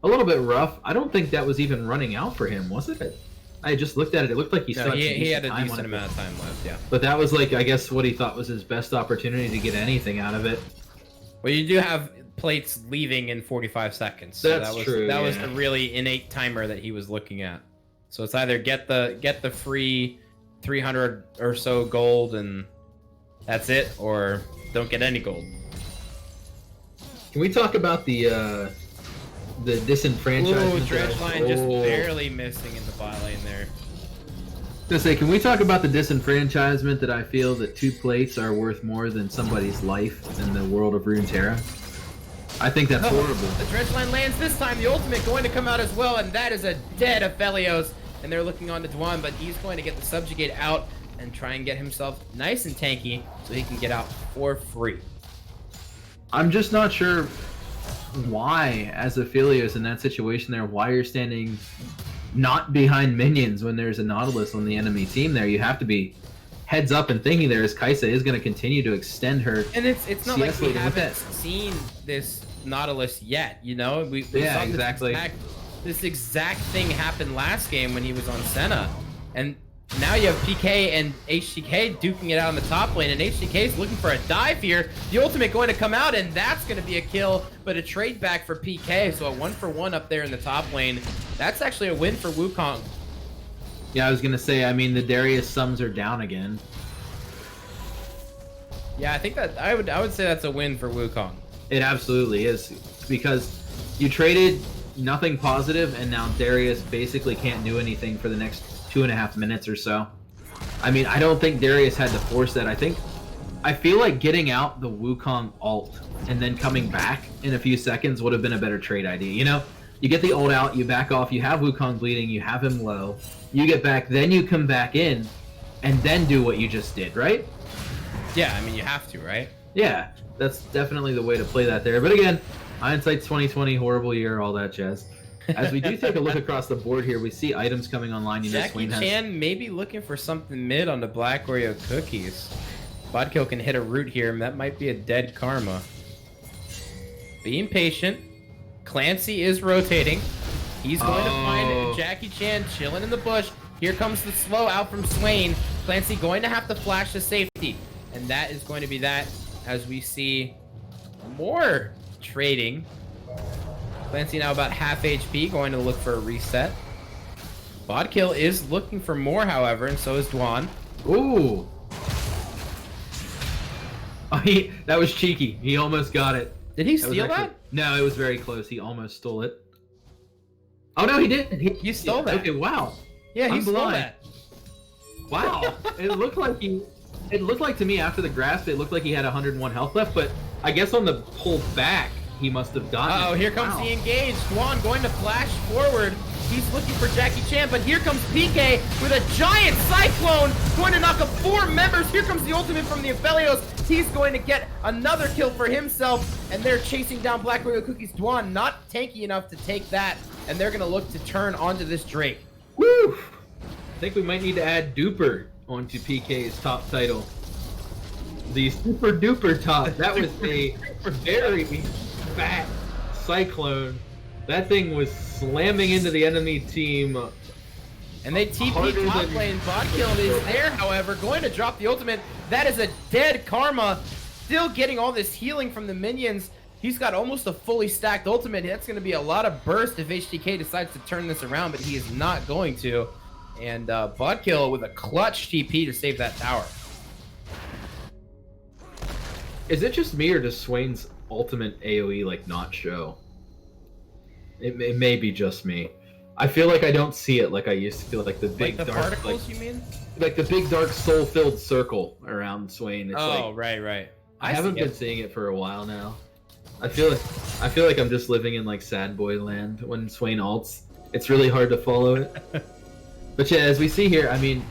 a little bit rough. I don't think that was even running out for him, was it? I just looked at it. It looked like he had a decent amount of time left. Yeah. But that was like, I guess, what he thought was his best opportunity to get anything out of it. Well, you do have plates leaving in 45 seconds. So That's true. That was the really innate timer that he was looking at. So it's either get the free 300 or so gold and that's it, or don't get any gold. Can we talk about the disenfranchisement? Ooh, Dredgeline just barely missing in the bot lane there. I was gonna say, can we talk about the disenfranchisement that I feel that 2 plates are worth more than somebody's life in the world of Runeterra? I think that's horrible. The Dredgeline lands this time. The ultimate going to come out as well, and that is a dead Aphelios. And they're looking on to Dwan, but he's going to get the Subjugate out and try and get himself nice and tanky so he can get out for free. I'm just not sure why, as Aphelios in that situation there, why you're standing not behind minions when there's a Nautilus on the enemy team there. You have to be heads up and thinking there, as Kai'Sa is going to continue to extend her. And it's not like we haven't seen this Nautilus yet, you know? We saw exactly. This exact thing happened last game when he was on Senna. And now you have PK and HTK duking it out on the top lane, and HTK is looking for a dive here. The ultimate going to come out, and that's going to be a kill, but a trade back for PK, so a 1-for-1 up there in the top lane. That's actually a win for Wukong. Yeah, I was going to say, I mean, the Darius sums are down again. Yeah, I think that I would say that's a win for Wukong. It absolutely is, because you traded nothing positive, and now Darius basically can't do anything for the next 2.5 minutes or so. I mean, I don't think Darius had to force that. I feel like getting out the Wukong ult and then coming back in a few seconds would have been a better trade idea. You know, you get the ult out, you back off, you have Wukong bleeding, you have him low, you get back, then you come back in, and then do what you just did, right? Yeah, I mean, you have to, right? Yeah, that's definitely the way to play that there. But again, hindsight's 2020, horrible year, all that jazz. As we do take a look across the board here, we see items coming online. You know, Jackie Chan maybe looking for something mid on the Black Oreo cookies. Bodkill can hit a root here, and that might be a dead karma. Being patient. Clancy is rotating. He's going to find Jackie Chan chilling in the bush. Here comes the slow out from Swain. Clancy going to have to flash to safety. And that is going to be that as we see more trading. Clancy now about half HP, going to look for a reset. Bodkill is looking for more, however, and so is Dwan. Ooh. Oh, that was cheeky. He almost got it. Did he steal that? No, it was very close. He almost stole it. Oh, no, he didn't. He stole that. Okay, wow. Yeah, he stole that. Wow. It looked like to me after the grasp, it looked like he had 101 health left, but I guess on the pull back, he must have gotten it. Here comes the engage. Dwan going to flash forward. He's looking for Jackie Chan, but here comes PK with a giant cyclone, going to knock up 4 members. Here comes the ultimate from the Aphelios. He's going to get another kill for himself, and they're chasing down Black Oreo Cookies. Dwan not tanky enough to take that, and they're going to look to turn onto this Drake. Woo! I think we might need to add Duper onto PK's top title. The Super Duper top. That was a very fat cyclone. That thing was slamming into the enemy team. And they TP top lane. Bodkill is there, however, going to drop the ultimate. That is a dead karma. Still getting all this healing from the minions. He's got almost a fully stacked ultimate. That's going to be a lot of burst if HTK decides to turn this around, but he is not going to. And Bodkill with a clutch TP to save that tower. Is it just me, or does Swain's ultimate AoE like not show? It may be just me. I feel like I don't see it like I used to feel, like the big like the dark particles, you mean? Like the big dark soul-filled circle around Swain. It's right. I haven't been seeing it for a while now. I feel like I'm just living in like sad boy land when Swain ults. It's really hard to follow it. But yeah, as we see here, I mean,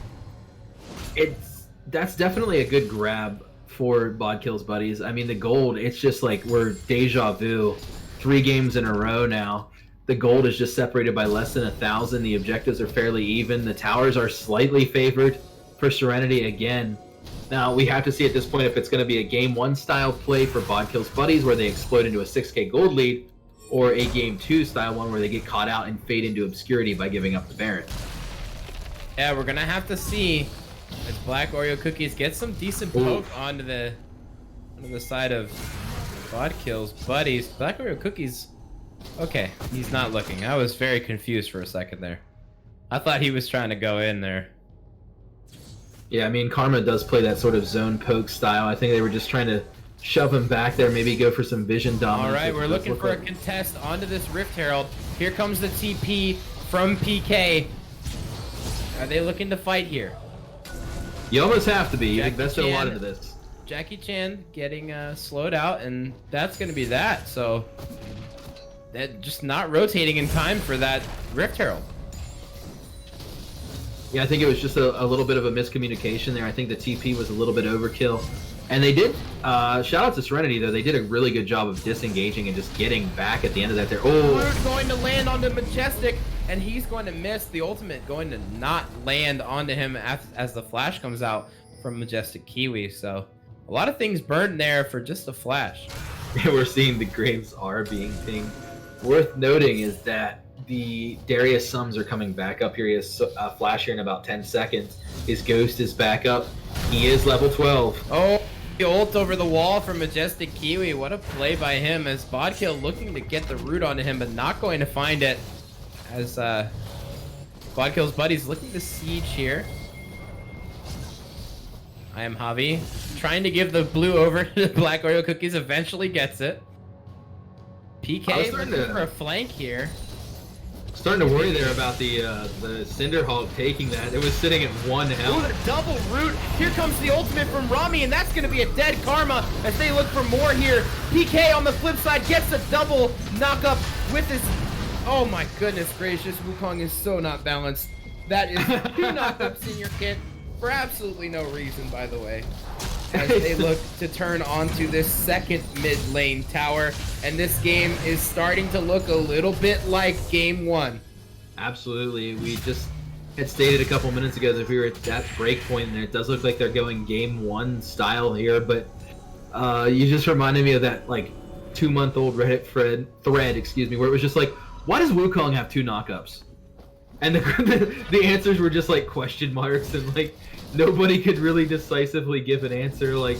that's definitely a good grab for Bodkill's buddies. I mean, the gold, it's just like we're deja vu 3 games in a row now. The gold is just separated by less than 1,000. The objectives are fairly even. The towers are slightly favored for Serenity again. Now, we have to see at this point if it's going to be a Game 1 style play for Bodkill's buddies where they explode into a 6k gold lead, or a Game 2 style one where they get caught out and fade into obscurity by giving up the Baron. Yeah, we're going to have to see as Black Oreo Cookies get some decent poke onto the side of Bodkill's buddies. Black Oreo Cookies... Okay, he's not looking. I was very confused for a second there. I thought he was trying to go in there. Yeah, I mean, Karma does play that sort of zone poke style. I think they were just trying to shove him back there, maybe go for some vision dominance. All right, we're looking for a contest onto this Rift Herald. Here comes the TP from PK. Are they looking to fight here? You almost have to be. You invested a lot into this. Jackie Chan getting slowed out, and that's going to be that. So... they're just not rotating in time for that Rift Herald. Yeah, I think it was just a little bit of a miscommunication there. I think the TP was a little bit overkill. And they did, shout out to Serenity though, they did a really good job of disengaging and just getting back at the end of that there. Oh! We're going to land onto Majestic, and he's going to miss the ultimate, going to not land onto him as the flash comes out from Majestic Kiwi. So a lot of things burned there for just a flash. We're seeing the Graves R being pinged. Worth noting is that the Darius sums are coming back up here. He has a flash here in about 10 seconds. His ghost is back up. He is level 12. Oh, the ult over the wall from Majestic Kiwi. What a play by him, as Bodkill looking to get the root onto him, but not going to find it. As Bodkill's buddies looking to siege here. I am Javi, trying to give the blue over to Black Oreo Cookies, eventually gets it. PK looking for a flank here. Starting to worry there about the Cinderhawk taking that. It was sitting at 1 health. Ooh, the double root. Here comes the ultimate from Rami, and that's going to be a dead karma as they look for more here. PK on the flip side gets a double knock-up with his... Oh my goodness gracious, Wukong is so not balanced. That is 2 knockups in your kit for absolutely no reason, by the way. As they look to turn onto this second mid lane tower, and this game is starting to look a little bit like game 1. Absolutely. We just had stated a couple minutes ago that we were at that break point, and it does look like they're going game 1 style here, but you just reminded me of that like 2-month-old Reddit thread, where it was just like, why does Wukong have 2 knockups? And the answers were just like question marks, and like nobody could really decisively give an answer. Like,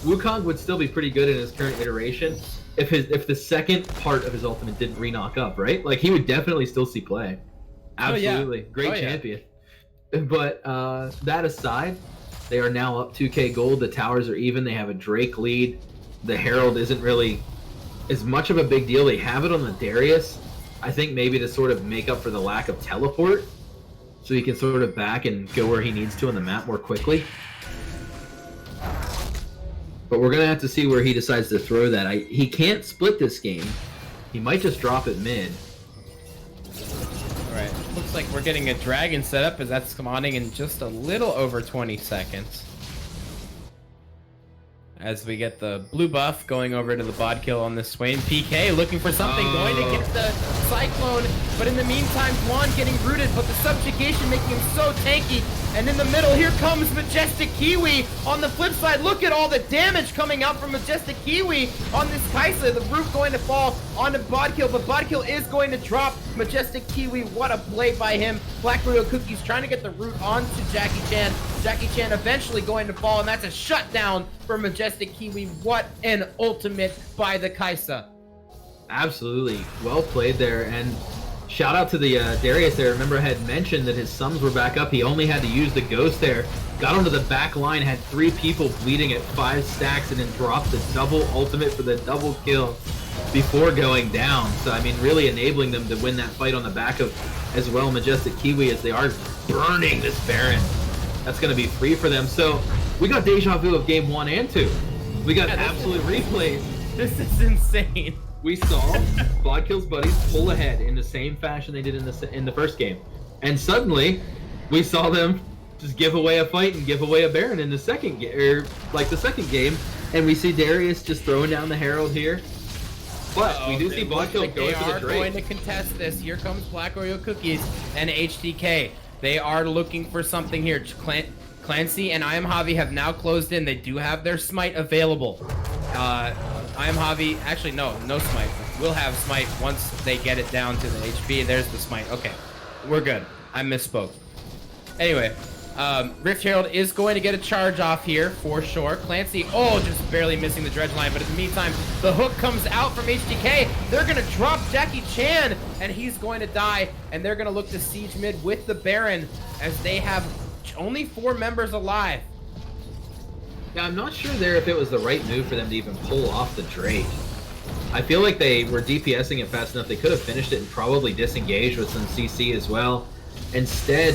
Wukong would still be pretty good in his current iteration if the second part of his ultimate didn't re-knock up, right? Like, he would definitely still see play. Absolutely. Oh, yeah. Great champion. Yeah. But that aside, they are now up 2k gold. The towers are even. They have a Drake lead. The Herald isn't really as much of a big deal. They have it on the Darius, I think maybe to sort of make up for the lack of teleport, so he can sort of back and go where he needs to on the map more quickly. But we're gonna have to see where he decides to throw that. He can't split this game. He might just drop it mid. All right, looks like we're getting a dragon set up as that's spawning in just a little over 20 seconds. As we get the blue buff going over to the Bodkill on this Swain. PK looking for something, going to get the Cyclone, but in the meantime, Juan getting rooted, but the subjugation making him so tanky. And in the middle, here comes Majestic Kiwi. On the flip side, look at all the damage coming out from Majestic Kiwi on this Kaisa. The roof going to fall onto Bodkill, but Bodkill is going to drop Majestic Kiwi. What a play by him. Black Royal Cookies trying to get the root onto Jackie Chan. Jackie Chan eventually going to fall, and that's a shutdown for Majestic Kiwi. What an ultimate by the Kaisa. Absolutely. Well played there, and shout out to the Darius there. Remember, I had mentioned that his sums were back up. He only had to use the Ghost there. Got onto the back line, had 3 people bleeding at 5 stacks, and then dropped the double ultimate for the double kill before going down. So, I mean, really enabling them to win that fight on the back of, as well, Majestic Kiwi, as they are burning this Baron. That's going to be free for them. So, we got deja vu of game 1 and 2. We got absolute replays. This is insane. We saw Bodkill's buddies pull ahead in the same fashion they did in the first game, and suddenly we saw them just give away a fight and give away a Baron in the second game, and we see Darius just throwing down the Herald here. But we do see Bodkill going for the Drake. They are going to contest this. Here comes Black Oreo Cookies and HDK. They are looking for something here. Clancy and I Am Javi have now closed in. They do have their smite available. I Am Javi, actually no smite. We'll have smite once they get it down to the HP. There's the smite. Okay, we're good. I misspoke. Anyway, Rift Herald is going to get a charge off here for sure. Clancy, just barely missing the dredge line, but in the meantime, the hook comes out from HDK. They're gonna drop Jackie Chan, and he's going to die, and they're gonna look to siege mid with the Baron, as they have only 4 members alive. Yeah, I'm not sure there if it was the right move for them to even pull off the Drake. I feel like they were DPSing it fast enough. They could have finished it and probably disengaged with some CC as well. Instead,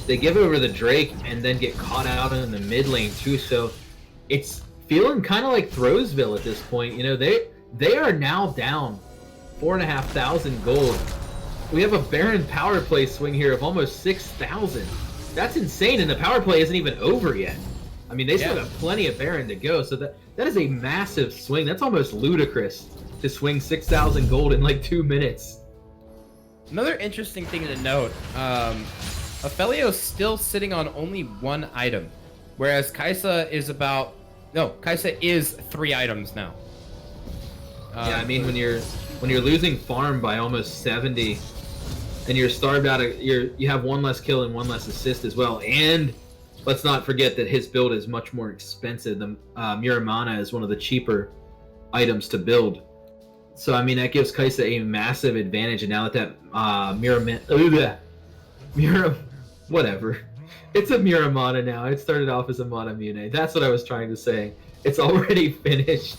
they give over the Drake and then get caught out in the mid lane too. So it's feeling kind of like Throwsville at this point. You know, they are now down 4,500 gold. We have a Baron power play swing here of almost 6,000. That's insane, and the power play isn't even over yet. I mean, they still have plenty of Baron to go, so that is a massive swing. That's almost ludicrous to swing 6,000 gold in like 2 minutes. Another interesting thing to note, Ophelio's still sitting on only 1 item, whereas Kaisa is Kaisa is 3 items now. Yeah, I mean, when you're losing farm by almost 70, and you're starved out of, you have 1 less kill and 1 less assist as well, and let's not forget that his build is much more expensive. The Muramana is one of the cheaper items to build. So, I mean, that gives Kaisa a massive advantage. And now that whatever. It's a Muramana now. It started off as a Manamune. That's what I was trying to say. It's already finished.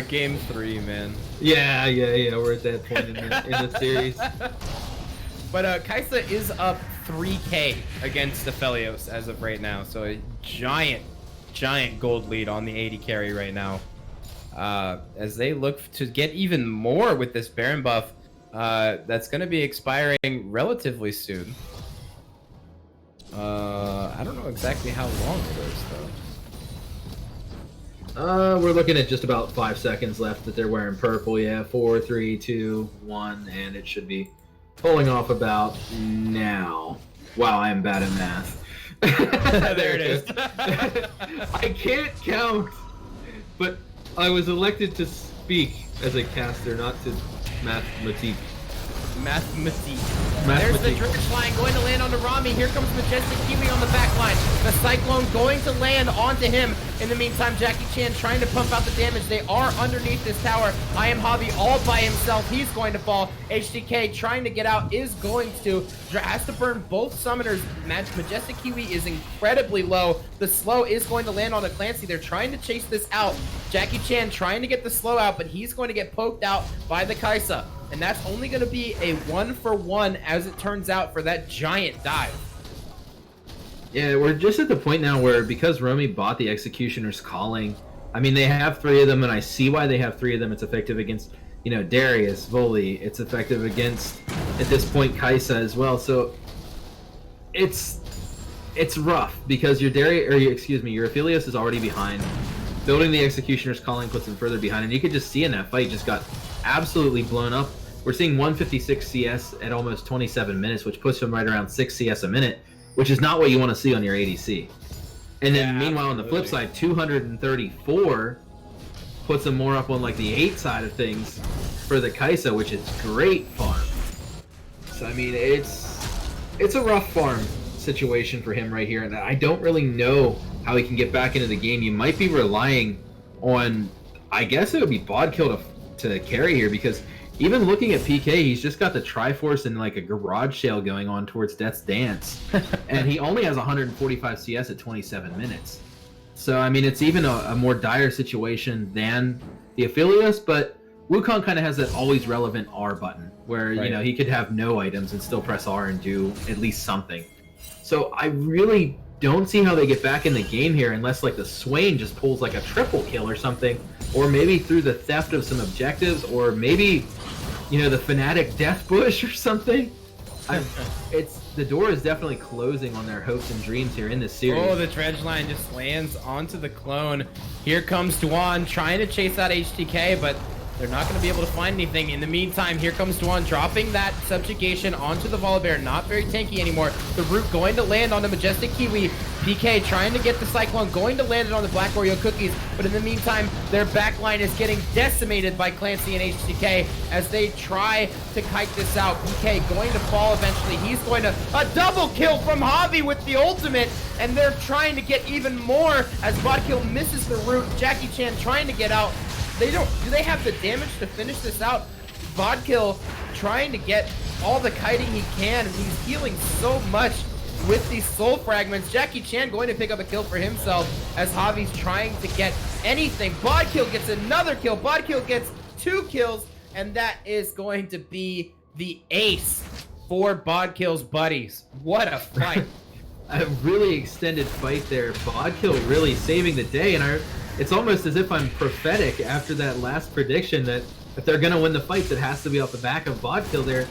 Game 3, man. Yeah. We're at that point in the series. But Kaisa is up 3K against Aphelios as of right now, so a giant gold lead on the 80 carry right now. As they look to get even more with this Baron buff, that's going to be expiring relatively soon. I don't know exactly how long it is, though. We're looking at just about 5 seconds left that they're wearing purple. Yeah, 4, 3, 2, 1, and it should be pulling off about now. Wow, I am bad at math. There it is. I can't count, but I was elected to speak as a caster, not to mathematique. There's the Dredge line going to land onto Rami. Here comes Majestic Kiwi on the back line. The Cyclone going to land onto him. In the meantime, Jackie Chan trying to pump out the damage. They are underneath this tower. I Am Hobby all by himself. He's going to fall. HDK trying to get out is going to. Has to burn both summoners. Majestic Kiwi is incredibly low. The slow is going to land on a Clancy. They're trying to chase this out. Jackie Chan trying to get the slow out, but he's going to get poked out by the Kaisa. And that's only going to be a 1-for-1 as it turns out for that giant dive. Yeah, we're just at the point now where because Romy bought the Executioner's Calling, I mean, they have 3 of them, and I see why they have 3 of them. It's effective against, you know, Darius, Voli. It's effective against, at this point, Kaisa as well. So it's rough because your your Aphelios is already behind. Building the Executioner's Calling puts him further behind, and you could just see in that fight just got absolutely blown up. We're seeing 156 CS at almost 27 minutes, which puts him right around 6 CS a minute, which is not what you want to see on your ADC. And then meanwhile, on the flip side, 234 puts him more up on like the 8 side of things for the Kaisa, which is great farm. So I mean, it's a rough farm situation for him right here, and I don't really know how he can get back into the game. You might be relying on, I guess it would be Bodkill to carry here, because even looking at PK, he's just got the Triforce and like a garage sale going on towards Death's Dance, and he only has 145 CS at 27 minutes. So I mean, it's even a more dire situation than the Aphelios, but Wukong kind of has that always relevant R button, where you know he could have no items and still press R and do at least something. So I really don't see how they get back in the game here unless like the Swain just pulls like a triple kill or something, or maybe through the theft of some objectives, or maybe, you know, the Fnatic Death Bush or something. The door is definitely closing on their hopes and dreams here in this series. Oh, the Dredge line just lands onto the clone. Here comes Duan trying to chase out HTK, but they're not going to be able to find anything. In the meantime, here comes Duan dropping that subjugation onto the Volibear. Not very tanky anymore. The root going to land on the Majestic Kiwi. PK trying to get the Cyclone, going to land it on the Black Oreo Cookies. But in the meantime, their backline is getting decimated by Clancy and HTK as they try to kite this out. PK going to fall eventually. He's going to... A double kill from Javi with the ultimate. And they're trying to get even more as Bodkill misses the root. Jackie Chan trying to get out. Do they have the damage to finish this out? Bodkill trying to get all the kiting he can, and he's healing so much with these soul fragments. Jackie Chan going to pick up a kill for himself as Javi's trying to get anything. Bodkill gets another kill. Bodkill gets 2 kills, and that is going to be the ace for Bodkill's buddies. What a fight. A really extended fight there. Bodkill really saving the day, and it's almost as if I'm prophetic after that last prediction that if they're going to win the fights, it has to be off the back of Bodkill there.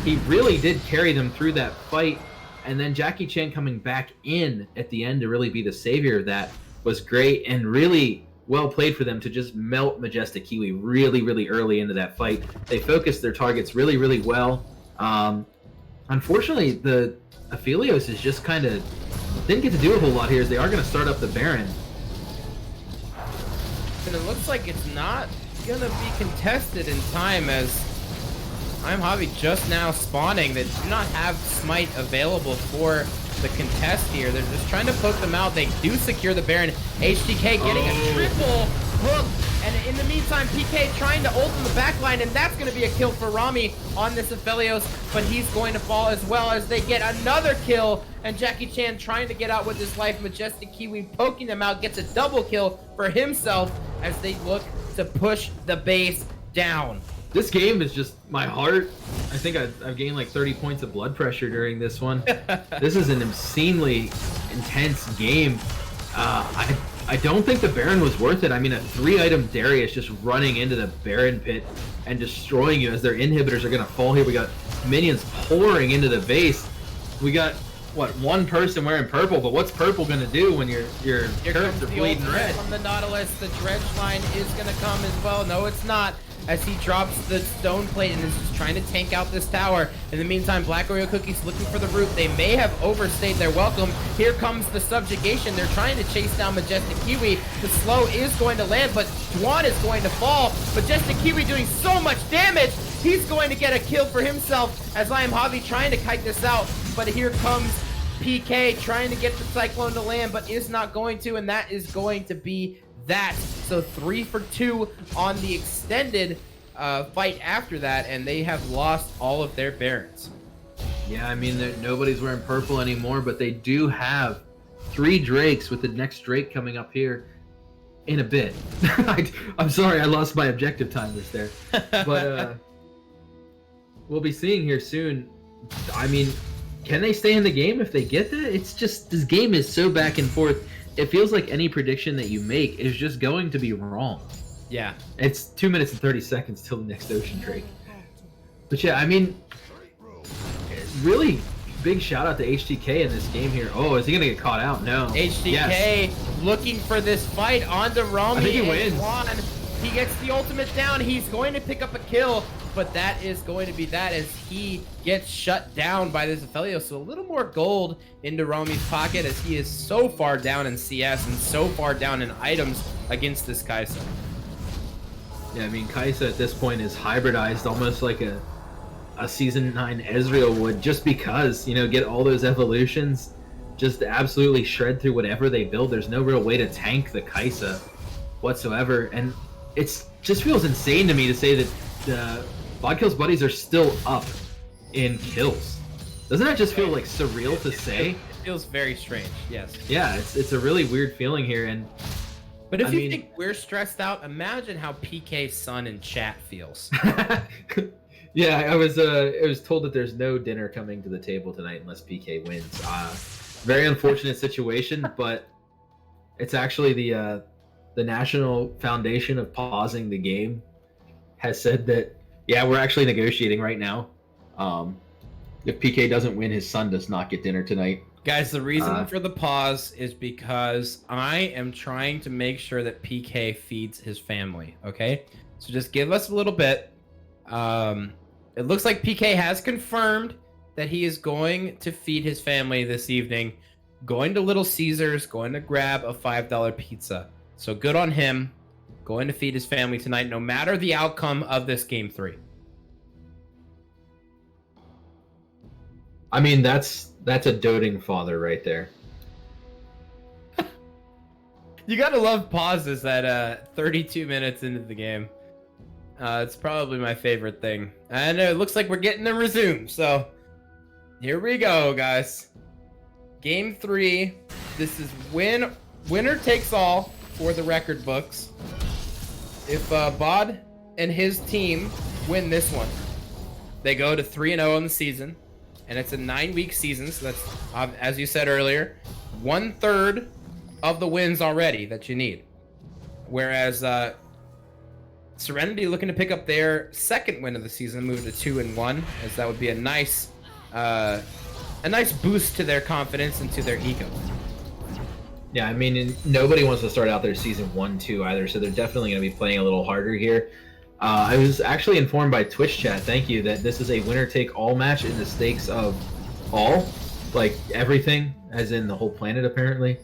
He really did carry them through that fight, and then Jackie Chan coming back in at the end to really be the savior of that was great, and really well played for them to just melt Majestic Kiwi really, really early into that fight. They focused their targets really, really well. Unfortunately, the Aphelios is just kind of didn't get to do a whole lot here, as they are going to start up the Baron. And it looks like it's not gonna be contested in time, as I'm Javi just now spawning. They do not have Smite available for the contest here. They're just trying to poke them out. They do secure the Baron. HTK getting a triple hook. And in the meantime, PK trying to ult in the backline, and that's going to be a kill for Rami on this Aphelios, but he's going to fall as well as they get another kill, and Jackie Chan trying to get out with his life. Majestic Kiwi poking them out, gets a double kill for himself as they look to push the base down. This game is just my heart. I think I've gained like 30 points of blood pressure during this one. This is an obscenely intense game. I don't think the Baron was worth it. I mean, a 3-item Darius just running into the Baron pit and destroying you as their inhibitors are going to fall here. We got minions pouring into the base. We got, what, one person wearing purple, but what's purple going to do when your curves are bleeding red? From the Nautilus, the dredge line is going to come as well. No, it's not. As he drops the stone plate and is just trying to tank out this tower. In the meantime, Black Oreo Cookies looking for the root. They may have overstayed their welcome. Here comes the subjugation. They're trying to chase down Majestic Kiwi. The slow is going to land, but Dwan is going to fall. Majestic Kiwi doing so much damage. He's going to get a kill for himself as I am Javi trying to kite this out. But here comes PK trying to get the Cyclone to land, but is not going to, and that is going to be that. So 3 for 2 on the extended fight after that, and they have lost all of their Barons. Yeah, I mean, nobody's wearing purple anymore, but they do have 3 Drakes with the next Drake coming up here in a bit. I'm sorry, I lost my objective timers there. But we'll be seeing here soon. I mean, can they stay in the game if they get that? It's just, this game is so back and forth. It feels like any prediction that you make is just going to be wrong. Yeah. It's 2 minutes and 30 seconds till the next Ocean Drake. But yeah, I mean, really big shout out to HTK in this game here. Oh, is he going to get caught out? No. HTK looking for this fight onto Romy. I think he wins. Juan. He gets the ultimate down. He's going to pick up a kill, but that is going to be that as he gets shut down by this Aphelios. So a little more gold into Romy's pocket as he is so far down in CS and so far down in items against this Kai'Sa. Yeah, I mean, Kai'Sa at this point is hybridized almost like a Season 9 Ezreal would, just because, you know, get all those evolutions, just absolutely shred through whatever they build. There's no real way to tank the Kai'Sa whatsoever, and it's just feels insane to me to say that the Bodkill's buddies are still up in kills. Doesn't that just feel like surreal to say? It feels very strange, yes. Yeah, it's a really weird feeling here, and but if you think we're stressed out, imagine how PK's son in chat feels. Yeah, I was told that there's no dinner coming to the table tonight unless PK wins. Very unfortunate situation, but it's actually the National Foundation of Pausing the Game has said that, yeah, we're actually negotiating right now. If PK doesn't win, his son does not get dinner tonight. Guys, the reason for the pause is because I am trying to make sure that PK feeds his family, okay? So just give us a little bit. It looks like PK has confirmed that he is going to feed his family this evening, going to Little Caesars, going to grab a $5 pizza. So good on him, going to feed his family tonight, no matter the outcome of this Game 3. I mean, that's a doting father right there. You gotta love pauses at 32 minutes into the game. It's probably my favorite thing. And it looks like we're getting to resume, so here we go, guys. Game 3. This is winner takes all for the record books. If Bod and his team win this one, they go to 3-0 in the season, and it's a 9-week season, so that's, as you said earlier, 1/3 of the wins already that you need. Whereas Serenity looking to pick up their second win of the season, move to 2-1, as that would be a nice boost to their confidence and to their ego. Yeah, I mean, nobody wants to start out their season 1-2 either, so they're definitely going to be playing a little harder here. I was actually informed by Twitch chat, thank you, that this is a winner-take-all match in the stakes of all, like everything, as in the whole planet, apparently.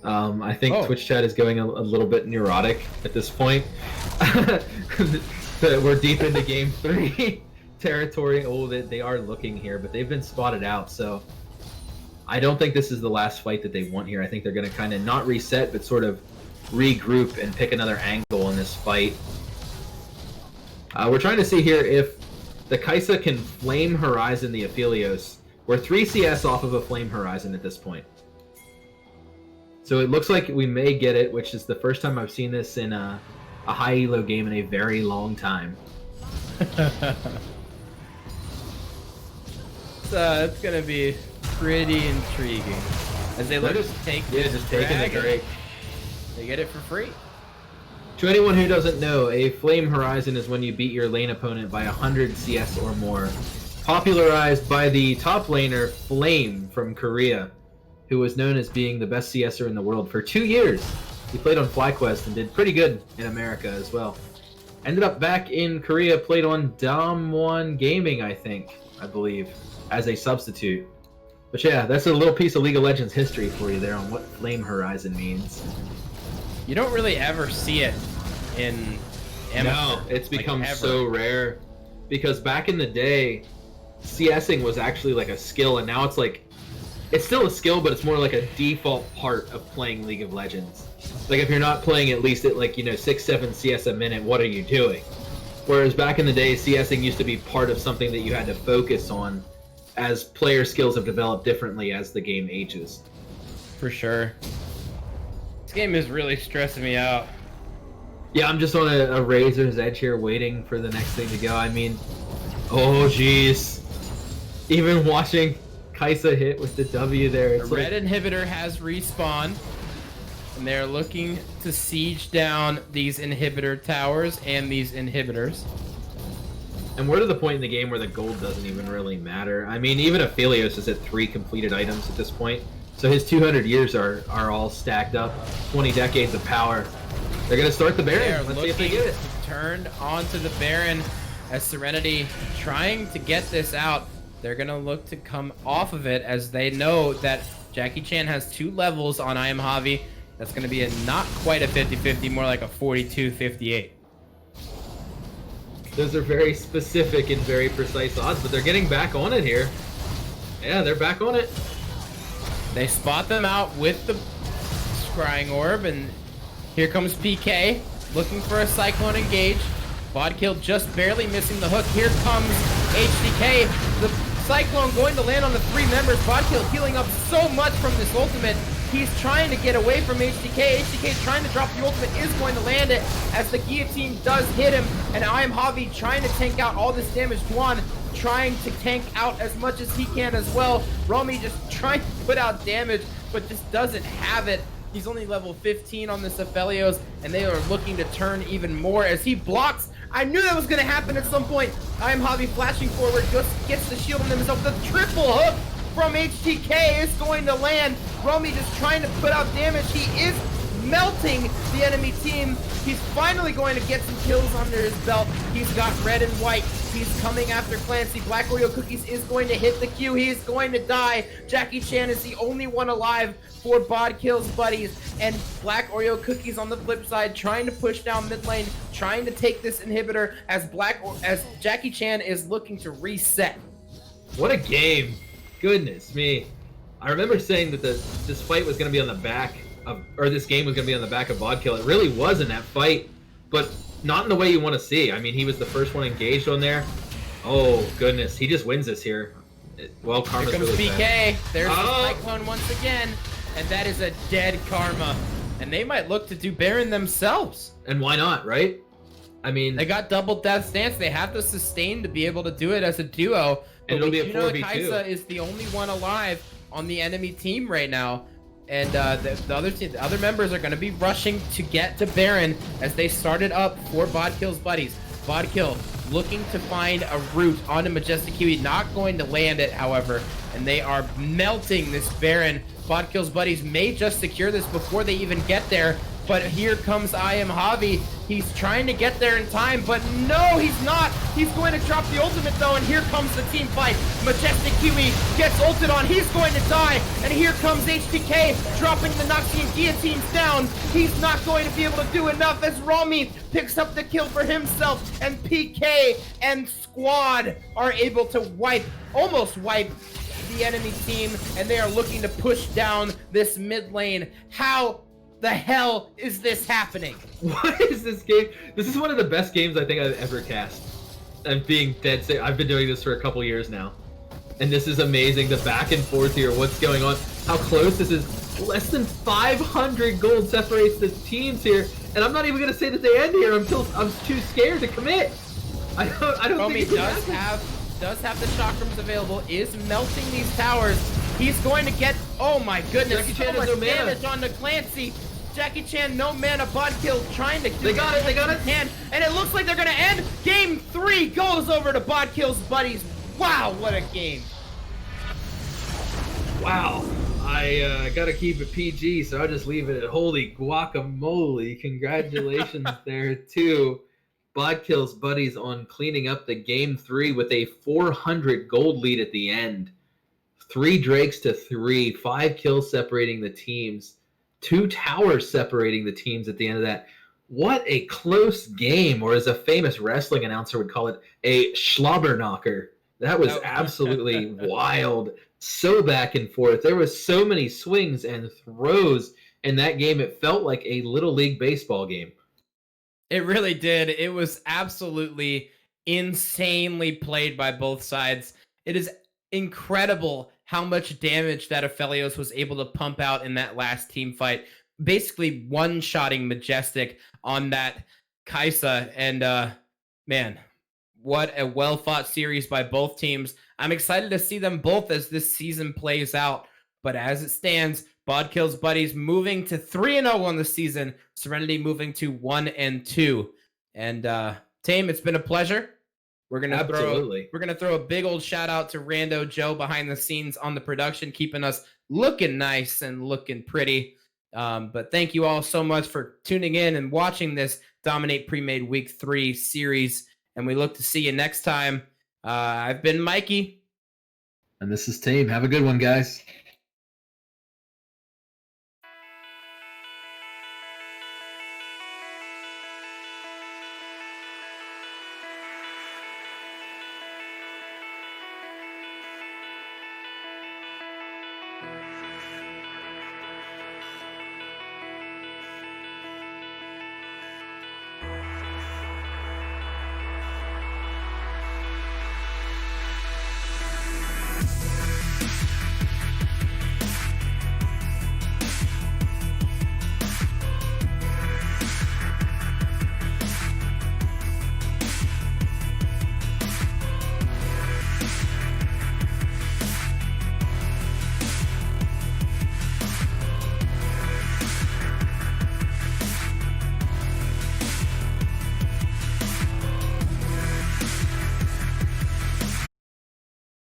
I think Twitch chat is going a little bit neurotic at this point. We're deep into Game 3 territory. Oh, they are looking here, but they've been spotted out, so I don't think this is the last fight that they want here. I think they're going to kind of not reset, but sort of regroup and pick another angle in this fight. We're trying to see here if the Kai'Sa can Flame Horizon the Aphelios. We're 3 CS off of a Flame Horizon at this point. So it looks like we may get it, which is the first time I've seen this in a high elo game in a very long time. It's gonna be pretty intriguing as they look to take this just taking the Drake. They get it for free. To anyone who doesn't know, a Flame Horizon is when you beat your lane opponent by 100 CS or more. Popularized by the top laner Flame from Korea, who was known as being the best CSer in the world for 2 years. He played on FlyQuest and did pretty good in America as well. Ended up back in Korea, played on Dom1 Gaming, I believe, as a substitute. But yeah, that's a little piece of League of Legends history for you there on what Flame Horizon means. You don't really ever see it in amateur. No, it's become so rare. Because back in the day, CSing was actually like a skill, and now it's like, it's still a skill, but it's more like a default part of playing League of Legends. Like if you're not playing at least at 6-7 CS a minute, what are you doing? Whereas back in the day, CSing used to be part of something that you had to focus on, as player skills have developed differently as the game ages. For sure. This game is really stressing me out. Yeah, I'm just on a razor's edge here waiting for the next thing to go. I mean, oh jeez. Even watching Kaisa hit with the W there. The red inhibitor has respawned, and they're looking to siege down these inhibitor towers and these inhibitors. And we're to the point in the game where the gold doesn't even really matter. I mean, even Aphelios is at 3 completed items at this point. So his 200 years are all stacked up. 20 decades of power. They're going to start the Baron. Let's see if they get it. Turned onto the Baron as Serenity trying to get this out. They're going to look to come off of it as they know that Jackie Chan has 2 levels on I Am Javi. That's going to be not quite a 50-50, more like a 42-58. Those are very specific and very precise odds, but they're getting back on it here. Yeah, they're back on it. They spot them out with the Scrying Orb, and here comes PK, looking for a Cyclone engage. Bodkill just barely missing the hook. Here comes HDK. The Cyclone going to land on the 3 members. Bodkill healing up so much from this ultimate. He's trying to get away from HDK. HDK trying to drop the ultimate, is going to land it as the guillotine does hit him. And I Am Javi trying to tank out all this damage. Juan trying to tank out as much as he can as well. Romy just trying to put out damage, but just doesn't have it. He's only level 15 on this Aphelios, and they are looking to turn even more as he blocks. I knew that was going to happen at some point. I Am Javi flashing forward, just gets the shield on himself. The triple hook from HTK is going to land. Romy just trying to put out damage. He is melting the enemy team. He's finally going to get some kills under his belt. He's got red and white. He's coming after Clancy. Black Oreo Cookies is going to hit the Q. He is going to die. Jackie Chan is the only one alive for Bodkill's buddies. And Black Oreo Cookies on the flip side trying to push down mid lane, trying to take this inhibitor as Jackie Chan is looking to reset. What a game. Goodness me. I remember saying that this fight was going to be on the back of, or this game was going to be on the back of Bodkill. It really was in that fight, but not in the way you want to see. I mean, he was the first one engaged on there. Oh, goodness. He just wins this here. Well, Karma's Here comes really PK. bad. There's the Cyclone once again, and that is a dead Karma. And they might look to do Baron themselves. And why not, right? I mean, they got double death stance. They have the sustain to be able to do it as a duo. But it'll be a 4v2. Kaisa is the only one alive on the enemy team right now. And the other members are going to be rushing to get to Baron as they started up for Bodkill's buddies. Bodkill looking to find a route onto Majestic Kiwi, not going to land it, however, and they are melting this Baron. Bodkill's buddies may just secure this before they even get there, but here comes I Am Javi. He's trying to get there in time, but no, he's not. He's going to drop the ultimate though, and here comes the team fight. Majestic Kiwi gets ulted on. He's going to die, and here comes HTK dropping the Noxian guillotines down. He's not going to be able to do enough as Rami picks up the kill for himself, and PK and squad are able to almost wipe the enemy team, and they are looking to push down this mid lane. How the hell is this happening? What is this game? This is one of the best games I think I've ever cast. I'm being dead serious. I've been doing this for a couple years now. And this is amazing. The back and forth here, what's going on, how close this is. Less than 500 gold separates the teams here. and I'm not even gonna say that they end here until I'm too scared to commit. I don't Romy think does have the chakrams available, is melting these towers. He's going to get, oh my goodness, Jackie so Chan much has no mana. damage onto Clancy. Jackie Chan, no mana, Bodkill trying to do They got it, they got it. And it looks like they're gonna end. Game 3 goes over to Bodkill's buddies. Wow, what a game. Wow. I gotta keep it PG, so I'll just leave it at holy guacamole. Congratulations there to Bodkill's buddies on cleaning up the game 3 with a 400 gold lead at the end. 3 Drakes to 3, 5 kills separating the teams, 2 towers separating the teams at the end of that. What a close game, or as a famous wrestling announcer would call it, a schlobberknocker. That was absolutely wild. So back and forth. There was so many swings and throws in that game. It felt like a Little League baseball game. It really did. It was absolutely insanely played by both sides. It is incredible how much damage that Aphelios was able to pump out in that last team fight. Basically one-shotting Majestic on that Kaisa. And man, what a well-fought series by both teams. I'm excited to see them both as this season plays out. But as it stands, Bodkill's buddies moving to 3-0 on the season. Serenity moving to 1-2. And Tame, it's been a pleasure. We're gonna throw a big old shout out to Rando Joe behind the scenes on the production, keeping us looking nice and looking pretty. But thank you all so much for tuning in and watching this Dominate Premade Week 3 series. And we look to see you next time. I've been Mikey. And this is Tame. Have a good one, guys.